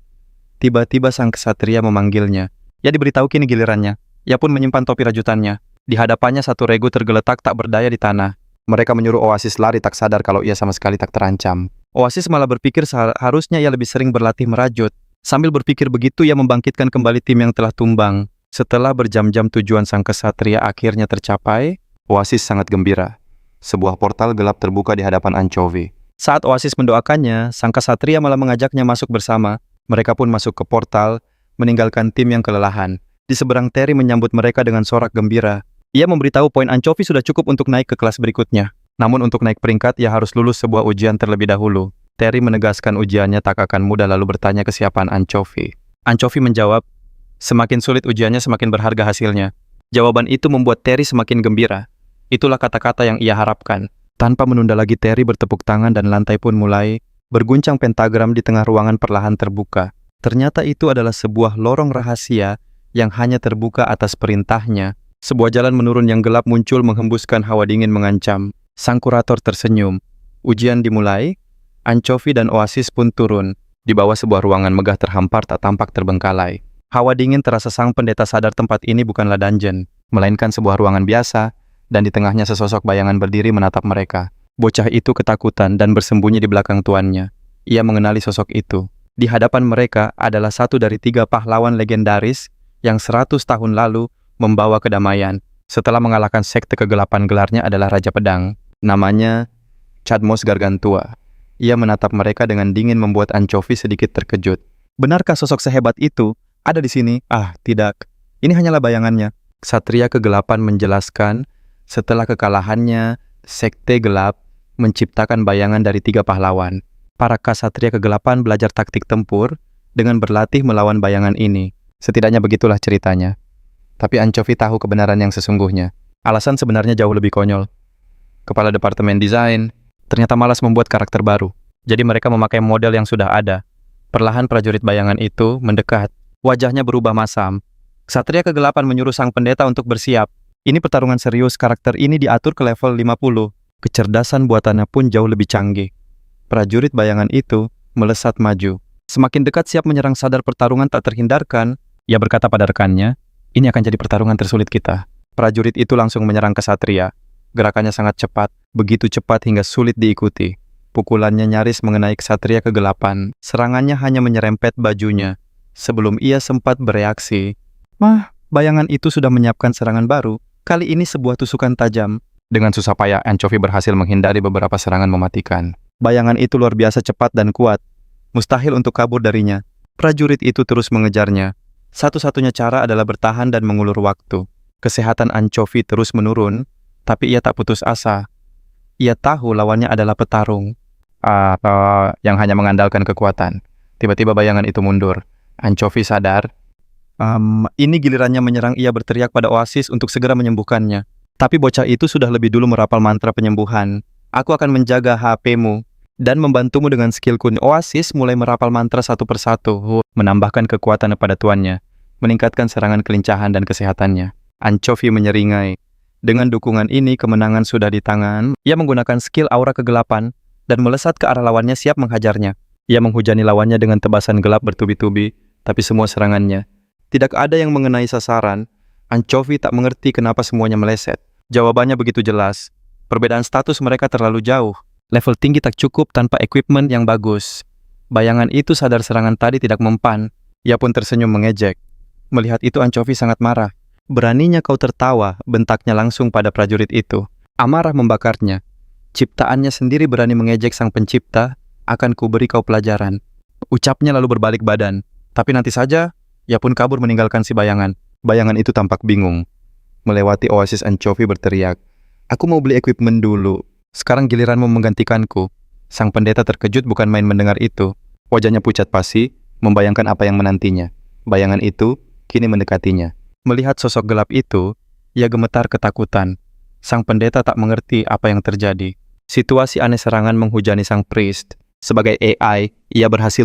Tiba-tiba sang kesatria memanggilnya. Ia diberitahu kini gilirannya. Ia pun menyimpan topi rajutannya. Di hadapannya satu regu tergeletak tak berdaya di tanah. Mereka menyuruh Oasis lari tak sadar kalau ia sama sekali tak terancam. Oasis malah berpikir seharusnya ia lebih sering berlatih merajut. Sambil berpikir begitu, ia membangkitkan kembali tim yang telah tumbang. Setelah berjam-jam tujuan sang kesatria akhirnya tercapai, Oasis sangat gembira. Sebuah portal gelap terbuka di hadapan Anchovy. Saat Oasis mendoakannya, sang kesatria malah mengajaknya masuk bersama. Mereka pun masuk ke portal, meninggalkan tim yang kelelahan. Di seberang, Terry menyambut mereka dengan sorak gembira. Ia memberitahu poin Anchovy sudah cukup untuk naik ke kelas berikutnya. Namun untuk naik peringkat, ia harus lulus sebuah ujian terlebih dahulu. Terry menegaskan ujiannya tak akan mudah lalu bertanya kesiapan Anchovy. Anchovy menjawab, semakin sulit ujiannya semakin berharga hasilnya. Jawaban itu membuat Terry semakin gembira. Itulah kata-kata yang ia harapkan. Tanpa menunda lagi, Terry bertepuk tangan dan lantai pun mulai berguncang. Pentagram di tengah ruangan perlahan terbuka. Ternyata itu adalah sebuah lorong rahasia yang hanya terbuka atas perintahnya. Sebuah jalan menurun yang gelap muncul menghembuskan hawa dingin mengancam. Sang kurator tersenyum. Ujian dimulai. Anchovy dan Oasis pun turun. Di bawah sebuah ruangan megah terhampar tak tampak terbengkalai. Hawa dingin terasa. Sang pendeta sadar tempat ini bukanlah dungeon, melainkan sebuah ruangan biasa, dan di tengahnya sesosok bayangan berdiri menatap mereka. Bocah itu ketakutan dan bersembunyi di belakang tuannya. Ia mengenali sosok itu. Di hadapan mereka adalah satu dari 3 pahlawan legendaris yang 100 tahun lalu membawa kedamaian. Setelah mengalahkan sekte kegelapan, gelarnya adalah Raja Pedang. Namanya Cadmos Gargantua. Ia menatap mereka dengan dingin membuat Anchovy sedikit terkejut. Benarkah sosok sehebat itu ada di sini? Ah, tidak. Ini hanyalah bayangannya. Ksatria kegelapan menjelaskan, setelah kekalahannya, sekte gelap menciptakan bayangan dari 3 pahlawan. Para ksatria kegelapan belajar taktik tempur dengan berlatih melawan bayangan ini. Setidaknya begitulah ceritanya. Tapi Anchovy tahu kebenaran yang sesungguhnya. Alasan sebenarnya jauh lebih konyol. Kepala Departemen Desain ternyata malas membuat karakter baru. Jadi mereka memakai model yang sudah ada. Perlahan prajurit bayangan itu mendekat. Wajahnya berubah masam. Ksatria kegelapan menyuruh sang pendeta untuk bersiap. Ini pertarungan serius. Karakter ini diatur ke level 50. Kecerdasan buatannya pun jauh lebih canggih. Prajurit bayangan itu melesat maju. Semakin dekat siap menyerang, sadar pertarungan tak terhindarkan. Ia berkata pada rekannya, ini akan jadi pertarungan tersulit kita. Prajurit itu langsung menyerang ksatria. Gerakannya sangat cepat, begitu cepat hingga sulit diikuti. Pukulannya nyaris mengenai ksatria kegelapan. Serangannya hanya menyerempet bajunya. Sebelum ia sempat bereaksi, bayangan itu sudah menyiapkan serangan baru. Kali ini sebuah tusukan tajam. Dengan susah payah, Anchovy berhasil menghindari beberapa serangan mematikan. Bayangan itu luar biasa cepat dan kuat. Mustahil untuk kabur darinya. Prajurit itu terus mengejarnya. Satu-satunya cara adalah bertahan dan mengulur waktu. Kesehatan Anchovy terus menurun, tapi ia tak putus asa. Ia tahu lawannya adalah petarung atau yang hanya mengandalkan kekuatan. Tiba-tiba bayangan itu mundur. Anchovy sadar. Ini gilirannya menyerang. Ia berteriak pada Oasis untuk segera menyembuhkannya. Tapi bocah itu sudah lebih dulu merapal mantra penyembuhan. Aku akan menjaga HP-mu dan membantumu dengan skillku. Oasis mulai merapal mantra satu persatu, menambahkan kekuatan pada tuannya, meningkatkan serangan kelincahan dan kesehatannya. Anchovy menyeringai. Dengan dukungan ini, kemenangan sudah di tangan. Ia menggunakan skill aura kegelapan dan melesat ke arah lawannya siap menghajarnya. Ia menghujani lawannya dengan tebasan gelap bertubi-tubi, tapi semua serangannya tidak ada yang mengenai sasaran. Anchovy tak mengerti kenapa semuanya meleset. Jawabannya begitu jelas. Perbedaan status mereka terlalu jauh. Level tinggi tak cukup tanpa equipment yang bagus. Bayangan itu sadar serangan tadi tidak mempan. Ia pun tersenyum mengejek. Melihat itu Anchovy sangat marah. Beraninya kau tertawa, bentaknya langsung pada prajurit itu. Amarah membakarnya. Ciptaannya sendiri berani mengejek sang pencipta, akan kuberi kau pelajaran. Ucapnya lalu berbalik badan. Tapi nanti saja, ia pun kabur meninggalkan si bayangan. Bayangan itu tampak bingung. Melewati Oasis, Anchovy berteriak, "Aku mau beli equipment dulu. Sekarang giliranmu menggantikanku." Sang pendeta terkejut bukan main mendengar itu. Wajahnya pucat pasi, membayangkan apa yang menantinya. Bayangan itu kini mendekatinya. Melihat sosok gelap itu, ia gemetar ketakutan. Sang pendeta tak mengerti apa yang terjadi. Situasi aneh serangan menghujani sang priest. Sebagai AI, ia berhasil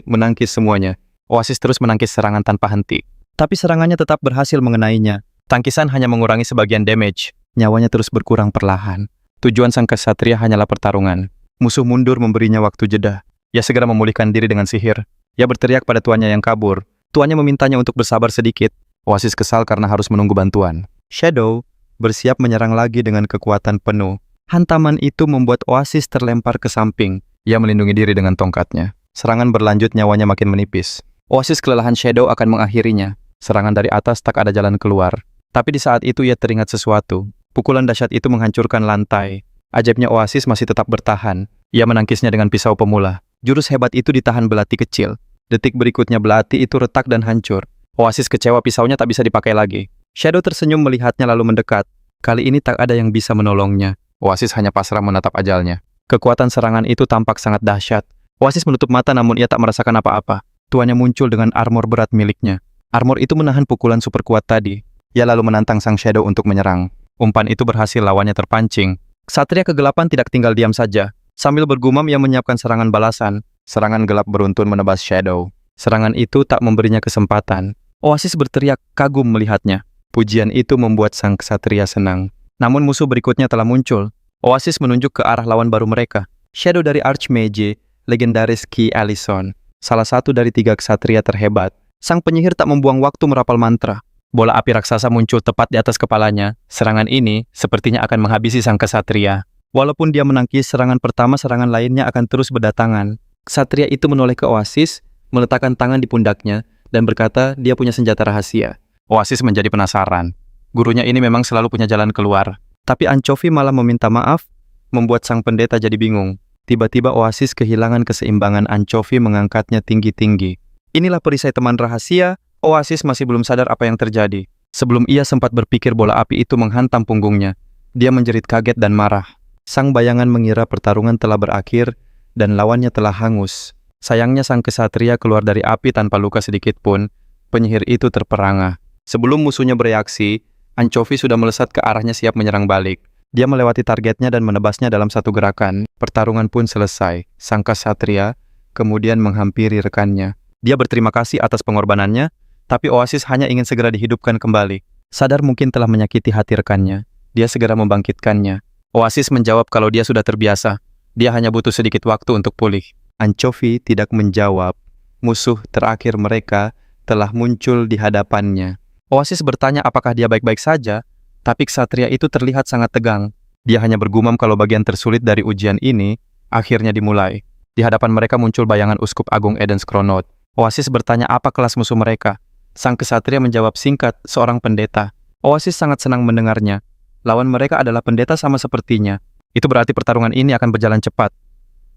menangkis semuanya. Oasis terus menangkis serangan tanpa henti. Tapi serangannya tetap berhasil mengenainya. Tangkisan hanya mengurangi sebagian damage. Nyawanya terus berkurang perlahan. Tujuan sang kesatria hanyalah pertarungan. Musuh mundur memberinya waktu jeda. Ia segera memulihkan diri dengan sihir. Ia berteriak pada tuannya yang kabur. Tuannya memintanya untuk bersabar sedikit. Oasis kesal karena harus menunggu bantuan. Shadow bersiap menyerang lagi dengan kekuatan penuh. Hantaman itu membuat Oasis terlempar ke samping. Ia melindungi diri dengan tongkatnya. Serangan berlanjut, nyawanya makin menipis. Oasis kelelahan Shadow akan mengakhirinya. Serangan dari atas tak ada jalan keluar. Tapi di saat itu ia teringat sesuatu. Pukulan dahsyat itu menghancurkan lantai. Ajaibnya Oasis masih tetap bertahan. Ia menangkisnya dengan pisau pemula. Jurus hebat itu ditahan belati kecil. Detik berikutnya belati itu retak dan hancur. Oasis kecewa pisaunya tak bisa dipakai lagi. Shadow tersenyum melihatnya lalu mendekat. Kali ini tak ada yang bisa menolongnya. Oasis hanya pasrah menatap ajalnya. Kekuatan serangan itu tampak sangat dahsyat. Oasis menutup mata namun ia tak merasakan apa-apa. Tuannya muncul dengan armor berat miliknya. Armor itu menahan pukulan super kuat tadi. Ia lalu menantang sang Shadow untuk menyerang. Umpan itu berhasil, lawannya terpancing. Ksatria kegelapan tidak tinggal diam saja. Sambil bergumam ia menyiapkan serangan balasan. Serangan gelap beruntun menebas Shadow. Serangan itu tak memberinya kesempatan. Oasis berteriak kagum melihatnya. Pujian itu membuat sang ksatria senang. Namun musuh berikutnya telah muncul. Oasis menunjuk ke arah lawan baru mereka. Shadow dari Archmage, legendaris Ki Ellison. Salah satu dari 3 ksatria terhebat. Sang penyihir tak membuang waktu merapal mantra. Bola api raksasa muncul tepat di atas kepalanya. Serangan ini sepertinya akan menghabisi sang ksatria. Walaupun dia menangkis serangan pertama, serangan lainnya akan terus berdatangan. Ksatria itu menoleh ke Oasis, meletakkan tangan di pundaknya, dan berkata dia punya senjata rahasia. Oasis menjadi penasaran. Gurunya ini memang selalu punya jalan keluar. Tapi Anchovy malah meminta maaf, membuat sang pendeta jadi bingung. Tiba-tiba Oasis kehilangan keseimbangan. Anchovy mengangkatnya tinggi-tinggi. Inilah perisai teman rahasia. Oasis masih belum sadar apa yang terjadi. Sebelum ia sempat berpikir, bola api itu menghantam punggungnya. Dia menjerit kaget dan marah. Sang bayangan mengira pertarungan telah berakhir dan lawannya telah hangus. Sayangnya sang kesatria keluar dari api tanpa luka sedikit pun. Penyihir itu terperangah. Sebelum musuhnya bereaksi, Anchovy sudah melesat ke arahnya siap menyerang balik. Dia melewati targetnya dan menebasnya dalam satu gerakan. Pertarungan pun selesai. Sang ksatria kemudian menghampiri rekannya. Dia berterima kasih atas pengorbanannya, tapi Oasis hanya ingin segera dihidupkan kembali. Sadar mungkin telah menyakiti hati rekannya, dia segera membangkitkannya. Oasis menjawab kalau dia sudah terbiasa. Dia hanya butuh sedikit waktu untuk pulih. Anchovy tidak menjawab. Musuh terakhir mereka telah muncul di hadapannya. Oasis bertanya apakah dia baik-baik saja, tapi ksatria itu terlihat sangat tegang. Dia hanya bergumam kalau bagian tersulit dari ujian ini akhirnya dimulai. Di hadapan mereka muncul bayangan Uskup Agung Eden Skronot. Oasis bertanya apa kelas musuh mereka. Sang ksatria menjawab singkat, seorang pendeta. Oasis sangat senang mendengarnya. Lawan mereka adalah pendeta sama sepertinya. Itu berarti pertarungan ini akan berjalan cepat.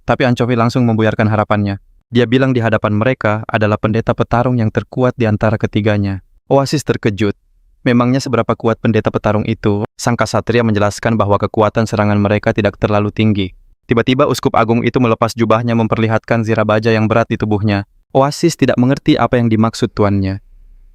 Tapi Anchovy langsung membuyarkan harapannya. Dia bilang di hadapan mereka adalah pendeta petarung yang terkuat di antara ketiganya. Oasis terkejut. Memangnya seberapa kuat pendeta petarung itu? Sang Ksatria menjelaskan bahwa kekuatan serangan mereka tidak terlalu tinggi. Tiba-tiba uskup agung itu melepas jubahnya memperlihatkan zirah baja yang berat di tubuhnya. Oasis tidak mengerti apa yang dimaksud tuannya.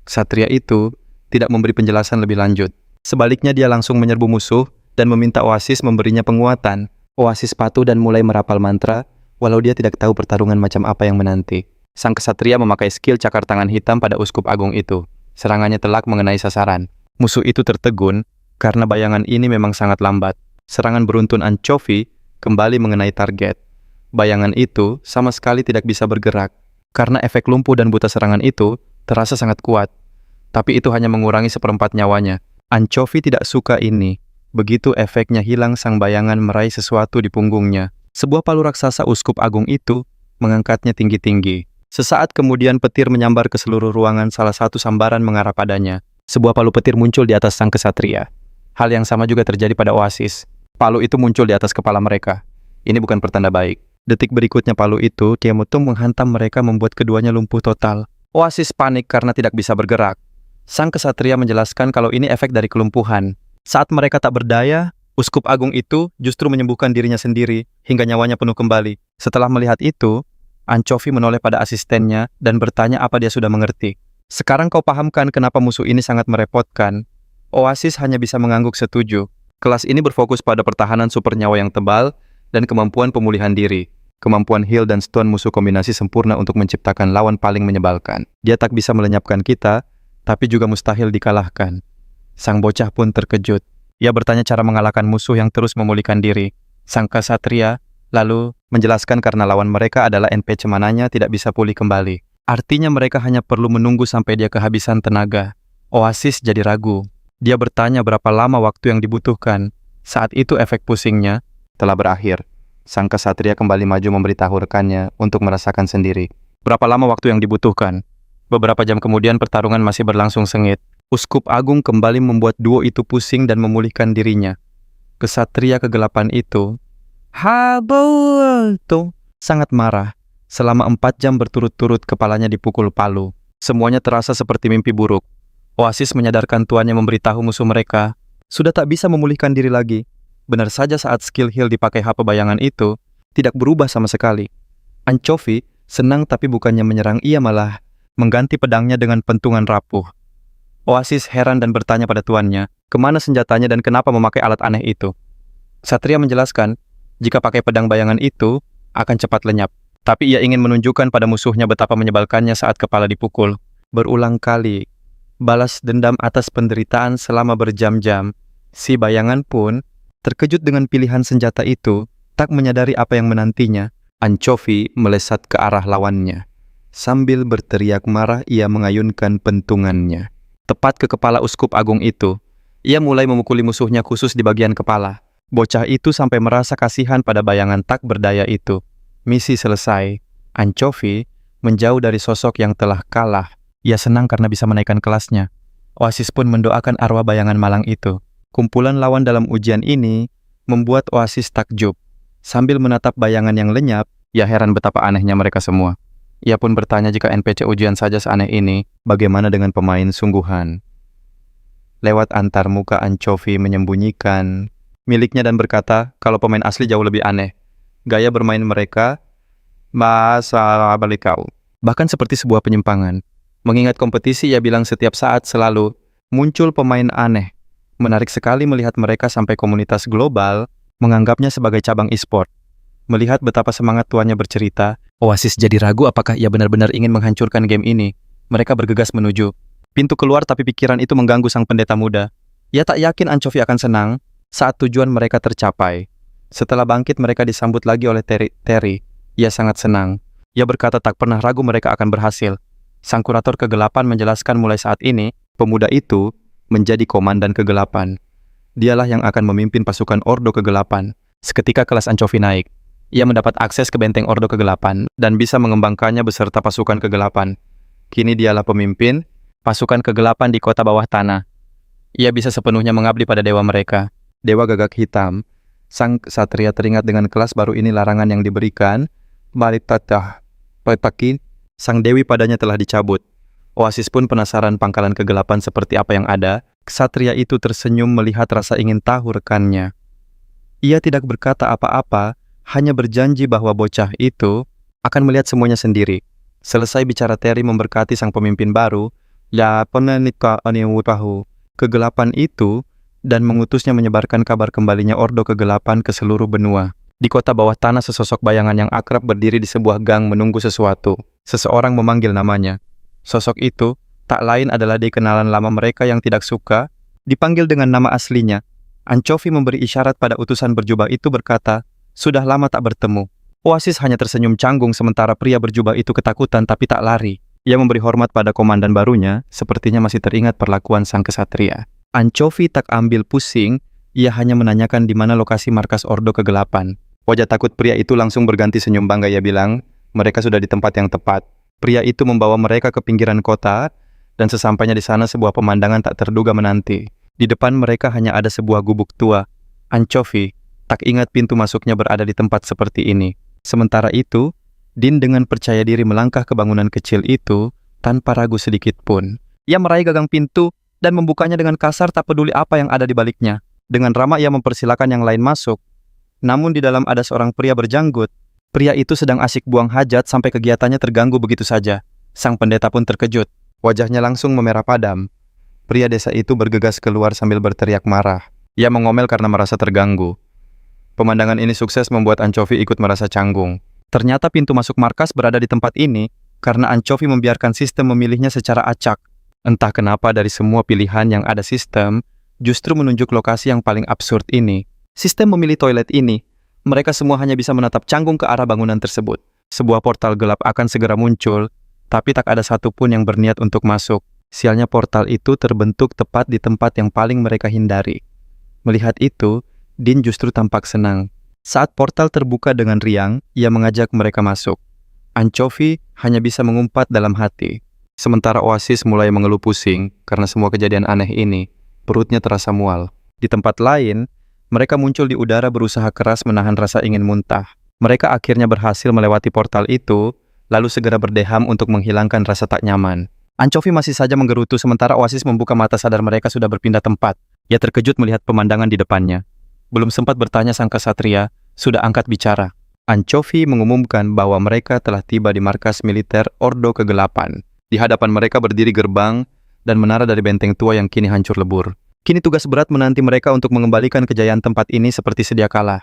Ksatria itu tidak memberi penjelasan lebih lanjut. Sebaliknya dia langsung menyerbu musuh dan meminta Oasis memberinya penguatan. Oasis patuh dan mulai merapal mantra, walau dia tidak tahu pertarungan macam apa yang menanti. Sang Ksatria memakai skill cakar tangan hitam pada uskup agung itu. Serangannya telak mengenai sasaran. Musuh itu tertegun karena bayangan ini memang sangat lambat. Serangan beruntun Anchovy kembali mengenai target. Bayangan itu sama sekali tidak bisa bergerak. Karena efek lumpuh dan buta serangan itu terasa sangat kuat. Tapi itu hanya mengurangi seperempat nyawanya. Anchovy tidak suka ini. Begitu efeknya hilang, sang bayangan meraih sesuatu di punggungnya. Sebuah palu raksasa uskup agung itu mengangkatnya tinggi-tinggi. Sesaat kemudian petir menyambar ke seluruh ruangan, salah satu sambaran mengarah padanya. Sebuah palu petir muncul di atas sang ksatria. Hal yang sama juga terjadi pada Oasis. Palu itu muncul di atas kepala mereka. Ini bukan pertanda baik. Detik berikutnya palu itu Kiemutung menghantam mereka membuat keduanya lumpuh total. Oasis panik karena tidak bisa bergerak. Sang ksatria menjelaskan kalau ini efek dari kelumpuhan. Saat mereka tak berdaya, uskup agung itu justru menyembuhkan dirinya sendiri hingga nyawanya penuh kembali. Setelah melihat itu, Anchovy menoleh pada asistennya dan bertanya apa dia sudah mengerti. Sekarang kau pahamkan kenapa musuh ini sangat merepotkan. Oasis hanya bisa mengangguk setuju. Kelas ini berfokus pada pertahanan super nyawa yang tebal dan kemampuan pemulihan diri. Kemampuan heal dan stun musuh kombinasi sempurna untuk menciptakan lawan paling menyebalkan. Dia tak bisa melenyapkan kita, tapi juga mustahil dikalahkan. Sang bocah pun terkejut. Ia bertanya cara mengalahkan musuh yang terus memulihkan diri. Sang ksatria lalu menjelaskan karena lawan mereka adalah NPC mananya tidak bisa pulih kembali. Artinya mereka hanya perlu menunggu sampai dia kehabisan tenaga. Oasis jadi ragu. Dia bertanya berapa lama waktu yang dibutuhkan. Saat itu efek pusingnya telah berakhir. Sang ksatria kembali maju memberitahu rekannya untuk merasakan sendiri. Berapa lama waktu yang dibutuhkan? Beberapa jam kemudian pertarungan masih berlangsung sengit. Uskup agung kembali membuat duo itu pusing dan memulihkan dirinya. Ksatria kegelapan itu sangat marah. Selama 4 jam berturut-turut kepalanya dipukul palu. Semuanya terasa seperti mimpi buruk. Oasis menyadarkan tuannya memberitahu musuh mereka sudah tak bisa memulihkan diri lagi. Benar saja saat skill heal dipakai HP bayangan itu tidak berubah sama sekali. Anchovy senang tapi bukannya menyerang, ia malah mengganti pedangnya dengan pentungan rapuh. Oasis heran dan bertanya pada tuannya, kemana senjatanya dan kenapa memakai alat aneh itu. Ksatria menjelaskan, jika pakai pedang bayangan itu, akan cepat lenyap. Tapi ia ingin menunjukkan pada musuhnya betapa menyebalkannya saat kepala dipukul. Berulang kali, balas dendam atas penderitaan selama berjam-jam. Si bayangan pun terkejut dengan pilihan senjata itu, tak menyadari apa yang menantinya. Anchovy melesat ke arah lawannya. Sambil berteriak marah, ia mengayunkan pentungannya. Tepat ke kepala uskup agung itu. Ia mulai memukuli musuhnya khusus di bagian kepala. Bocah itu sampai merasa kasihan pada bayangan tak berdaya itu. Misi selesai. Anchovy menjauh dari sosok yang telah kalah. Ia senang karena bisa menaikkan kelasnya. Oasis pun mendoakan arwah bayangan malang itu. Kumpulan lawan dalam ujian ini membuat Oasis takjub. Sambil menatap bayangan yang lenyap, ia heran betapa anehnya mereka semua. Ia pun bertanya jika NPC ujian saja seaneh ini, bagaimana dengan pemain sungguhan? Lewat antar muka Anchovy menyembunyikan miliknya dan berkata kalau pemain asli jauh lebih aneh. Gaya bermain mereka, masa balikau. Bahkan seperti sebuah penyimpangan. Mengingat kompetisi, ia bilang setiap saat selalu muncul pemain aneh. Menarik sekali melihat mereka sampai komunitas global menganggapnya sebagai cabang e-sport. Melihat betapa semangat tuannya bercerita, Oasis jadi ragu apakah ia benar-benar ingin menghancurkan game ini. Mereka bergegas menuju pintu keluar, tapi pikiran itu mengganggu sang pendeta muda. Ia tak yakin Anchovy akan senang saat tujuan mereka tercapai. Setelah bangkit, mereka disambut lagi oleh Terry. Ia sangat senang. Ia berkata tak pernah ragu mereka akan berhasil. Sang kurator kegelapan menjelaskan mulai saat ini, pemuda itu menjadi komandan kegelapan. Dialah yang akan memimpin pasukan Ordo Kegelapan. Seketika kelas Anchovy naik. Ia mendapat akses ke benteng Ordo Kegelapan dan bisa mengembangkannya beserta pasukan kegelapan. Kini dialah pemimpin pasukan kegelapan di kota bawah tanah. Ia bisa sepenuhnya mengabdi pada dewa mereka, Dewa Gagak Hitam. Sang ksatria teringat dengan kelas baru ini larangan yang diberikan, Balitatah Petakin, sang dewi padanya telah dicabut. Oasis pun penasaran pangkalan kegelapan seperti apa yang ada. Ksatria itu tersenyum melihat rasa ingin tahu rekannya. Ia tidak berkata apa-apa, hanya berjanji bahwa bocah itu akan melihat semuanya sendiri. Selesai bicara, Terry memberkati sang pemimpin baru, ya penenika aniwutahu, kegelapan itu, dan mengutusnya menyebarkan kabar kembalinya Ordo Kegelapan ke seluruh benua. Di kota bawah tanah, sesosok bayangan yang akrab berdiri di sebuah gang menunggu sesuatu. Seseorang memanggil namanya. Sosok itu tak lain adalah kenalan lama mereka yang tidak suka dipanggil dengan nama aslinya. Anchovy memberi isyarat pada utusan berjubah itu berkata, "Sudah lama tak bertemu." Oasis hanya tersenyum canggung sementara pria berjubah itu ketakutan tapi tak lari. Ia memberi hormat pada komandan barunya, sepertinya masih teringat perlakuan sang kesatria. Anchovy tak ambil pusing, ia hanya menanyakan di mana lokasi markas Ordo Kegelapan. Wajah takut pria itu langsung berganti senyum bangga. Ia bilang, mereka sudah di tempat yang tepat. Pria itu membawa mereka ke pinggiran kota, dan sesampainya di sana sebuah pemandangan tak terduga menanti. Di depan mereka hanya ada sebuah gubuk tua. Anchovy tak ingat pintu masuknya berada di tempat seperti ini. Sementara itu, Dean dengan percaya diri melangkah ke bangunan kecil itu tanpa ragu sedikit pun. Ia meraih gagang pintu dan membukanya dengan kasar, tak peduli apa yang ada di baliknya. Dengan ramah ia mempersilakan yang lain masuk. Namun di dalam ada seorang pria berjanggut. Pria itu sedang asik buang hajat sampai kegiatannya terganggu begitu saja. Sang pendeta pun terkejut. Wajahnya langsung memerah padam. Pria desa itu bergegas keluar sambil berteriak marah. Ia mengomel karena merasa terganggu. Pemandangan ini sukses membuat Anchovy ikut merasa canggung. Ternyata pintu masuk markas berada di tempat ini karena Anchovy membiarkan sistem memilihnya secara acak. Entah kenapa dari semua pilihan yang ada, sistem justru menunjuk lokasi yang paling absurd ini. Sistem memilih toilet ini. Mereka semua hanya bisa menatap canggung ke arah bangunan tersebut. Sebuah portal gelap akan segera muncul, tapi tak ada satupun yang berniat untuk masuk. Sialnya portal itu terbentuk tepat di tempat yang paling mereka hindari. Melihat itu, Dean justru tampak senang. Saat portal terbuka dengan riang, ia mengajak mereka masuk. Anchovy hanya bisa mengumpat dalam hati. Sementara Oasis mulai mengeluh pusing karena semua kejadian aneh ini. Perutnya terasa mual. Di tempat lain, mereka muncul di udara berusaha keras menahan rasa ingin muntah. Mereka akhirnya berhasil melewati portal itu, lalu segera berdeham untuk menghilangkan rasa tak nyaman. Anchovy masih saja menggerutu sementara Oasis membuka mata sadar mereka sudah berpindah tempat. Ia terkejut melihat pemandangan di depannya. Belum sempat bertanya sang kesatria, sudah angkat bicara. Anchovy mengumumkan bahwa mereka telah tiba di markas militer Ordo Kegelapan. Di hadapan mereka berdiri gerbang dan menara dari benteng tua yang kini hancur lebur. Kini tugas berat menanti mereka untuk mengembalikan kejayaan tempat ini seperti sedia kala.